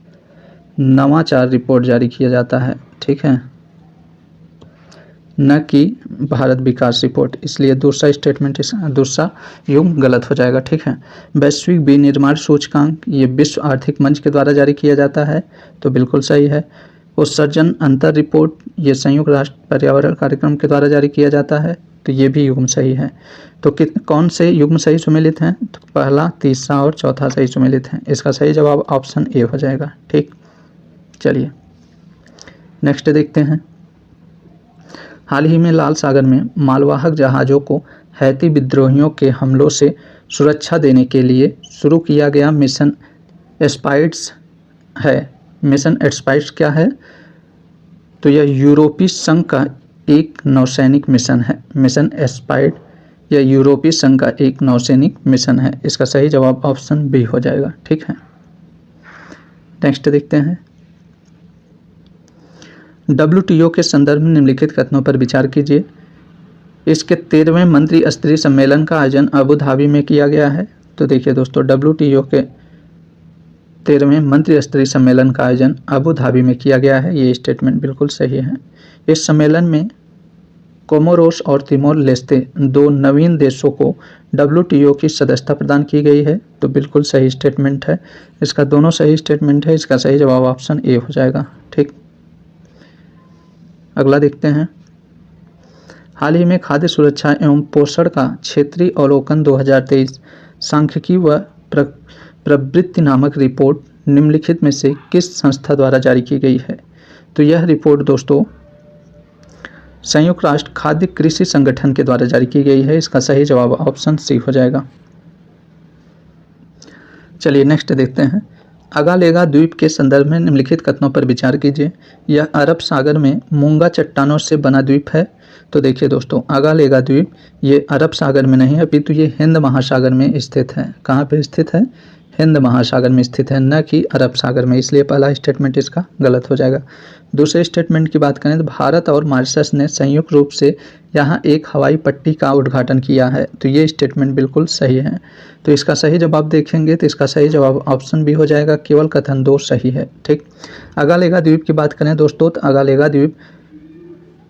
नवाचार रिपोर्ट जारी किया जाता है, ठीक है, न कि भारत विकास रिपोर्ट, इसलिए दूसरा स्टेटमेंट, दूसरा युग्म गलत हो जाएगा, ठीक है। वैश्विक विनिर्माण सूचकांक ये विश्व आर्थिक मंच के द्वारा जारी किया जाता है, तो बिल्कुल सही है। उत्सर्जन अंतर रिपोर्ट ये संयुक्त राष्ट्र पर्यावरण कार्यक्रम के द्वारा जारी किया जाता है, तो ये भी युग्म सही है। तो कौन से युग्म सही सुमेलित हैं? तो पहला, तीसरा और चौथा सही सुमेलित हैं। इसका सही जवाब ऑप्शन ए हो जाएगा, ठीक। चलिए नेक्स्ट देखते हैं। हाल ही में लाल सागर में मालवाहक जहाज़ों को हैती विद्रोहियों के हमलों से सुरक्षा देने के लिए शुरू किया गया मिशन एस्पाइड्स है। मिशन एस्पाइड्स क्या है? तो यह यूरोपीय संघ का एक नौसैनिक मिशन है। मिशन एस्पाइड यह यूरोपीय संघ का एक नौसैनिक मिशन है। इसका सही जवाब ऑप्शन बी हो जाएगा, ठीक है। नेक्स्ट देखते हैं। WTO के संदर्भ में निम्नलिखित कथनों पर विचार कीजिए। इसके 13वें मंत्री स्तरीय सम्मेलन का आयोजन अबू धाबी में किया गया है। तो देखिए दोस्तों, WTO के 13वें मंत्री स्तरीय सम्मेलन का आयोजन अबू धाबी में किया गया है, ये स्टेटमेंट बिल्कुल सही है। इस सम्मेलन में कोमोरोस और तिमोर लेस्ते दो नवीन देशों को WTO की सदस्यता प्रदान की गई है, तो बिल्कुल सही स्टेटमेंट है। इसका दोनों सही स्टेटमेंट है, इसका सही जवाब ऑप्शन ए हो जाएगा, ठीक। अगला देखते हैं। हाल ही में खाद्य सुरक्षा एवं पोषण का क्षेत्रीय अवलोकन 2023 सांख्यिकी व प्रवृत्ति नामक रिपोर्ट निम्नलिखित में से किस संस्था द्वारा जारी की गई है? तो यह रिपोर्ट दोस्तों संयुक्त राष्ट्र खाद्य कृषि संगठन के द्वारा जारी की गई है। इसका सही जवाब ऑप्शन सी हो जाएगा। चलिए नेक्स्ट देखते हैं। अगालेगा द्वीप के संदर्भ में निम्नलिखित कथनों पर विचार कीजिए। यह अरब सागर में मूंगा चट्टानों से बना द्वीप है। तो देखिए दोस्तों, अगालेगा द्वीप ये अरब सागर में नहीं है, अपितु ये हिंद महासागर में स्थित है। कहाँ पे स्थित है? हिंद महासागर में स्थित है, न कि अरब सागर में, इसलिए पहला स्टेटमेंट इसका गलत हो जाएगा। दूसरे स्टेटमेंट की बात करें तो भारत और मॉरिशस ने संयुक्त रूप से यहाँ एक हवाई पट्टी का उद्घाटन किया है, तो ये स्टेटमेंट बिल्कुल सही है। तो इसका सही जवाब देखेंगे तो इसका सही जवाब ऑप्शन बी हो जाएगा, केवल कथन 2 सही है, ठीक। अगालेगा द्वीप की बात करें दोस्तों, तो अगालेगा द्वीप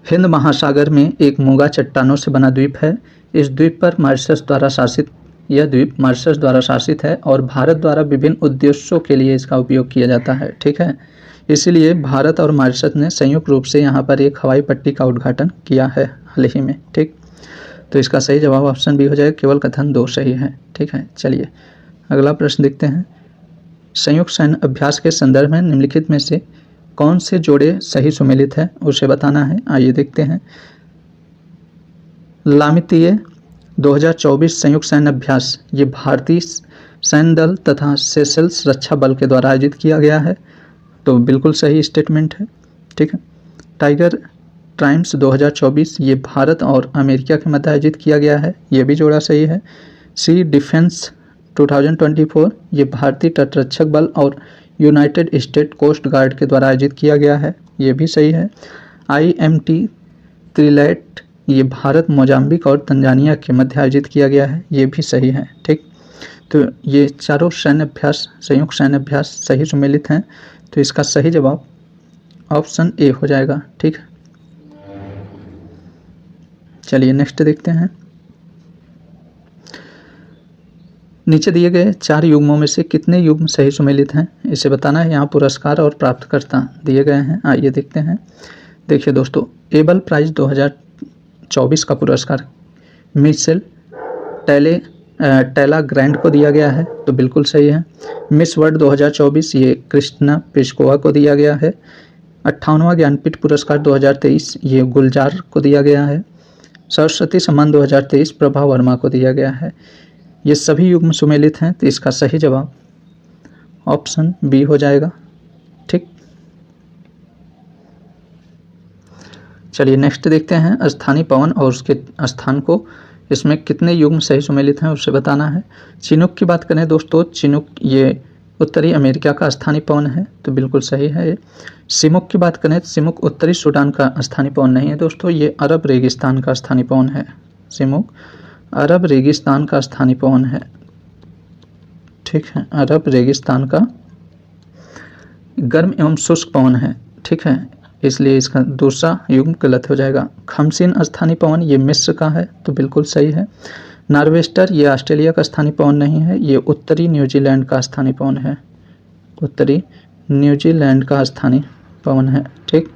हिंद महासागर में एक मूंगा चट्टानों से बना द्वीप है। इस द्वीप पर मॉरिशस द्वारा शासित, यह द्वीप मॉरिशस द्वारा शासित है और भारत द्वारा विभिन्न उद्देश्यों के लिए इसका उपयोग किया जाता है, ठीक है। इसीलिए भारत और मॉरिशस ने संयुक्त रूप से यहाँ पर एक हवाई पट्टी का उद्घाटन किया है हाल ही में, ठीक। तो इसका सही जवाब ऑप्शन बी हो जाएगा, केवल कथन 2 सही है, ठीक है। चलिए अगला प्रश्न देखते हैं। संयुक्त सैन्य अभ्यास के संदर्भ में निम्नलिखित में से कौन से जोड़े सही सुमेलित है उसे बताना है। आइए देखते हैं। लामितीय 2024 संयुक्त सैन्य अभ्यास ये भारतीय सैन्य दल तथा सेशल्स रक्षा बल के द्वारा आयोजित किया गया है, तो बिल्कुल सही स्टेटमेंट है, ठीक है। टाइगर ट्राइम्स 2024 ये भारत और अमेरिका के मध्य आयोजित किया गया है, ये भी जोड़ा सही है। सी डिफेंस 2024 ये भारतीय तटरक्षक बल और यूनाइटेड स्टेट कोस्ट गार्ड के द्वारा आयोजित किया गया है, ये भी सही है। IMT त्रिलैट ये भारत, मोजाम्बिक और तंजानिया के मध्य आयोजित किया गया है, ये भी सही है, ठीक। तो ये चारों सैन्य अभ्यास, संयुक्त सैन्य अभ्यास सही सुमेलित हैं, तो इसका सही जवाब ऑप्शन ए हो जाएगा, ठीक है। चलिए नेक्स्ट देखते हैं। नीचे दिए गए 4 युग्मों में से कितने युग्म सही सुमेलित हैं इसे बताना है। यहाँ पुरस्कार और प्राप्तकर्ता दिए गए हैं, आइए देखते हैं। देखिए दोस्तों, एबल प्राइज 2024 का पुरस्कार मिशेल टेला ग्रैंड को दिया गया है, तो बिल्कुल सही है। मिस वर्ल्ड 2024 ये क्रिस्टिना पेस्कोवा को दिया गया है। 58वां ज्ञानपीठ पुरस्कार 2023 ये गुलजार को दिया गया है। सरस्वती सम्मान 2023 प्रभा वर्मा को दिया गया है। ये सभी युग्म सुमेलित हैं, तो इसका सही जवाब ऑप्शन बी हो जाएगा, ठीक। चलिए नेक्स्ट देखते हैं। स्थानीय पवन और उसके स्थान को, इसमें कितने युग्म सही सुमेलित हैं उसे बताना है। चिनूक की बात करें दोस्तों, चिनूक ये उत्तरी अमेरिका का स्थानीय पवन है, तो बिल्कुल सही है ये। सिमुक की बात करें तो सिमुक उत्तरी सूडान का स्थानीय पवन नहीं है दोस्तों, ये अरब रेगिस्तान का स्थानीय पवन है। सिमुक अरब रेगिस्तान का स्थानीय पवन है। ठीक है। अरब रेगिस्तान का गर्म एवं शुष्क पवन है, ठीक है, इसलिए इसका दूसरा युग्म गलत हो जाएगा। खमसीन स्थानीय पवन ये मिस्र का है, तो बिल्कुल सही है। नार्वेस्टर ये ऑस्ट्रेलिया का स्थानीय पवन नहीं है, ये उत्तरी न्यूजीलैंड का स्थानीय पवन है, उत्तरी न्यूजीलैंड का स्थानीय पवन है, ठीक।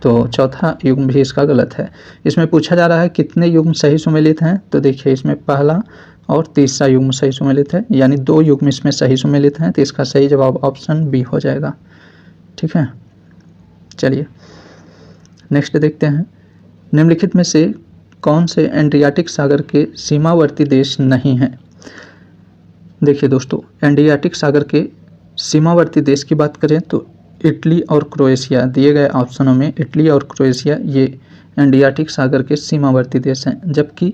तो चौथा युग्म भी इसका गलत है। इसमें पूछा जा रहा है कितने युग्म सही सुमेलित हैं, तो देखिए इसमें पहला और तीसरा युग्म सही सुमेलित है, यानी 2 युग्म इसमें सही सुमेलित हैं, तो इसका सही जवाब ऑप्शन बी हो जाएगा, ठीक है। चलिए नेक्स्ट देखते हैं, निम्नलिखित में से कौन से एड्रियाटिक सागर के सीमावर्ती देश नहीं हैं। देखिए दोस्तों, एड्रियाटिक सागर के सीमावर्ती देश की बात करें तो इटली और क्रोएशिया, दिए गए ऑप्शनों में इटली और क्रोएशिया ये एड्रियाटिक सागर के सीमावर्ती देश हैं, जबकि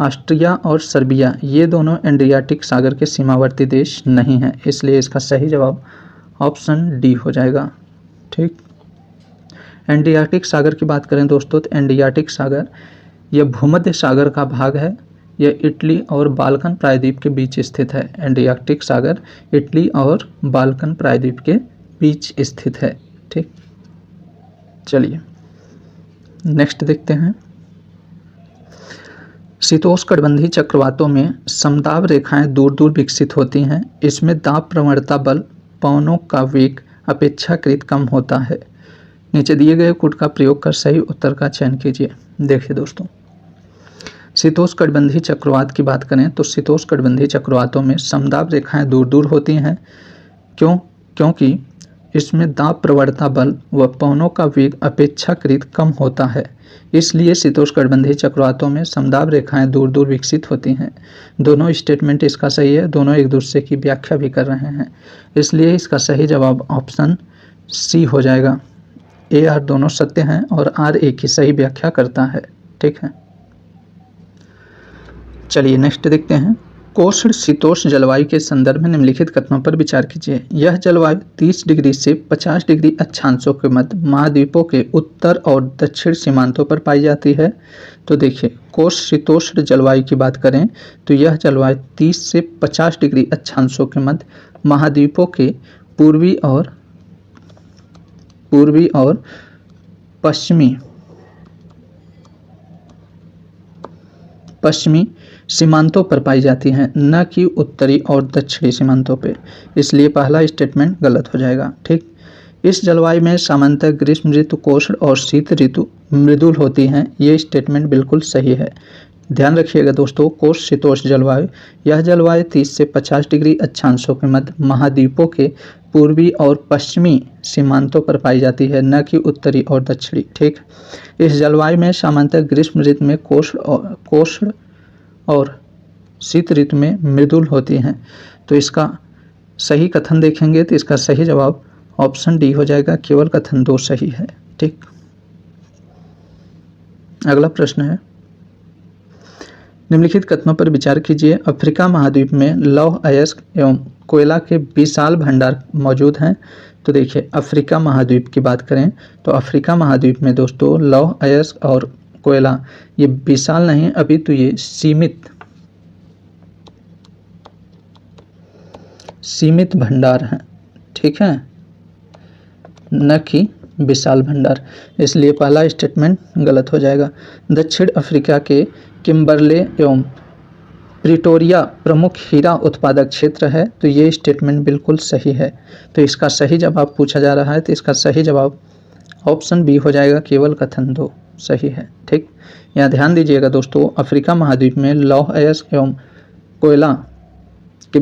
ऑस्ट्रिया और सर्बिया ये दोनों एड्रियाटिक सागर के सीमावर्ती देश नहीं हैं, इसलिए इसका सही जवाब ऑप्शन डी हो जाएगा, ठीक। एड्रियाटिक सागर की बात करें दोस्तों तो एड्रियाटिक सागर यह भूमध्य सागर का भाग है, यह इटली और बाल्कन प्रायद्वीप के बीच स्थित है। एड्रियाटिक सागर इटली और बाल्कन प्रायद्वीप के बीच स्थित है, ठीक। चलिए नेक्स्ट देखते हैं, शीतोष्णकटिबंधीय चक्रवातों में समदाब रेखाएं दूर दूर विकसित होती हैं, इसमें दाब प्रवणता बल पवनों का वेग अपेक्षाकृत कम होता है। नीचे दिए गए कोड का प्रयोग कर सही उत्तर का चयन कीजिए। देखिए दोस्तों, शीतोष्णकटिबंधीय चक्रवात की बात करें तो शीतोष्णकटिबंधीय चक्रवातों में समदाब रेखाएं दूर दूर होती हैं, क्योंकि इसमें दाब प्रवणता बल व पवनों का वेग अपेक्षाकृत कम होता है, इसलिए शीतोष्णकटिबंधीय चक्रवातों में समदाब रेखाएं दूर दूर विकसित होती हैं। दोनों स्टेटमेंट इसका सही है, दोनों एक दूसरे की व्याख्या भी कर रहे हैं, इसलिए इसका सही जवाब ऑप्शन सी हो जाएगा। ए आर दोनों सत्य हैं और आर ए की सही व्याख्या करता है, ठीक है। चलिए नेक्स्ट देखते हैं, कोष्ण शीतोष्ण जलवायु के संदर्भ में निम्नलिखित कथनों पर विचार कीजिए। यह जलवायु 30 डिग्री से 50 डिग्री अक्षांशों के मध्य महाद्वीपों के उत्तर और दक्षिण सीमांतों पर पाई जाती है। तो देखिए, कोष्ण शीतोष्ण जलवायु की बात करें तो यह जलवायु 30 से 50 डिग्री अक्षांशों के मध्य महाद्वीपों के पूर्वी और पश्चिमी सीमांतों पर पाई जाती हैं, न कि उत्तरी और दक्षिणी सीमांतों पे, इसलिए पहला स्टेटमेंट गलत हो जाएगा, ठीक। इस जलवायु में सामान्यतः ग्रीष्म ऋतु कोष्ण और शीत ऋतु मृदुल होती हैं, ये स्टेटमेंट बिल्कुल सही है। ध्यान रखिएगा दोस्तों, कोष्ण शीतोष्ण जलवायु, यह जलवायु 30 से 50 डिग्री अक्षांशों के मध्य महाद्वीपों के पूर्वी और पश्चिमी सीमांतों पर पाई जाती है, न कि उत्तरी और दक्षिणी, ठीक। इस जलवायु में सामान्यतः ग्रीष्म ऋतु में कोष्ण और शीत ऋतु में मृदुल होती हैं। तो इसका सही कथन देखेंगे तो इसका सही जवाब ऑप्शन डी हो जाएगा, केवल कथन 2 सही है, ठीक। अगला प्रश्न है, निम्नलिखित कथनों पर विचार कीजिए। अफ्रीका महाद्वीप में लौह अयस्क एवं कोयला के विशाल भंडार मौजूद हैं। तो देखिए, अफ्रीका महाद्वीप की बात करें तो अफ्रीका महाद्वीप में दोस्तों लौह अयस्क और कोयला ये विशाल नहीं, अभी तो ये सीमित भंडार हैं, ठीक है, न कि विशाल भंडार, इसलिए पहला स्टेटमेंट गलत हो जाएगा। दक्षिण अफ्रीका के किम्बरले एवं प्रिटोरिया प्रमुख हीरा उत्पादक क्षेत्र है, तो ये स्टेटमेंट बिल्कुल सही है। तो इसका सही जवाब पूछा जा रहा है, तो इसका सही जवाब ऑप्शन बी हो जाएगा, केवल कथन 2 सही है, ठीक। यहाँ ध्यान दीजिएगा दोस्तों, अफ्रीका महाद्वीप में लौह अयस्क एवं कोयला के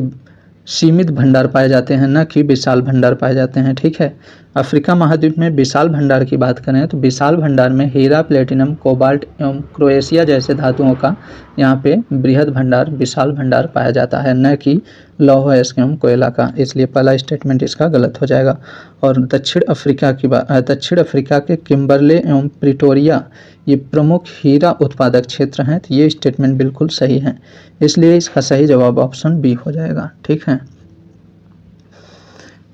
सीमित भंडार पाए जाते हैं, न कि विशाल भंडार पाए जाते हैं, ठीक है। अफ्रीका महाद्वीप में विशाल भंडार की बात करें तो विशाल भंडार में हीरा, प्लेटिनम, कोबाल्ट एवं क्रोएशिया जैसे धातुओं का यहाँ पे बृहद भंडार, विशाल भंडार पाया जाता है, न कि लौह अयस्क एवं कोयला का, इसलिए पहला स्टेटमेंट इसका गलत हो जाएगा। और दक्षिण अफ्रीका के किम्बरले एवं प्रिटोरिया ये प्रमुख हीरा उत्पादक क्षेत्र हैं, तो ये स्टेटमेंट बिल्कुल सही है, इसलिए इसका सही जवाब ऑप्शन बी हो जाएगा, ठीक है।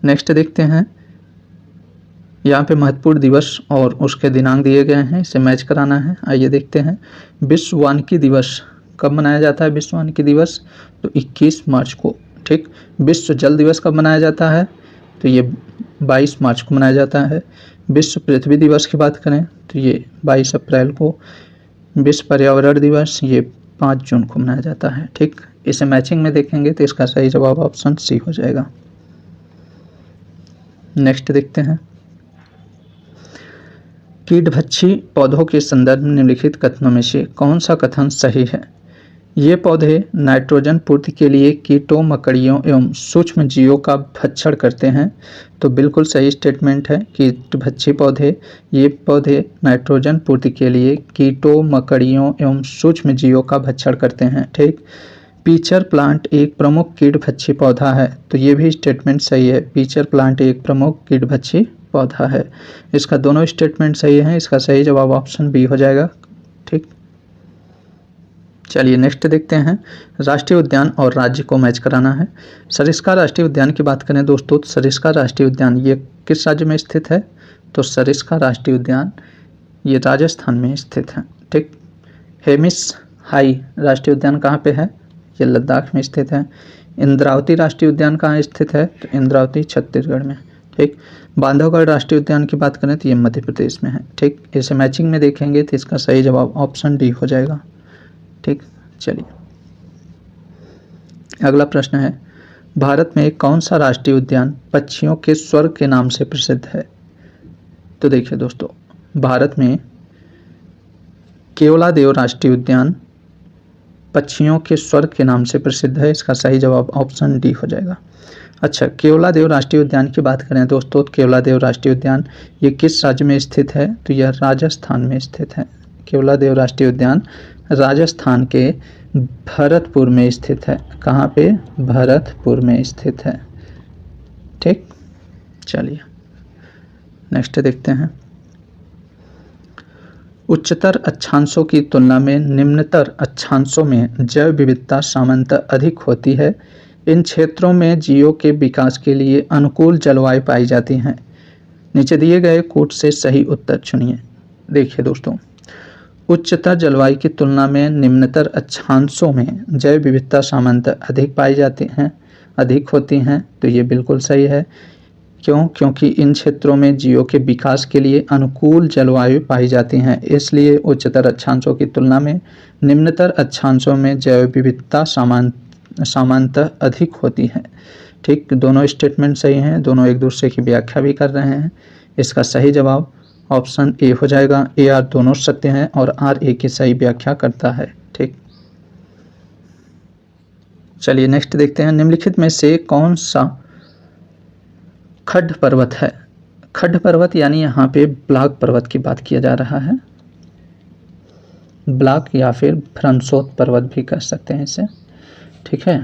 नेक्स्ट देखते हैं, यहाँ पे महत्वपूर्ण दिवस और उसके दिनांक दिए गए हैं, इसे मैच कराना है। आइए देखते हैं, विश्व वानिकी दिवस कब मनाया जाता है। विश्व वानिकी दिवस तो 21 मार्च को, ठीक। विश्व जल दिवस कब मनाया जाता है? तो ये 22 मार्च को मनाया जाता है। विश्व पृथ्वी दिवस की बात करें तो ये 22 अप्रैल को। विश्व पर्यावरण दिवस ये 5 जून को मनाया जाता है। ठीक, इसे मैचिंग में देखेंगे तो इसका सही जवाब ऑप्शन सी हो जाएगा। नेक्स्ट देखते हैं, कीटभक्षी पौधों के संदर्भ में निम्नलिखित कथनों में से कौन सा कथन सही है? ये पौधे नाइट्रोजन पूर्ति के लिए कीटों, मकड़ियों एवं सूक्ष्म जीवों का भक्षण करते हैं। तो बिल्कुल सही स्टेटमेंट है। कीटभक्षी पौधे, ये पौधे नाइट्रोजन पूर्ति के लिए कीटों, मकड़ियों एवं सूक्ष्म जीवों का भक्षण करते हैं। ठीक। पीचर प्लांट एक प्रमुख कीटभक्षी पौधा है। तो ये भी स्टेटमेंट सही है। पीचर प्लांट एक प्रमुख कीटभक्षी पौधा है। इसका दोनों स्टेटमेंट सही है। इसका सही जवाब ऑप्शन बी हो जाएगा। ठीक, चलिए नेक्स्ट देखते हैं, राष्ट्रीय उद्यान और राज्य को मैच कराना है। सरिस्का राष्ट्रीय उद्यान की बात करें दोस्तों, तो सरिस्का राष्ट्रीय उद्यान ये किस राज्य में स्थित है? तो सरिस्का राष्ट्रीय उद्यान ये राजस्थान में स्थित है। ठीक। हेमिस हाई राष्ट्रीय उद्यान कहाँ पे है? ये लद्दाख में स्थित है। इंद्रावती राष्ट्रीय उद्यान कहाँ स्थित है? तो इंद्रावती छत्तीसगढ़ में। ठीक। बांधवगढ़ राष्ट्रीय उद्यान की बात करें तो ये मध्य प्रदेश में है। ठीक, इसे मैचिंग में देखेंगे तो इसका सही जवाब ऑप्शन डी हो जाएगा। ठीक, चलिए अगला प्रश्न है, भारत में कौन सा राष्ट्रीय उद्यान पक्षियों के स्वर्ग के नाम से प्रसिद्ध है? तो देखिए दोस्तों, भारत में केवलादेव राष्ट्रीय उद्यान पक्षियों के स्वर्ग के नाम से प्रसिद्ध है। इसका सही जवाब ऑप्शन डी हो जाएगा। अच्छा, केवलादेव राष्ट्रीय उद्यान की बात करें दोस्तों, केवलादेव राष्ट्रीय उद्यान ये किस राज्य में स्थित है? तो यह राजस्थान में स्थित है। केवलादेव राष्ट्रीय उद्यान राजस्थान के भरतपुर में स्थित है। कहाँ पे? भरतपुर में स्थित है। ठीक, चलिए नेक्स्ट देखते हैं, उच्चतर अक्षांशों की तुलना में निम्नतर अक्षांशों में जैव विविधता सामान्यतः अधिक होती है। इन क्षेत्रों में जीवों के विकास के लिए अनुकूल जलवायु पाई जाती है। नीचे दिए गए कोट से सही उत्तर चुनिए। देखिए दोस्तों, उच्चतर जलवायु की तुलना में निम्नतर अक्षांशों में जैव विविधता सामान्यतः अधिक पाई जाती हैं, अधिक होती हैं। तो ये बिल्कुल सही है। क्यों? क्योंकि इन क्षेत्रों में जीवों के विकास के लिए अनुकूल जलवायु पाई जाती हैं, इसलिए उच्चतर अक्षांशों की तुलना में निम्नतर अक्षांशों में जैव विविधता सामान्यतः अधिक होती है। ठीक, दोनों स्टेटमेंट सही हैं, दोनों एक दूसरे की व्याख्या भी कर रहे हैं। इसका सही जवाब ऑप्शन ए हो जाएगा। ए आर दोनों सत्य हैं और आर ए की सही व्याख्या करता है। ठीक, चलिए नेक्स्ट देखते हैं, निम्नलिखित में से कौन सा खड्ड पर्वत है? खड्ड पर्वत यानी यहाँ पे ब्लॉक पर्वत की बात किया जा रहा है। ब्लॉक या फिर भ्रंशोत पर्वत भी कह सकते हैं इसे। ठीक है,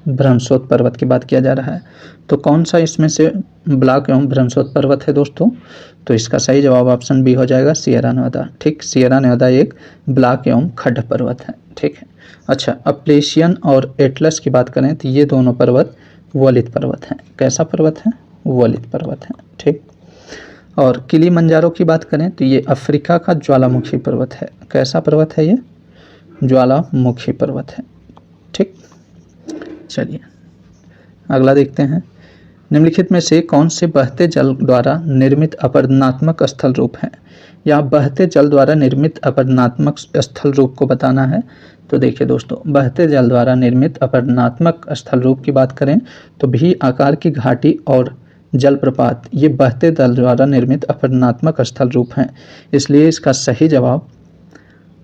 भ्रंशोत पर्वत की बात किया जा रहा है। तो कौन सा इसमें से ब्लॉक एवं भ्रंशोत पर्वत है दोस्तों? तो इसका सही जवाब ऑप्शन बी हो जाएगा, सियरा नेवादा। ठीक, सियरा नेवादा एक ब्लॉक एवं खड्ड पर्वत है। ठीक है। अच्छा, अप्लेशियन और एटलस की बात करें तो ये दोनों पर्वत वलित पर्वत हैं। कैसा पर्वत है? वलित पर्वत है। ठीक, और किलिमंजारो की बात करें तो ये अफ्रीका का ज्वालामुखी पर्वत है। कैसा पर्वत है? ये ज्वालामुखी पर्वत है। ठीक, चलिए अगला देखते हैं, निम्नलिखित में से कौन से बहते जल द्वारा निर्मित अपरदनात्मक स्थल रूप है? यहाँ बहते जल द्वारा निर्मित अपरदनात्मक स्थल रूप को बताना है। तो देखिए दोस्तों, बहते जल द्वारा निर्मित अपरदनात्मक स्थल रूप की बात करें तो भी आकार की घाटी और जलप्रपात ये बहते जल द्वारा निर्मित अपरदनात्मक स्थल रूप हैं। इसलिए इसका सही जवाब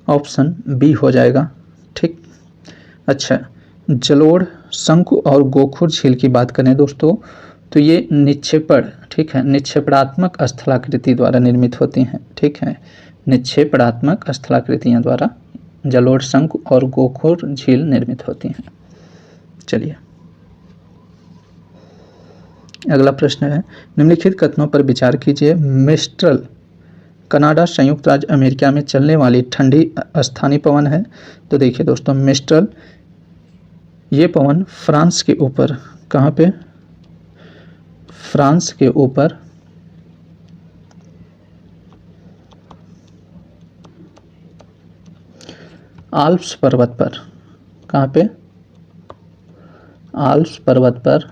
ऑप्शन बी हो जाएगा। ठीक, अच्छा, जलोढ़, शंकु और गोखुर झील की बात करें दोस्तों तो ये निक्षेपण, ठीक है, निक्षेपणात्मक स्थलाकृति द्वारा निर्मित होती हैं। ठीक है, निक्षेपणात्मक स्थलाकृतियों द्वारा जलोढ़, शंकु और गोखुर झील निर्मित होती हैं। चलिए अगला प्रश्न है, निम्नलिखित कथनों पर विचार कीजिए। मिस्ट्रल कनाडा संयुक्त राज्य अमेरिका में चलने वाली ठंडी स्थानीय पवन है। तो देखिए दोस्तों, मिस्ट्रल ये पवन फ्रांस के ऊपर, कहाँ पे? फ्रांस के ऊपर आल्प्स पर्वत पर, कहाँ पे? आल्प्स पर्वत पर,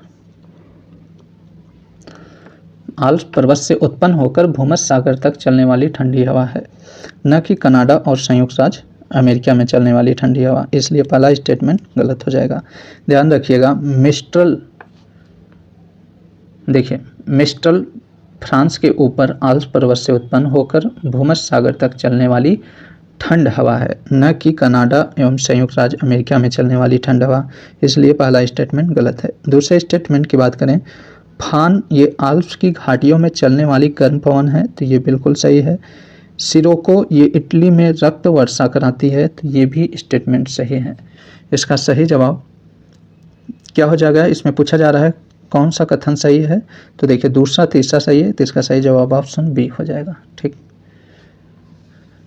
आल्प्स पर्वत से उत्पन्न होकर भूमध्य सागर तक चलने वाली ठंडी हवा है, न कि कनाडा और संयुक्त राज्य अमेरिका में चलने वाली ठंडी हवा। इसलिए पहला स्टेटमेंट गलत हो जाएगा। ध्यान रखिएगा, मिस्ट्रल, देखिए मिस्ट्रल फ्रांस के ऊपर आल्प्स पर्वत से उत्पन्न होकर भूमध्य सागर तक चलने वाली ठंड हवा है, न कि कनाडा एवं संयुक्त राज्य अमेरिका में चलने वाली ठंड हवा। इसलिए पहला स्टेटमेंट गलत है। दूसरे स्टेटमेंट की बात करें, फान ये आल्प्स की घाटियों में चलने वाली गर्म पवन है, तो ये बिल्कुल सही है। सिरोको ये इटली में रक्त वर्षा कराती है, तो ये भी स्टेटमेंट सही है। इसका सही जवाब क्या हो जाएगा? इसमें पूछा जा रहा है कौन सा कथन सही है, तो देखिए दूसरा तीसरा सही है, तो इसका सही जवाब ऑप्शन बी हो जाएगा। ठीक,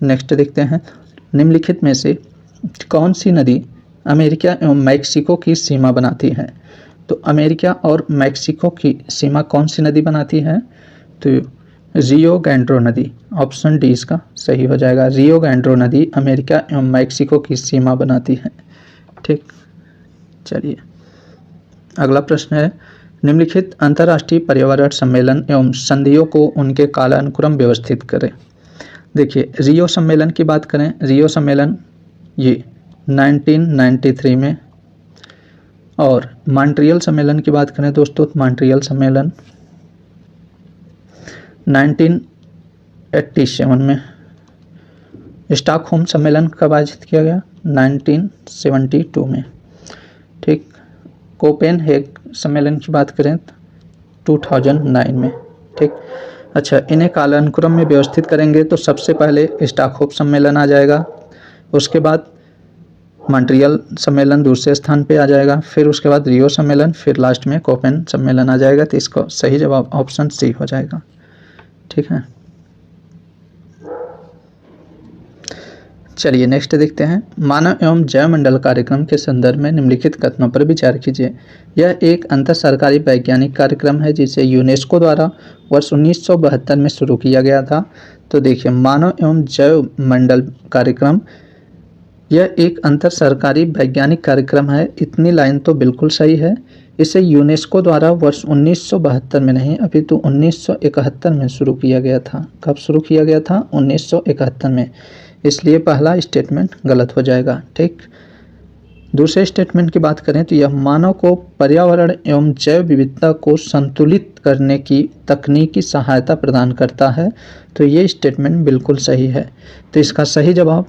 नेक्स्ट देखते हैं, निम्नलिखित में से कौन सी नदी अमेरिका एवं मैक्सिको की सीमा बनाती है? तो अमेरिका और मैक्सिको की सीमा कौन सी नदी बनाती है? तो रियो ग्रांडे नदी, ऑप्शन डी इसका सही हो जाएगा। रियो ग्रांडे नदी अमेरिका एवं मैक्सिको की सीमा बनाती है। ठीक, चलिए अगला प्रश्न है, निम्नलिखित अंतर्राष्ट्रीय पर्यावरण सम्मेलन एवं संधियों को उनके कालानुक्रम व्यवस्थित करें। देखिए रियो सम्मेलन की बात करें, रियो सम्मेलन ये 1993 में, और मॉन्ट्रियल सम्मेलन की बात करें दोस्तों, मॉन्ट्रियल सम्मेलन 1987 में। स्टॉकहोम सम्मेलन कब आयोजित किया गया? 1972 में। ठीक, कोपेनहेग सम्मेलन की बात करें 2009 में। ठीक, अच्छा इन्हें कालानुक्रम में व्यवस्थित करेंगे तो सबसे पहले स्टॉकहोम सम्मेलन आ जाएगा, उसके बाद मॉन्ट्रियल सम्मेलन दूसरे स्थान पे आ जाएगा, फिर उसके बाद रियो सम्मेलन, फिर लास्ट में कोपेन सम्मेलन आ जाएगा। तो इसको सही जवाब ऑप्शन सी हो जाएगा। ठीक है, चलिए नेक्स्ट देखते हैं, मानव एवं जैवमंडल कार्यक्रम के संदर्भ में निम्नलिखित कथनों पर विचार कीजिए। यह एक अंतर सरकारी वैज्ञानिक कार्यक्रम है जिसे यूनेस्को द्वारा वर्ष 1972 में शुरू किया गया था। तो देखिए मानव एवं जैवमंडल कार्यक्रम यह एक अंतर सरकारी वैज्ञानिक कार्यक्रम है, इतनी लाइन तो बिल्कुल सही है। इसे यूनेस्को द्वारा वर्ष 1972 में नहीं अपितु 1971 में शुरू किया गया था। कब शुरू किया गया था? 1971 में। इसलिए पहला स्टेटमेंट गलत हो जाएगा। ठीक, दूसरे स्टेटमेंट की बात करें तो यह मानव को पर्यावरण एवं जैव विविधता को संतुलित करने की तकनीकी सहायता प्रदान करता है, तो ये स्टेटमेंट बिल्कुल सही है। तो इसका सही जवाब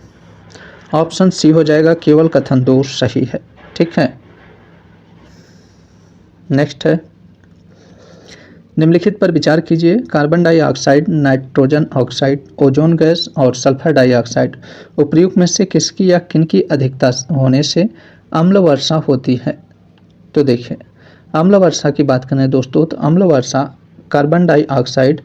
ऑप्शन सी हो जाएगा, केवल कथन 2 सही है। ठीक है, नेक्स्ट है, निम्नलिखित पर विचार कीजिए, carbon dioxide, nitrogen oxide, ozone gas और सल्फर डाइऑक्साइड उपयुक्त में से किसकी या किनकी अधिकता होने से अम्ल वर्षा होती है? तो देखिए अम्ल वर्षा की बात करें दोस्तों, तो अम्ल वर्षा कार्बन डाइऑक्साइड,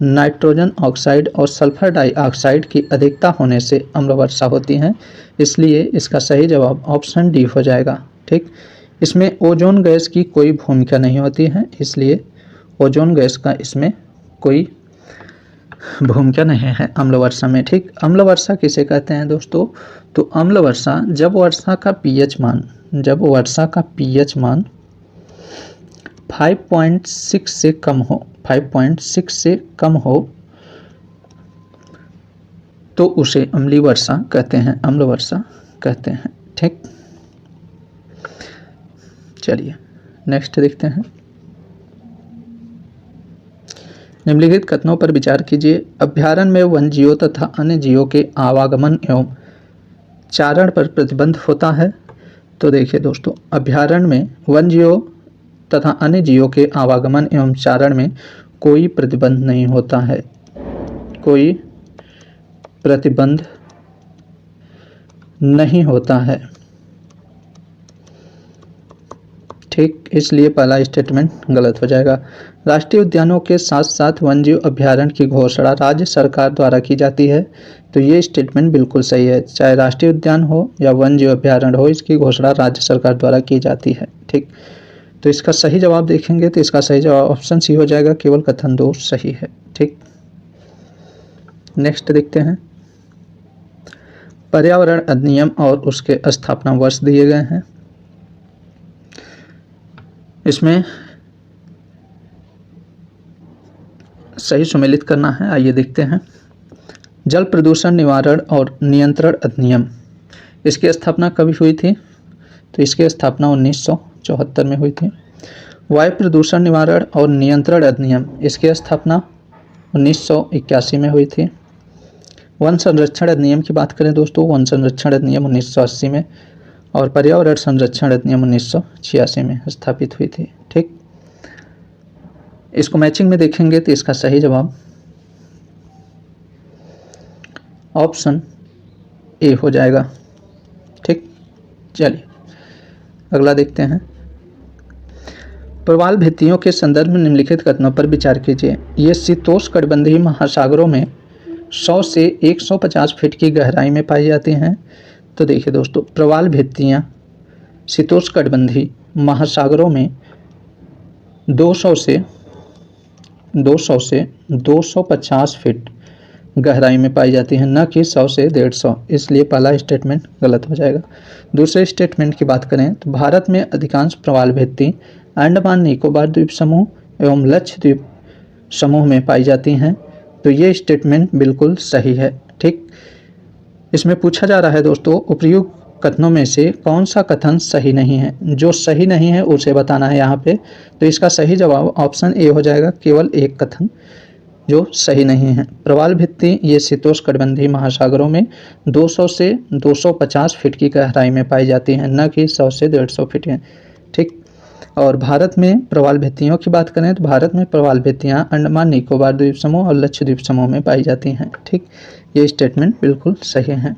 नाइट्रोजन ऑक्साइड और सल्फर डाइऑक्साइड की अधिकता होने से अम्ल वर्षा होती है। इसलिए इसका सही जवाब ऑप्शन डी हो जाएगा। ठीक, इसमें ओजोन गैस की कोई भूमिका नहीं होती है, इसलिए ओजोन गैस का इसमें कोई भूमिका नहीं है अम्ल वर्षा में। ठीक, अम्ल वर्षा किसे कहते हैं दोस्तों? तो अम्ल वर्षा जब वर्षा का पीएच मान 5.6 से कम हो, 5.6 से कम हो तो उसे अम्लीय वर्षा कहते हैं, अम्ल वर्षा कहते हैं। ठीक, चलिए नेक्स्ट देखते हैं, निम्नलिखित कथनों पर विचार कीजिए। अभ्यारण्य में वन जीवों तथा अन्य जीवों के आवागमन एवं चारण पर प्रतिबंध होता है। तो देखिए दोस्तों, अभ्यारण्य में वन जीवों तथा अन्य जीवों के आवागमन एवं चारण में कोई प्रतिबंध नहीं होता है, कोई प्रतिबंध नहीं होता है। ठीक, इसलिए पहला स्टेटमेंट गलत हो जाएगा। राष्ट्रीय उद्यानों के साथ साथ वन्यजीव अभ्यारण्य की घोषणा राज्य सरकार द्वारा की जाती है, तो ये स्टेटमेंट बिल्कुल सही है। चाहे राष्ट्रीय उद्यान हो या वन्यजीव अभ्यारण्य हो, इसकी घोषणा राज्य सरकार द्वारा की जाती है। ठीक, तो इसका सही जवाब देखेंगे तो इसका सही जवाब ऑप्शन सी हो जाएगा, केवल कथन 2 सही है। ठीक, नेक्स्ट देखते हैं, पर्यावरण अधिनियम और उसके स्थापना वर्ष दिए गए हैं। इसमें सही सुमेलित करना है। आइए देखते हैं। जल प्रदूषण निवारण और नियंत्रण अधिनियम, इसकी स्थापना कभी हुई थी? तो इसकी स्थापना 1974 में हुई थी। वायु प्रदूषण निवारण और नियंत्रण अधिनियम, इसकी स्थापना 1981 में हुई थी। वन संरक्षण अधिनियम की बात करें दोस्तों, वन संरक्षण अधिनियम 1980 में और पर्यावरण संरक्षण अधिनियम 1986 में स्थापित हुई थी। ठीक, इसको मैचिंग में देखेंगे तो इसका सही जवाब ऑप्शन ए हो जाएगा। ठीक, चलिए अगला देखते हैं। प्रवाल भित्तियों के संदर्भ में निम्नलिखित कथनों पर विचार कीजिए। ये शीतोष्णकटिबंधीय महासागरों में 100 से 150 फीट की गहराई में पाई जाती हैं। तो देखिए दोस्तों, प्रवाल भित्तियाँ शीतोष्णकटिबंधीय महासागरों में 200 से 250 फीट गहराई में पाई जाती है, न कि 100 से 150। इसलिए पहला स्टेटमेंट गलत हो जाएगा। दूसरे स्टेटमेंट की बात करें तो भारत में अधिकांश प्रवाल भित्ति अंडमान निकोबार द्वीप समूह एवं लक्षद्वीप समूह में पाई जाती हैं। तो ये स्टेटमेंट बिल्कुल सही है। ठीक, इसमें पूछा जा रहा है दोस्तों, उपयुक्त कथनों में से कौन सा कथन सही नहीं है? जो सही नहीं है उसे बताना है यहाँ पे। तो इसका सही जवाब ऑप्शन ए हो जाएगा, केवल एक कथन जो सही नहीं है। प्रवाल भित्ति ये शीतोष्णकटिबंधीय महासागरों में 200 से 250 फीट की गहराई में पाई जाती हैं, न कि 100 से 150 फीट है। ठीक, और भारत में प्रवाल भित्तियों की बात करें तो भारत में प्रवाल भित्तियाँ अंडमान निकोबार द्वीप समूह और लक्षद्वीप समूह में पाई जाती हैं। ठीक, ये स्टेटमेंट बिल्कुल सही है।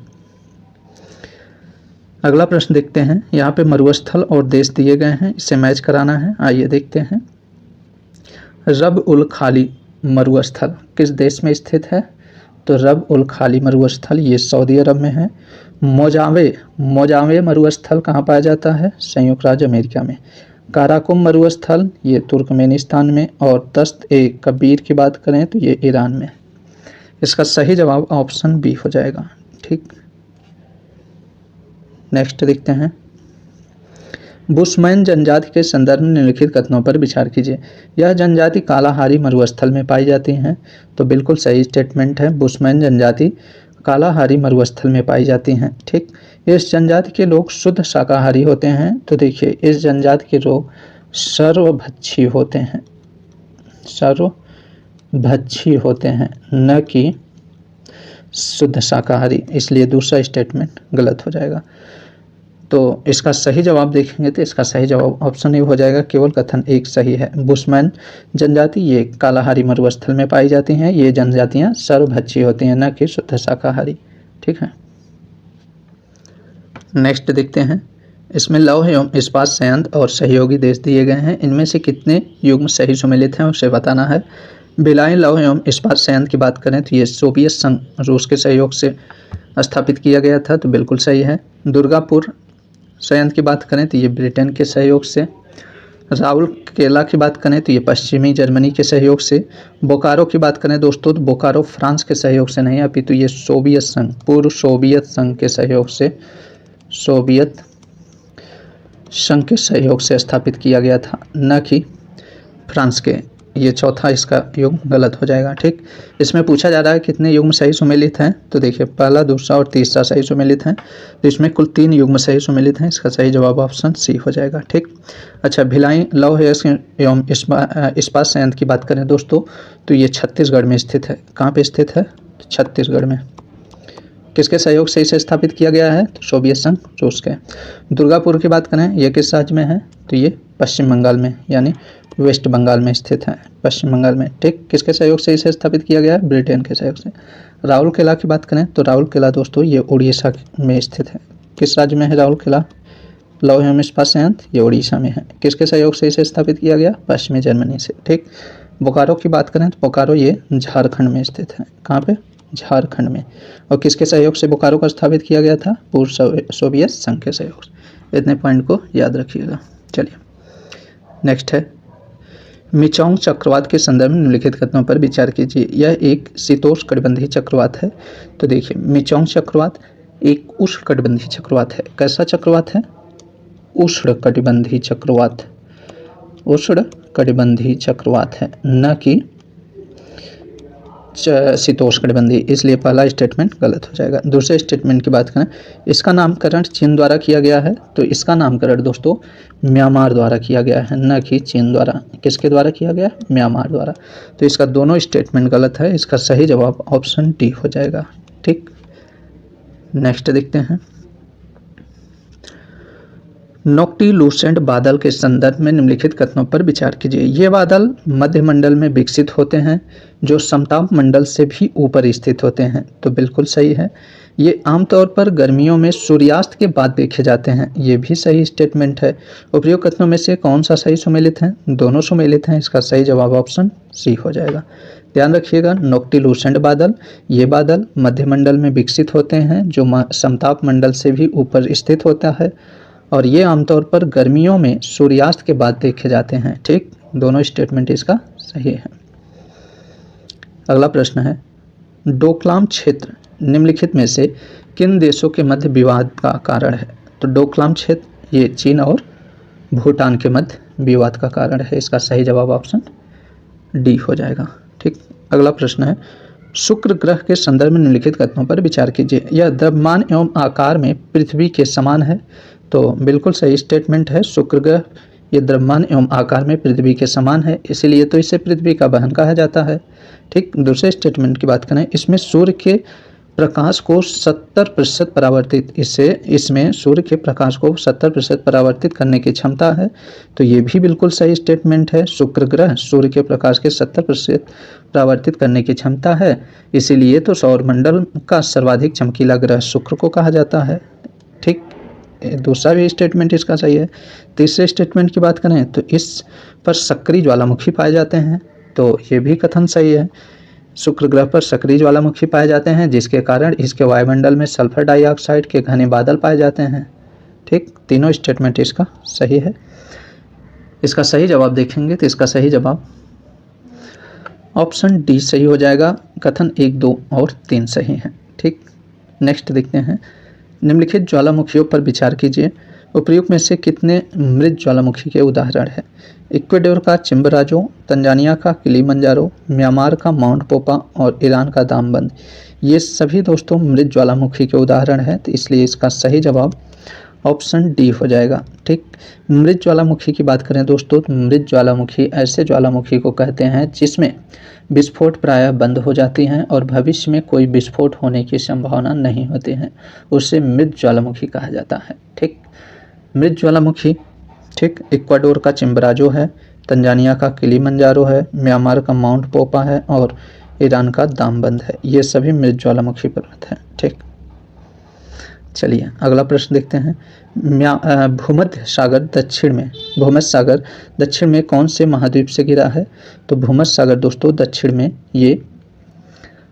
अगला प्रश्न देखते हैं। यहाँ पे मरुस्थल और देश दिए गए हैं, इसे मैच कराना है। आइए देखते हैं। रब उल खाली मरुस्थल किस देश में स्थित है? तो रब उल खाली मरुस्थल ये सऊदी अरब में है। मोजावे मरुस्थल कहाँ पाया जाता है? संयुक्त राज्य अमेरिका में। काराकुम मरुस्थल ये तुर्कमेनिस्तान में। और दस्त ए कबीर की बात करें तो ये ईरान में। इसका सही जवाब ऑप्शन बी हो जाएगा। ठीक, नेक्स्ट देखते हैं। बुशमैन जनजाति के संदर्भ में निम्नलिखित कथनों पर विचार कीजिए। यह जनजाति कालाहारी मरुस्थल में पाई जाती हैं। तो बिल्कुल सही स्टेटमेंट है, बुशमैन जनजाति कालाहारी मरुस्थल में पाई जाती हैं। ठीक, इस जनजाति के लोग शुद्ध शाकाहारी होते हैं। तो देखिए, इस जनजाति के लोग सर्वभक्षी होते हैं, सर्वभक्षी होते हैं, न कि शुद्ध शाकाहारी। इसलिए दूसरा स्टेटमेंट गलत हो जाएगा। तो इसका सही जवाब देखेंगे तो इसका सही जवाब ऑप्शन ए हो जाएगा, केवल कथन एक सही है। बुशमैन जनजाति ये कालाहारी मरुस्थल में पाई जाती हैं। ये जनजातियां सर्वभक्षी होती हैं, न कि शुद्ध शाकाहारी। ठीक है, नेक्स्ट देखते हैं। इसमें लौह एवं इस्पात संयंत्र और सहयोगी देश दिए गए हैं। इनमें से कितने युग्म सही सुमेलित हैं उसे बताना है। भिलाई लौह एवं इस्पात संयंत्र की बात करें तो ये सोवियत संघ रूस के सहयोग से स्थापित किया गया था। तो बिल्कुल सही है। दुर्गापुर संयंत्र की बात करें तो ये ब्रिटेन के सहयोग से। राउरकेला की बात करें तो ये पश्चिमी जर्मनी के सहयोग से। बोकारो की बात करें दोस्तों तो बोकारो फ्रांस के सहयोग से नहीं, अपितु ये सोवियत संघ, पूर्व सोवियत संघ के सहयोग से, सोवियत संघ के सहयोग से स्थापित किया गया था, न कि फ्रांस के। ये चौथा इसका युग्म गलत हो जाएगा। ठीक, इसमें पूछा जा रहा है कितने युग्म सही सुमेलित हैं। तो देखिए, पहला, दूसरा और तीसरा सही सुमेलित हैं। तो इसमें कुल 3 युग्म सही सुमेलित हैं। इसका सही जवाब ऑप्शन सी हो जाएगा। ठीक, अच्छा, भिलाई लौह एवं इस्पात संयंत्र की बात करें दोस्तों तो ये छत्तीसगढ़ में स्थित है। कहाँ पे स्थित है? छत्तीसगढ़ में। किसके सहयोग से इसे स्थापित किया गया है? तो सोवियत संघ रूस के। दुर्गापुर की बात करें, ये किस राज्य में है? तो ये पश्चिम बंगाल में, यानी वेस्ट बंगाल में स्थित है, पश्चिम बंगाल में। ठीक, किसके सहयोग से इसे स्थापित किया गया है? ब्रिटेन के सहयोग से। राउरकेला की बात करें तो राउरकेला दोस्तों ये उड़ीसा में स्थित है। किस राज्य में है राउरकेला लौह एवं इस्पात संयंत्र? ये उड़ीसा में है। किसके सहयोग से इसे स्थापित किया गया? पश्चिमी जर्मनी से। ठीक, बोकारो की बात करें तो बोकारो ये झारखंड में स्थित है। कहाँ पे? झारखंड में। और किसके सहयोग से बोकारो को स्थापित किया गया था? पूर्व सोवियत संघ के सहयोग से। इतने पॉइंट को याद रखिएगा। चलिए नेक्स्ट है। मिचोंग चक्रवात के संदर्भ में निम्नलिखित कथनों पर विचार कीजिए। यह एक शीतोष्णकटिबंधीय चक्रवात है। तो देखिए, मिचोंग चक्रवात एक उष्णकटिबंधीय चक्रवात है। कैसा चक्रवात है? उष्णकटिबंधीय चक्रवात, उष्णकटिबंधीय चक्रवात है, न कि शीतोष्णकटिबंधीय, इसलिए पहला स्टेटमेंट गलत हो जाएगा। दूसरे स्टेटमेंट की बात करें, इसका नामकरण चीन द्वारा किया गया है, तो इसका नामकरण दोस्तों म्यांमार द्वारा किया गया है, न कि चीन द्वारा। किसके द्वारा किया गया? म्यांमार द्वारा। तो इसका दोनों स्टेटमेंट गलत है, इसका सही जवाब ऑप्शन डी हो जाएगा। ठीक, नेक्स्ट देखते हैं। नोक्टिलूसेंट बादल के संदर्भ में निम्नलिखित कथनों पर विचार कीजिए। ये बादल मध्यमंडल में विकसित होते हैं जो समताप मंडल से भी ऊपर स्थित होते हैं, तो बिल्कुल सही है। ये आमतौर पर गर्मियों में सूर्यास्त के बाद देखे जाते हैं, ये भी सही स्टेटमेंट है। उपयुक्त कथनों में से कौन सा सही सुमेलित है? दोनों सुमेलित हैं, इसका सही जवाब ऑप्शन सी हो जाएगा। ध्यान रखिएगा, नोक्टिलूसेंट बादल, ये बादल मध्यमंडल में विकसित होते हैं जो समताप मंडल से भी ऊपर स्थित होता है, और ये आमतौर पर गर्मियों में सूर्यास्त के बाद देखे जाते हैं। ठीक, दोनों स्टेटमेंट इसका सही है। अगला प्रश्न है, डोकलाम क्षेत्र निम्नलिखित में से किन देशों के मध्य विवाद का कारण है? तो डोकलाम क्षेत्र ये चीन और भूटान के मध्य विवाद का कारण है, इसका सही जवाब ऑप्शन डी हो जाएगा। ठीक, अगला प्रश्न है, शुक्र ग्रह के संदर्भ में निम्नलिखित कथनों पर विचार कीजिए। यह द्रव्यमान एवं आकार में पृथ्वी के समान है, तो बिल्कुल सही स्टेटमेंट है। शुक्र ग्रह ये द्रव्यमान एवं आकार में पृथ्वी के समान है, इसीलिए तो इसे पृथ्वी का बहन कहा जाता है। ठीक, दूसरे स्टेटमेंट की बात करें, इसमें सूर्य के प्रकाश को 70% परावर्तित इसमें सूर्य के प्रकाश को 70% परावर्तित करने की क्षमता है, तो ये भी बिल्कुल सही स्टेटमेंट है। शुक्र ग्रह सूर्य के प्रकाश के 70% परावर्तित करने की क्षमता है, इसीलिए तो सौरमंडल का सर्वाधिक चमकीला ग्रह शुक्र को कहा जाता है। ठीक, दूसरा भी स्टेटमेंट इसका सही है। तीसरे स्टेटमेंट की बात करें तो इस पर सक्रिय ज्वालामुखी पाए जाते हैं, तो ये भी कथन सही है। शुक्र ग्रह पर सक्रिय ज्वालामुखी पाए जाते हैं, जिसके कारण इसके वायुमंडल में सल्फर डाइऑक्साइड के घने बादल पाए जाते हैं। ठीक, तीनों स्टेटमेंट इसका सही है। इसका सही जवाब देखेंगे तो इसका सही जवाब ऑप्शन डी सही हो जाएगा। कथन 1, 2 और 3 सही हैं। ठीक, नेक्स्ट देखते हैं, निम्नलिखित ज्वालामुखियों पर विचार कीजिए। उपयुक्त में से कितने मृत ज्वालामुखी के उदाहरण हैं? इक्वेडोर का चिम्बराजो, तंजानिया का किलिमंजारो, म्यांमार का माउंट पोपा और ईरान का दामबंद, ये सभी दोस्तों मृत ज्वालामुखी के उदाहरण हैं, तो इसलिए इसका सही जवाब ऑप्शन डी हो जाएगा। ठीक, मृत ज्वालामुखी की बात करें दोस्तों, तो मृत ज्वालामुखी ऐसे ज्वालामुखी को कहते हैं जिसमें विस्फोट प्रायः बंद हो जाती हैं और भविष्य में कोई विस्फोट होने की संभावना नहीं होती है, उसे मृत ज्वालामुखी कहा जाता है। ठीक, मृत ज्वालामुखी, ठीक, इक्वाडोर का चिम्बराजो है, तंजानिया का किलिमंजारो है, म्यांमार का माउंट पोपा है और ईरान का दामबंद है, ये सभी मृत ज्वालामुखी पर्वत हैं। ठीक, चलिए अगला प्रश्न देखते हैं। भूमध्य सागर दक्षिण में कौन से महाद्वीप से घिरा है? तो भूमध्य सागर दोस्तों दक्षिण में ये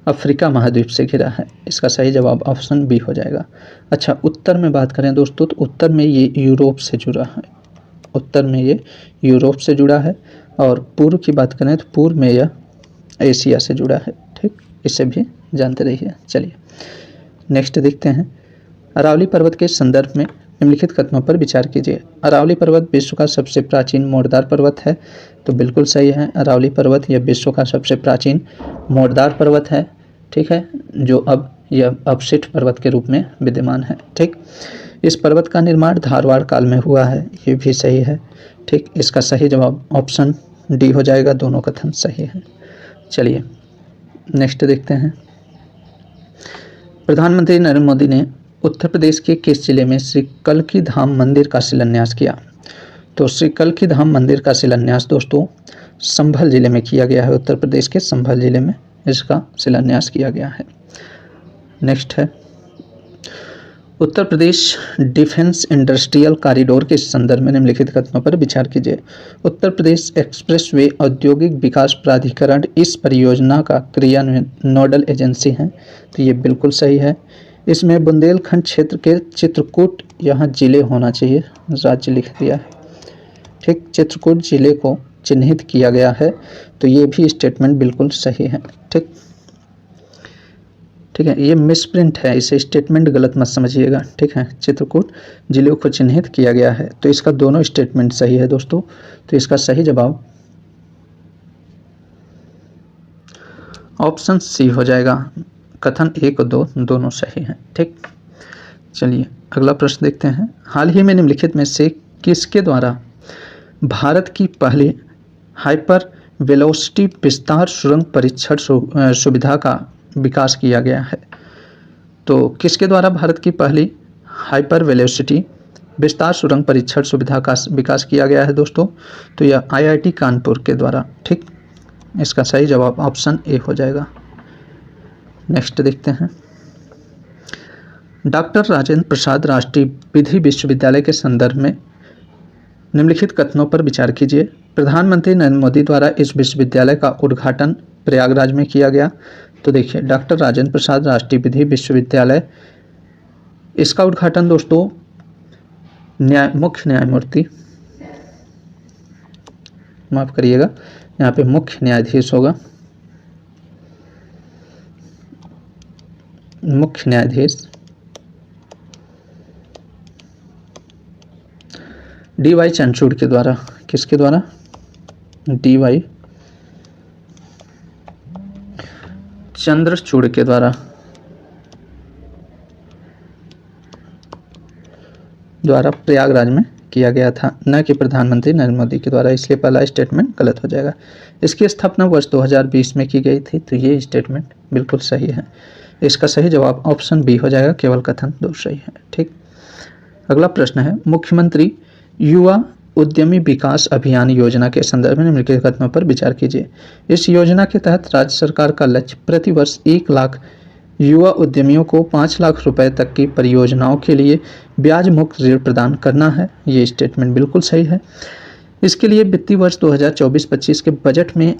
अफ्रीका महाद्वीप से घिरा है, इसका सही जवाब ऑप्शन बी हो जाएगा। अच्छा, उत्तर में बात करें दोस्तों, तो उत्तर में ये यूरोप से जुड़ा है, उत्तर में ये यूरोप से जुड़ा है, और पूर्व की बात करें तो पूर्व में यह एशिया से जुड़ा है। ठीक, इसे भी जानते रहिए। चलिए नेक्स्ट देखते हैं, अरावली पर्वत के संदर्भ में निम्नलिखित कथनों पर विचार कीजिए। अरावली पर्वत विश्व का सबसे प्राचीन मोड़दार पर्वत है, तो बिल्कुल सही है। अरावली पर्वत यह विश्व का सबसे प्राचीन मोड़दार पर्वत है। ठीक है, जो अब यह अवशिष्ट पर्वत के रूप में विद्यमान है। ठीक, इस पर्वत का निर्माण धारवाड़ काल में हुआ है, ये भी सही है। ठीक, इसका सही जवाब ऑप्शन डी हो जाएगा, दोनों कथन सही है। चलिए नेक्स्ट देखते हैं, प्रधानमंत्री नरेंद्र मोदी ने उत्तर प्रदेश के किस जिले में श्री कल्की धाम मंदिर का शिलान्यास किया? तो श्री कल्की धाम मंदिर का शिलान्यास दोस्तों संभल जिले में किया गया है, उत्तर प्रदेश के संभल जिले में इसका शिलान्यास किया गया है। नेक्स्ट है, Uttar Pradesh defence industrial corridor के संदर्भ में निम्नलिखित कथनों पर विचार कीजिए। उत्तर प्रदेश एक्सप्रेसवे औद्योगिक विकास प्राधिकरण इस परियोजना का क्रियान्वयन नोडल एजेंसी है, तो ये बिल्कुल सही है। इसमें बुंदेलखंड क्षेत्र के चित्रकूट, यहाँ जिले होना चाहिए, राज्य लिख दिया है। ठीक, चित्रकूट जिले को चिन्हित किया गया है, तो ये भी स्टेटमेंट बिल्कुल सही है। ठीक, ठीक है, ये मिसप्रिंट है, इसे स्टेटमेंट गलत मत समझिएगा। ठीक है, चित्रकूट जिले को चिन्हित किया गया है, तो इसका दोनों स्टेटमेंट सही है दोस्तों। तो इसका सही जवाब ऑप्शन सी हो जाएगा। कथन 1 और 2 दोनों सही हैं। ठीक, चलिए अगला प्रश्न देखते हैं। हाल ही में निम्नलिखित में से किसके द्वारा भारत की पहली हाइपर वेलोसिटी विस्तार सुरंग परीक्षण सुविधा का विकास किया गया है? तो किसके द्वारा भारत की पहली हाइपर वेलोसिटी विस्तार सुरंग परीक्षण सुविधा का विकास किया गया है दोस्तों? तो यह IIT कानपुर के द्वारा। ठीक, इसका सही जवाब ऑप्शन ए हो जाएगा। नेक्स्ट देखते हैं। डॉक्टर राजेंद्र प्रसाद राष्ट्रीय विधि विश्वविद्यालय के संदर्भ में निम्नलिखित कथनों पर विचार कीजिए। प्रधानमंत्री नरेंद्र मोदी द्वारा इस विश्वविद्यालय का उद्घाटन प्रयागराज में किया गया। तो देखिए, डॉक्टर राजेंद्र प्रसाद राष्ट्रीय विधि विश्वविद्यालय, इसका उद्घाटन दोस्तों मुख्य न्यायमूर्ति, माफ करिएगा, यहाँ पे मुख्य न्यायाधीश होगा, मुख्य न्यायाधीश DY चंद्रचूड़ के द्वारा। किसके द्वारा? DY चंद्रचूड़ के द्वारा प्रयागराज में किया गया था, न कि प्रधानमंत्री नरेंद्र मोदी के द्वारा, इसलिए पहला स्टेटमेंट गलत हो जाएगा। इसकी स्थापना वर्ष 2020 में की गई थी, तो ये स्टेटमेंट बिल्कुल सही है। इसका सही जवाब ऑप्शन बी हो जाएगा, केवल कथन 2 सही है। ठीक, अगला प्रश्न है। मुख्यमंत्री युवा उद्यमी विकास अभियान योजना के संदर्भ में निम्नलिखित कथनों पर विचार कीजिए। इस योजना के तहत राज्य सरकार का लक्ष्य प्रतिवर्ष 1 लाख युवा उद्यमियों को 5 लाख रुपए तक की परियोजनाओं के लिए ब्याज मुक्त ऋण प्रदान करना है। ये स्टेटमेंट बिल्कुल सही है। इसके लिए वित्तीय वर्ष 2024-25 के बजट में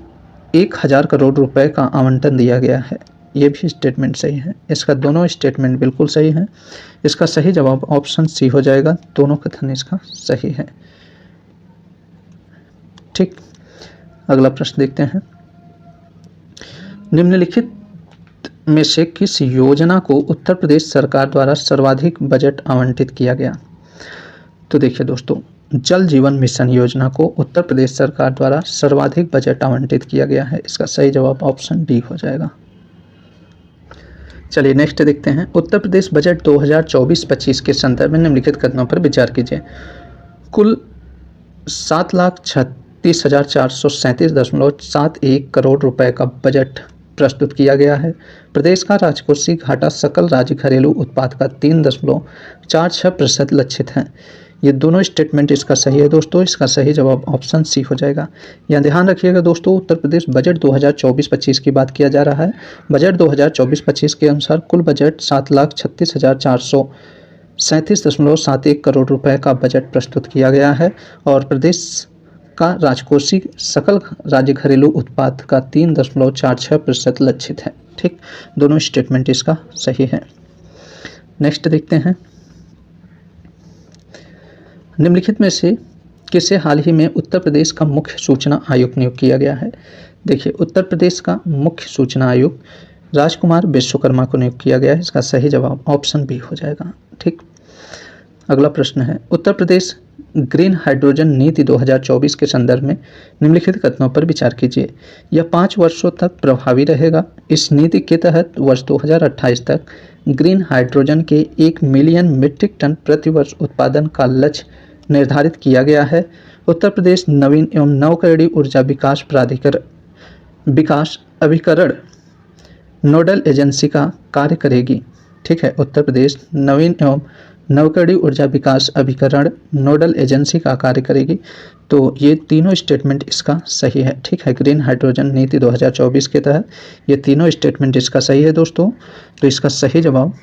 1000 करोड़ रुपए का आवंटन दिया गया है। ये भी स्टेटमेंट सही है। इसका दोनों स्टेटमेंट बिल्कुल सही है। इसका सही जवाब ऑप्शन सी हो जाएगा। दोनों कथन इसका सही है। ठीक, अगला प्रश्न देखते हैं। निम्नलिखित में से किस योजना को उत्तर प्रदेश सरकार द्वारा सर्वाधिक बजट आवंटित किया गया? तो देखिए दोस्तों, जल जीवन मिशन योजना को उत्तर प्रदेश सरकार द्वारा सर्वाधिक बजट आवंटित किया गया है। इसका सही जवाब ऑप्शन डी हो जाएगा। चलिए नेक्स्ट देखते हैं। उत्तर प्रदेश बजट 2024-25 के संदर्भ में निम्नलिखित कथनों पर विचार कीजिए। कुल 7,36,437.71 करोड़ रुपए का बजट प्रस्तुत किया गया है। प्रदेश का राजकोषीय घाटा सकल राज्य घरेलू उत्पाद का 3.46% लक्षित है। ये दोनों स्टेटमेंट इसका सही है दोस्तों। इसका सही जवाब ऑप्शन सी हो जाएगा। यहाँ ध्यान रखिएगा दोस्तों, उत्तर प्रदेश बजट 2024-25 की बात किया जा रहा है। बजट 2024-25 के अनुसार कुल बजट 7,36,437.71 करोड़ रुपए का बजट प्रस्तुत किया गया है और प्रदेश का राजकोषीय सकल राज्य घरेलू उत्पाद का 3.46% लक्षित है। ठीक, दोनों स्टेटमेंट इसका सही है। नेक्स्ट देखते हैं। निम्नलिखित में से किसे हाल ही में उत्तर प्रदेश का मुख्य सूचना आयुक्त नियुक्त किया गया है? देखिए, उत्तर प्रदेश का मुख्य सूचना आयुक्त राजकुमार विश्वकर्मा को नियुक्त किया गया है। इसका सही जवाब ऑप्शन बी हो जाएगा। ठीक, अगला प्रश्न है। उत्तर प्रदेश ग्रीन हाइड्रोजन नीति 2024 के संदर्भ में निम्नलिखित कथनों पर विचार कीजिए। यह 5 वर्षों तक प्रभावी रहेगा। इस नीति के तहत वर्ष 2028 तक ग्रीन हाइड्रोजन के 1 मिलियन मीट्रिक टन प्रतिवर्ष उत्पादन का लक्ष्य निर्धारित किया गया है। उत्तर प्रदेश नवीन एवं नवकरणीय ऊर्जा विकास प्राधिकरण विकास अभिकरण नोडल एजेंसी का कार्य करेगी। ठीक है, उत्तर प्रदेश नवीन एवं नवकरणीय ऊर्जा विकास अभिकरण नोडल एजेंसी का कार्य करेगी। तो ये तीनों स्टेटमेंट इसका सही है। ठीक है, ग्रीन हाइड्रोजन नीति 2024 के तहत ये तीनों स्टेटमेंट इसका सही है दोस्तों। तो इसका सही जवाब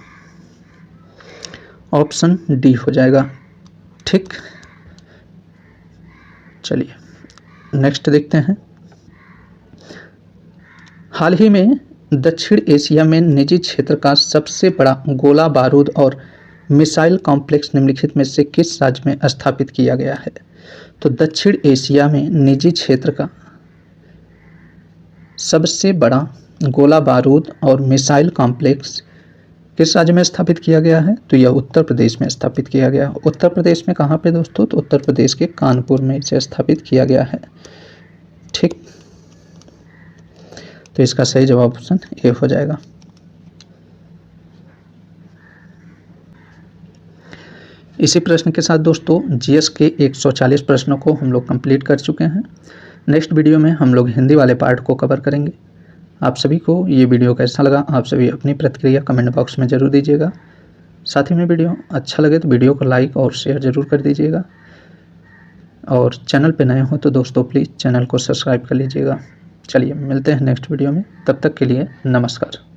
ऑप्शन डी हो जाएगा। ठीक, चलिए नेक्स्ट देखते हैं। हाल ही में दक्षिण एशिया में निजी क्षेत्र का सबसे बड़ा गोला बारूद और मिसाइल कॉम्प्लेक्स निम्नलिखित में से किस राज्य में स्थापित किया गया है? तो दक्षिण एशिया में निजी क्षेत्र का सबसे बड़ा गोला बारूद और मिसाइल कॉम्प्लेक्स किस राज्य में स्थापित किया गया है? तो यह उत्तर प्रदेश में स्थापित किया गया है। उत्तर प्रदेश में कहाँ पे दोस्तों? तो उत्तर प्रदेश के कानपुर में इसे स्थापित किया गया है। ठीक, तो इसका सही जवाब ऑप्शन ए हो जाएगा। इसी प्रश्न के साथ दोस्तों जीएस के 140 प्रश्नों को हम लोग कंप्लीट कर चुके हैं। नेक्स्ट वीडियो में हम लोग हिंदी वाले पार्ट को कवर करेंगे। आप सभी को ये वीडियो कैसा लगा, आप सभी अपनी प्रतिक्रिया कमेंट बॉक्स में ज़रूर दीजिएगा। साथ ही में वीडियो अच्छा लगे तो वीडियो को लाइक और शेयर ज़रूर कर दीजिएगा, और चैनल पे नए हो तो दोस्तों प्लीज़ चैनल को सब्सक्राइब कर लीजिएगा। चलिए मिलते हैं नेक्स्ट वीडियो में, तब तक के लिए नमस्कार।